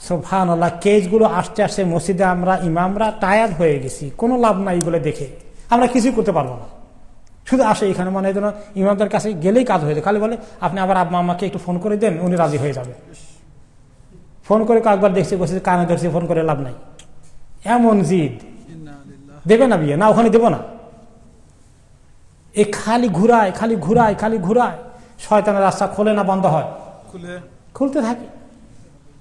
সুবহানাল্লাহ কেসগুলো আসতে আসতে মসজিদে আমরা ইমামরা টায়ার্ড হয়ে গেছি, কোনো লাভ নাই এগুলো দেখে, আমরা কিছুই করতে পারবো না, শুধু আসে এখানে মনে হয় যেন ইমামদের কাছে গেলেই কাজ হয়ে যায়, খালি বলে আপনি আবার আব্বা আমাকে একটু ফোন করে দেন, উনি রাজি হয়ে যাবে। ফোন করে কয়েকবার দেখছি, বসে কানে ধরছি, ফোন করে লাভ নাই, এমন জিদ। দেবে না বিয়ে না, ওখানে দেবো না, এ খালি ঘুরায় খালি ঘুরায় খালি ঘুরায়, শয়তানের রাস্তা খোলে না বন্ধ হয়, খুলতে থাকে।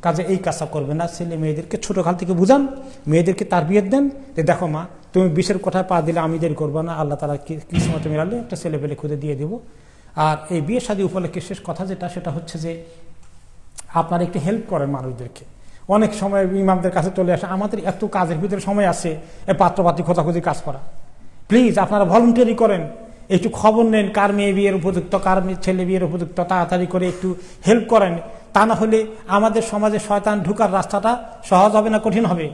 কাজে এই কাজটা করবে না, ছেলে মেয়েদেরকে ছোটকাল থেকে বুঝান, মেয়েদেরকে তার বিয়ে দেন যে দেখো মা তুমি 20-এর কোঠায় পা দিলে আমি দেরি করবো না, আল্লাহ তাআলা কিসমতে মিলালে একটা ছেলে পেলে খুঁজে দিয়ে দেবো। আর এই বিয়ে শাদী উপলক্ষে শেষ কথা যেটা, সেটা হচ্ছে যে আপনারা একটু হেল্প করেন মানুষদেরকে। অনেক সময় ইমামদের কাছে চলে আসে, আমাদের এত কাজের ভিতরে সময় আছে এই পাত্রপাত্রী খোঁজাখুঁজি কাজ করা, প্লিজ আপনারা ভলেন্টারি করেন, একটু খবর নেন কার মেয়ে বিয়ের উপযুক্ত, কার ছেলে বিয়ের উপযুক্ত, তাড়াতাড়ি করে একটু হেল্প করেন। তা না হলে আমাদের সমাজে শয়তান ঢুকার রাস্তাটা সহজ হবে না কঠিন হবে?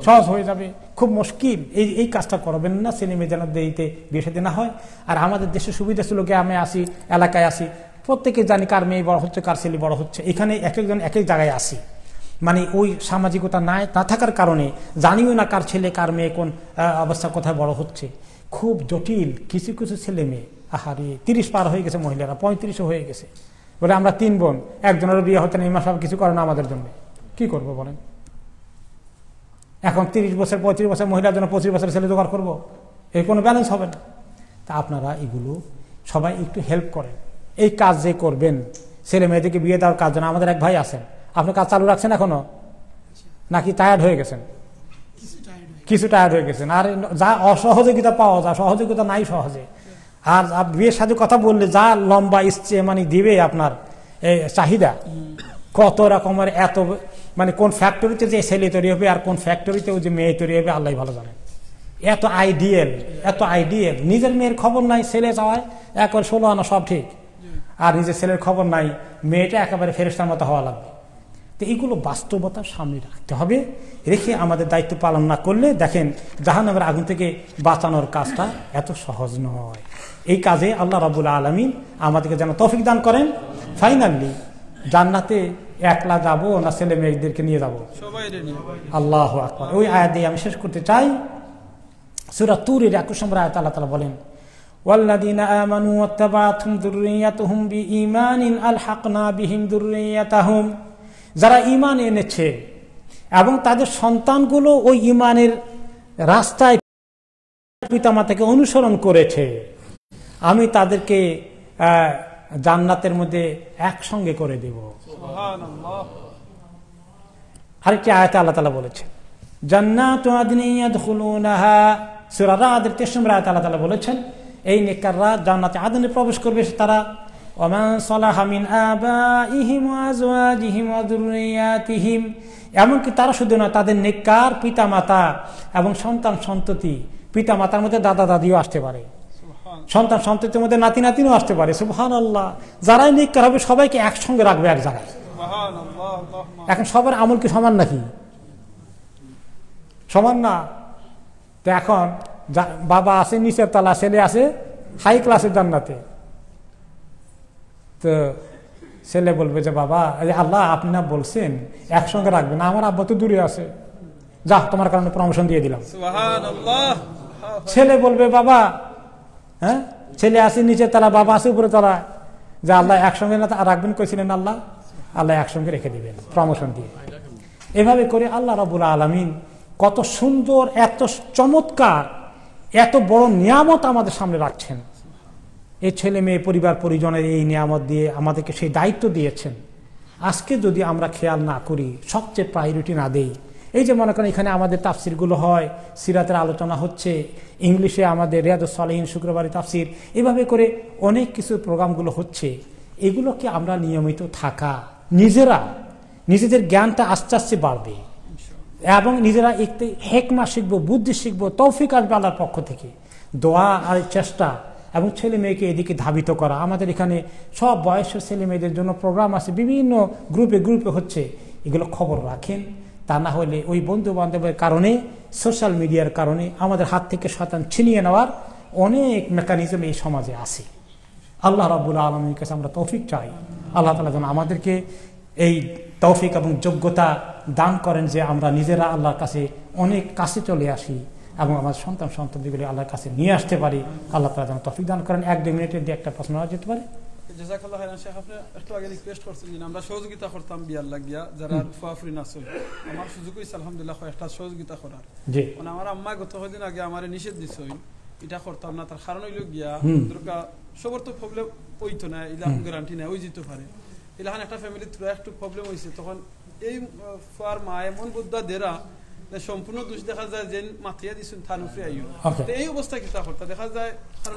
সহজ হয়ে যাবে, খুব মুশকিল। এই কাজটা করবেন না, ছেলে মেয়ে যেন দেরিতে বিয়ে শাদী না হয়। আর আমাদের দেশে সুবিধা ছিল, গ্রামে আসি, এলাকায় আসি, প্রত্যেকে জানি কার মেয়ে বড় হচ্ছে, কার ছেলে বড় হচ্ছে। এখানে এক একজন এক এক জায়গায় আসি, মানে ওই সামাজিকতা না থাকার কারণে জানিও না কার ছেলে কার মেয়ে কোন অবস্থা কোথায় বড় হচ্ছে। খুব জটিল। কিছু কিছু ছেলে মেয়ে আহারে 30 পার হয়ে গেছে, মহিলারা 35 হয়ে গেছে, বলে আমরা 3 বোন, একজনেরও বিয়ে হতে নেই, মা সব কিছু করে না আমাদের জন্য, কি করবো বলেন? এখন 30 বছর 35 বছর মহিলার জন্য 25 বছর ছেলে জোগাড় করবো, এর কোনো ব্যালেন্স হবে না। তা আপনারা এগুলো সবাই একটু হেল্প করেন। এই কাজ যে করবেন, ছেলে মেয়েদেরকে বিয়ে দেওয়ার কাজ, জন্য আমাদের এক ভাই আছেন, আপনি কাজ চালু রাখছেন এখনো নাকি টায়ার্ড হয়ে গেছেন? কিছু টায়ার্ড হয়ে গেছেন। আর যা অসহযোগিতা পাওয়া যায়, সহযোগিতা নাই সহজে। আর বিয়ের সাথে কথা বললে যা লম্বা ইচ্ছে মানে দিবে আপনার চাহিদা, কত রকমের, এত মানে কোন ফ্যাক্টরিতে যে ছেলে তৈরি হবে আর কোন ফ্যাক্টরিতে যে মেয়ে তৈরি হবে আল্লাহ ভালো জানেন। এত আইডিয়াল, এত আইডিয়াল। নিজের মেয়ের খবর নাই, ছেলে চাওয়ায় একবার 16 আনা সব ঠিক, আর নিজের ছেলের খবর নাই, মেয়েটা একেবারে ফেরেশতার মতো হওয়া লাগবে। তো এইগুলো বাস্তবতার সামনে রাখতে হবে, রেখে আমাদের দায়িত্ব পালন না করলে দেখেন জাহান্নামের আগুন থেকে বাঁচানোর কাজটা এত সহজ নয়। এই কাজে আল্লাহ রাব্বুল আলামিন আমাদেরকে যেন তৌফিক দান করেন। ফাইনালি জান্নাতে একলা যাব না ছেলে মেয়েদেরকে নিয়ে যাব? আল্লাহু আকবার। ওই আয়াত দিয়ে আমি শেষ করতে চাই। সূরা তুরের 21 নম্বর আয়াতে আল্লাহ তাআলা বলেন, ওয়াল্লাযীনা আমানু ওয়াত্তাবা'তুহুম যুররিয়্যাতুহুম বিঈমানিন আলহাকনা বিহিম যুররিয়্যাতাহুম, যারা ঈমান এনেছে এবং তাদের সন্তানগুলো ওই ঈমানের রাস্তায় পিতামাতাকে অনুসরণ করেছে, আমি তাদেরকে জান্নাতের মধ্যে একসঙ্গে করে দেব। সুবহানাল্লাহ। আরেকটি আয়াতে আল্লাহ তাআলা বলেছেন, জান্নাতু আদনিন ইয়াদখুলুনাহা, সূরা রাদের 23 নম্বর আয়াতে আল্লাহ তাআলা বলেছেন, এই নেককাররা জান্নাতে আদনে প্রবেশ করবে, তারা ওয়ামান সালাহা মিন আবাইহিম ওয়া আজওয়াজিহিম ওয়া যুররিয়াতিহিম, এমনকি তারা শুধু না, তাদের নেককার পিতামাতা এবং সন্তান সন্ততি, পিতামাতার মধ্যে দাদা দাদিও আসতে পারে, সন্তান সন্ততির মধ্যে নাতি নাতিনও আসতে পারে। সুবহানাল্লাহ। যারাই নেককার হবে সবাইকে একসঙ্গে রাখবে এক জায়গায়। এখন সবার আমল কি সমান নাকি? সমান না। তো এখন বাবা আছে নিচের তলা, ছেলে আছে হাই ক্লাসের জান্নাতে। তো ছেলে বলবে যে বাবা, আল্লাহ আপনি না বলছেন একসঙ্গে রাখবেন, আমার আব্বা তো দূরে আছে, যা তোমার কারণে প্রমোশন দিয়ে দিলাম। সুবহানাল্লাহ। ছেলে বলবে বাবা, হ্যাঁ ছেলে আছে নিচের তলা, বাবা আছে উপরে তলা, যে আল্লাহ একসঙ্গে না রাখবেন কইছিলেন, আল্লাহ আল্লাহ একসঙ্গে রেখে দিবেন প্রমোশন দিয়ে। এভাবে করে আল্লাহ রাব্বুল আলামিন কত সুন্দর, এত চমৎকার, এত বড় নিয়ামত আমাদের সামনে রাখছেন। এই ছেলে মেয়ে পরিবার পরিজনের এই নিয়ামত দিয়ে আমাদেরকে সেই দায়িত্ব দিয়েছেন। আজকে যদি আমরা খেয়াল না করি, সবচেয়ে প্রায়োরিটি না দেই, এই যে মনে করেন এখানে আমাদের তাফসিরগুলো হয়, সিরাতের আলোচনা হচ্ছে, ইংলিশে আমাদের রিয়াদুস সালিহিন শুক্রবারে তাফসির, এভাবে করে অনেক কিছু প্রোগ্রামগুলো হচ্ছে, এগুলোকে আমরা নিয়মিত থাকা, নিজেদের জ্ঞানটা আস্তে আস্তে বাড়বে এবং নিজেরা একটু হেকমা শিখবো, বুদ্ধি শিখবো, তৌফিক আসবে আল্লাহর পক্ষ থেকে। দোয়া আর চেষ্টা এবং ছেলে মেয়েকে এদিকে ধাবিত করা। আমাদের এখানে সব বয়সের ছেলে মেয়েদের জন্য প্রোগ্রাম আছে, বিভিন্ন গ্রুপে হচ্ছে, এগুলো খবর রাখেন, তা না হলে ওই বন্ধু বান্ধবের কারণে, সোশ্যাল মিডিয়ার কারণে আমাদের হাত থেকে শয়তান ছিনিয়ে নেওয়ার অনেক মেকানিজম এই সমাজে আছে। আল্লাহ রাব্বুল আলামিনের কাছে আমরা তৌফিক চাই, আল্লাহ তাআলা যেন আমাদেরকে এই তৌফিক এবং যোগ্যতা দান করেন যে আমরা নিজেরা আল্লাহর কাছে অনেক কাছে চলে আসি এবং আমার সন্তানগুলি আল্লাহর কাছে নিয়ে আসতে পারি। আল্লাহ তাআলা যেন তৌফিক দান করেন। 1-2 মিনিটের দিয়ে একটা প্রশ্ন হওয়া যেতে পারে। জাযাকাল্লাহু খাইরান। শেখ, আপনি একটু আগে রিকোয়েস্ট করছেন যে আমরা সহযোগিতা করতাম বিয়ার লাগিয়া যারা ফুয়াফুরি নাচল। আমার সুযোগ হইছে আলহামদুলিল্লাহ একটা সহযোগিতা করার। জি, মানে আমার আম্মা গত কদিন আগে আমারে নিষেধ দিছিল এটা করতাম না, তার কারণ হইল গিয়া দরকার সবার তো প্রবলেম হইতো না, ইলা গ্যারান্টি নাই ওই যেতে পারে। ইলাহান একটা ফ্যামিলি থ্রু একটু প্রবলেম হইছে, তখন এই ফুয়ার মা এমন বুদ্ধা দেরা সম্পূর্ণ দোষ দেখা যায় যে মাতিয়া দিছেন থানুফে আইও। এই অবস্থা কিতা করতে দেখা যায়।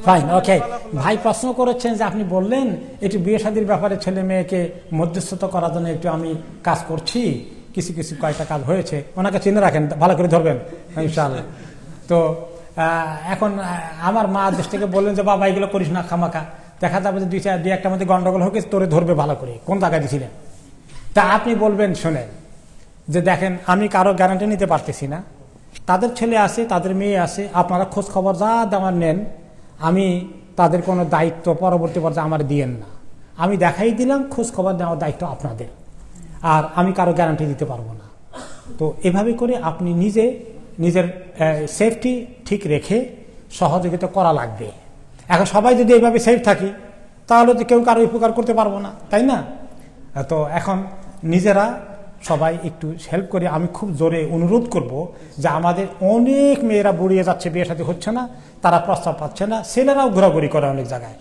ফাইন, ওকে। ভাই প্রশ্ন করেছেন যে আপনি বললেন একটু বিয়ে শাদীর ব্যাপারে ছেলে মেয়েকে মধ্যস্থতা করার জন্য একটু আমি কাজ করছি, কিছু কিছু কয়েকটা কাজ হয়েছে, ওনাকে চিনে রাখেন, ভালো করে ধরবেন ইনশাআল্লাহ। তো এখন আমার মা দেশ থেকে বললেন যে বাবা এগুলো করিস না খামাকা, দেখা যাবে যে দুই একটা মধ্যে গন্ডগোল হোক, তোরে ধরবে ভালো করে, কোন জায়গায় দিছিলেন। তা আপনি বলবেন শোনেন যে দেখেন আমি কারো গ্যারান্টি নিতে পারতেছি না, তাদের ছেলে আছে, তাদের মেয়ে আছে, আপনারা খোঁজ খবর যা দেওয়ার নেন, আমি তাদের কোনো দায়িত্ব পরবর্তী পর্যায়ে আমার দিয়েন না, আমি দেখাই দিলাম, খোঁজ খবর দেওয়ার দায়িত্ব আপনাদের, আর আমি কারো গ্যারান্টি দিতে পারবো না। তো এভাবে করে আপনি নিজের সেফটি ঠিক রেখে সহযোগিতা করা লাগবে। এখন সবাই যদি এইভাবে সেফ থাকি তাহলে তো কেউ কারো উপকার করতে পারবো না, তাই না? তো এখন নিজেরা সবাই একটু হেল্প করে, আমি খুব জোরে অনুরোধ করব যে আমাদের অনেক মেয়েরা বুড়িয়ে যাচ্ছে, বিয়ে শাদী হচ্ছে না, তারা প্রস্তাব পাচ্ছে না, ছেলেরাও ঘোরাঘুরি করে অনেক জায়গায়।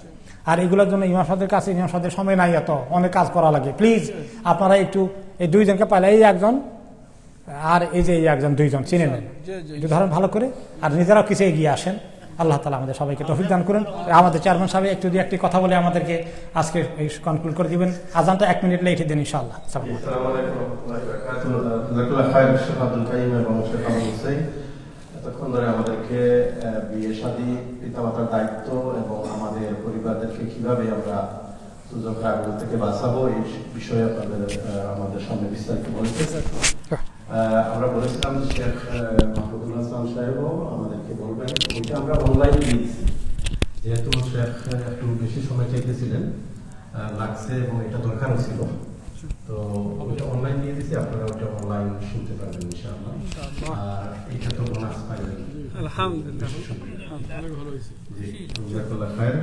আর এগুলোর জন্য ইমাম সাহেবের কাছে, ইমাম সাহেবের সময় নাই, এত অনেক কাজ করা লাগে। প্লিজ আপনারা একটু এই দুইজনকে পাইলে, এই একজন আর এই যে এই একজন, দুইজন চিনে নেন, একটু ধরেন ভালো করে, আর নিজেরাও কিছু এগিয়ে আসেন। আল্লাহ তাআলা আমাদের সবাইকে তৌফিক দান করুন। আমাদের চেয়ারম্যান সাহেব একটু একটি কথা বলে আমাদেরকে আজকে কনক্লুড করে দিবেন। আজানটা 1 মিনিট লেটে দেন ইনশাআল্লাহ। এতক্ষণ ধরে আমাদেরকে বিয়ে শাদী, পিতামাতার দায়িত্ব এবং আমাদের পরিবারদেরকে কিভাবে আমরা সুযোগ রাগগুলো থেকে বাঁচাবো এই বিষয়ে আপনাদের আমাদের সামনে বিস্তারিত বলতে আমরা বলেছিলাম যে শেখ মাহমুদুল হাসান সাহেবও আমাদেরকে বলবেন, ওইটা আমরা অনলাইনে দিয়েছি, যেহেতু শেখ একটু বেশি সময় চাইতেছিলেন লাগছে এবং এটা দরকারও ছিল, তো ওইটা অনলাইন দিয়ে দিয়েছি, আপনারা ওইটা অনলাইন শুনতে পারবেন ইনশাআল্লাহ। আর এটা তো বোনাস পাইবেন আলহামদুলিল্লাহ, অনেক ভালো হয়েছে। জি, জাযাকাল্লাহ খায়ের।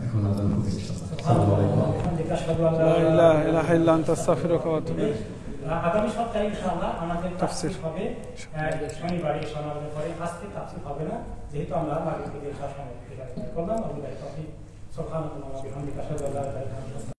এখন আজান হবে ইনশাআল্লাহ। আসসালামু আলাইকুম। লা ইলাহা ইল্লা আনতা আস্তাগফিরুকা ওয়া আতুবু ইলাইক। আগামী সপ্তাহে ইনশাআল্লাহ আমাদের তাফসীর হবে, শনিবারে সমাবেশ করে। আজকে তাফসীর হবে না, যেহেতু আমরা মাগরিব থেকে সময় করলাম। আল্লাহ তাআলা তৌফিক। সুবহানাল্লাহি ওয়া বিহামদিহি, আশহাদু আল্লা ইলাহা ইল্লা আনতা।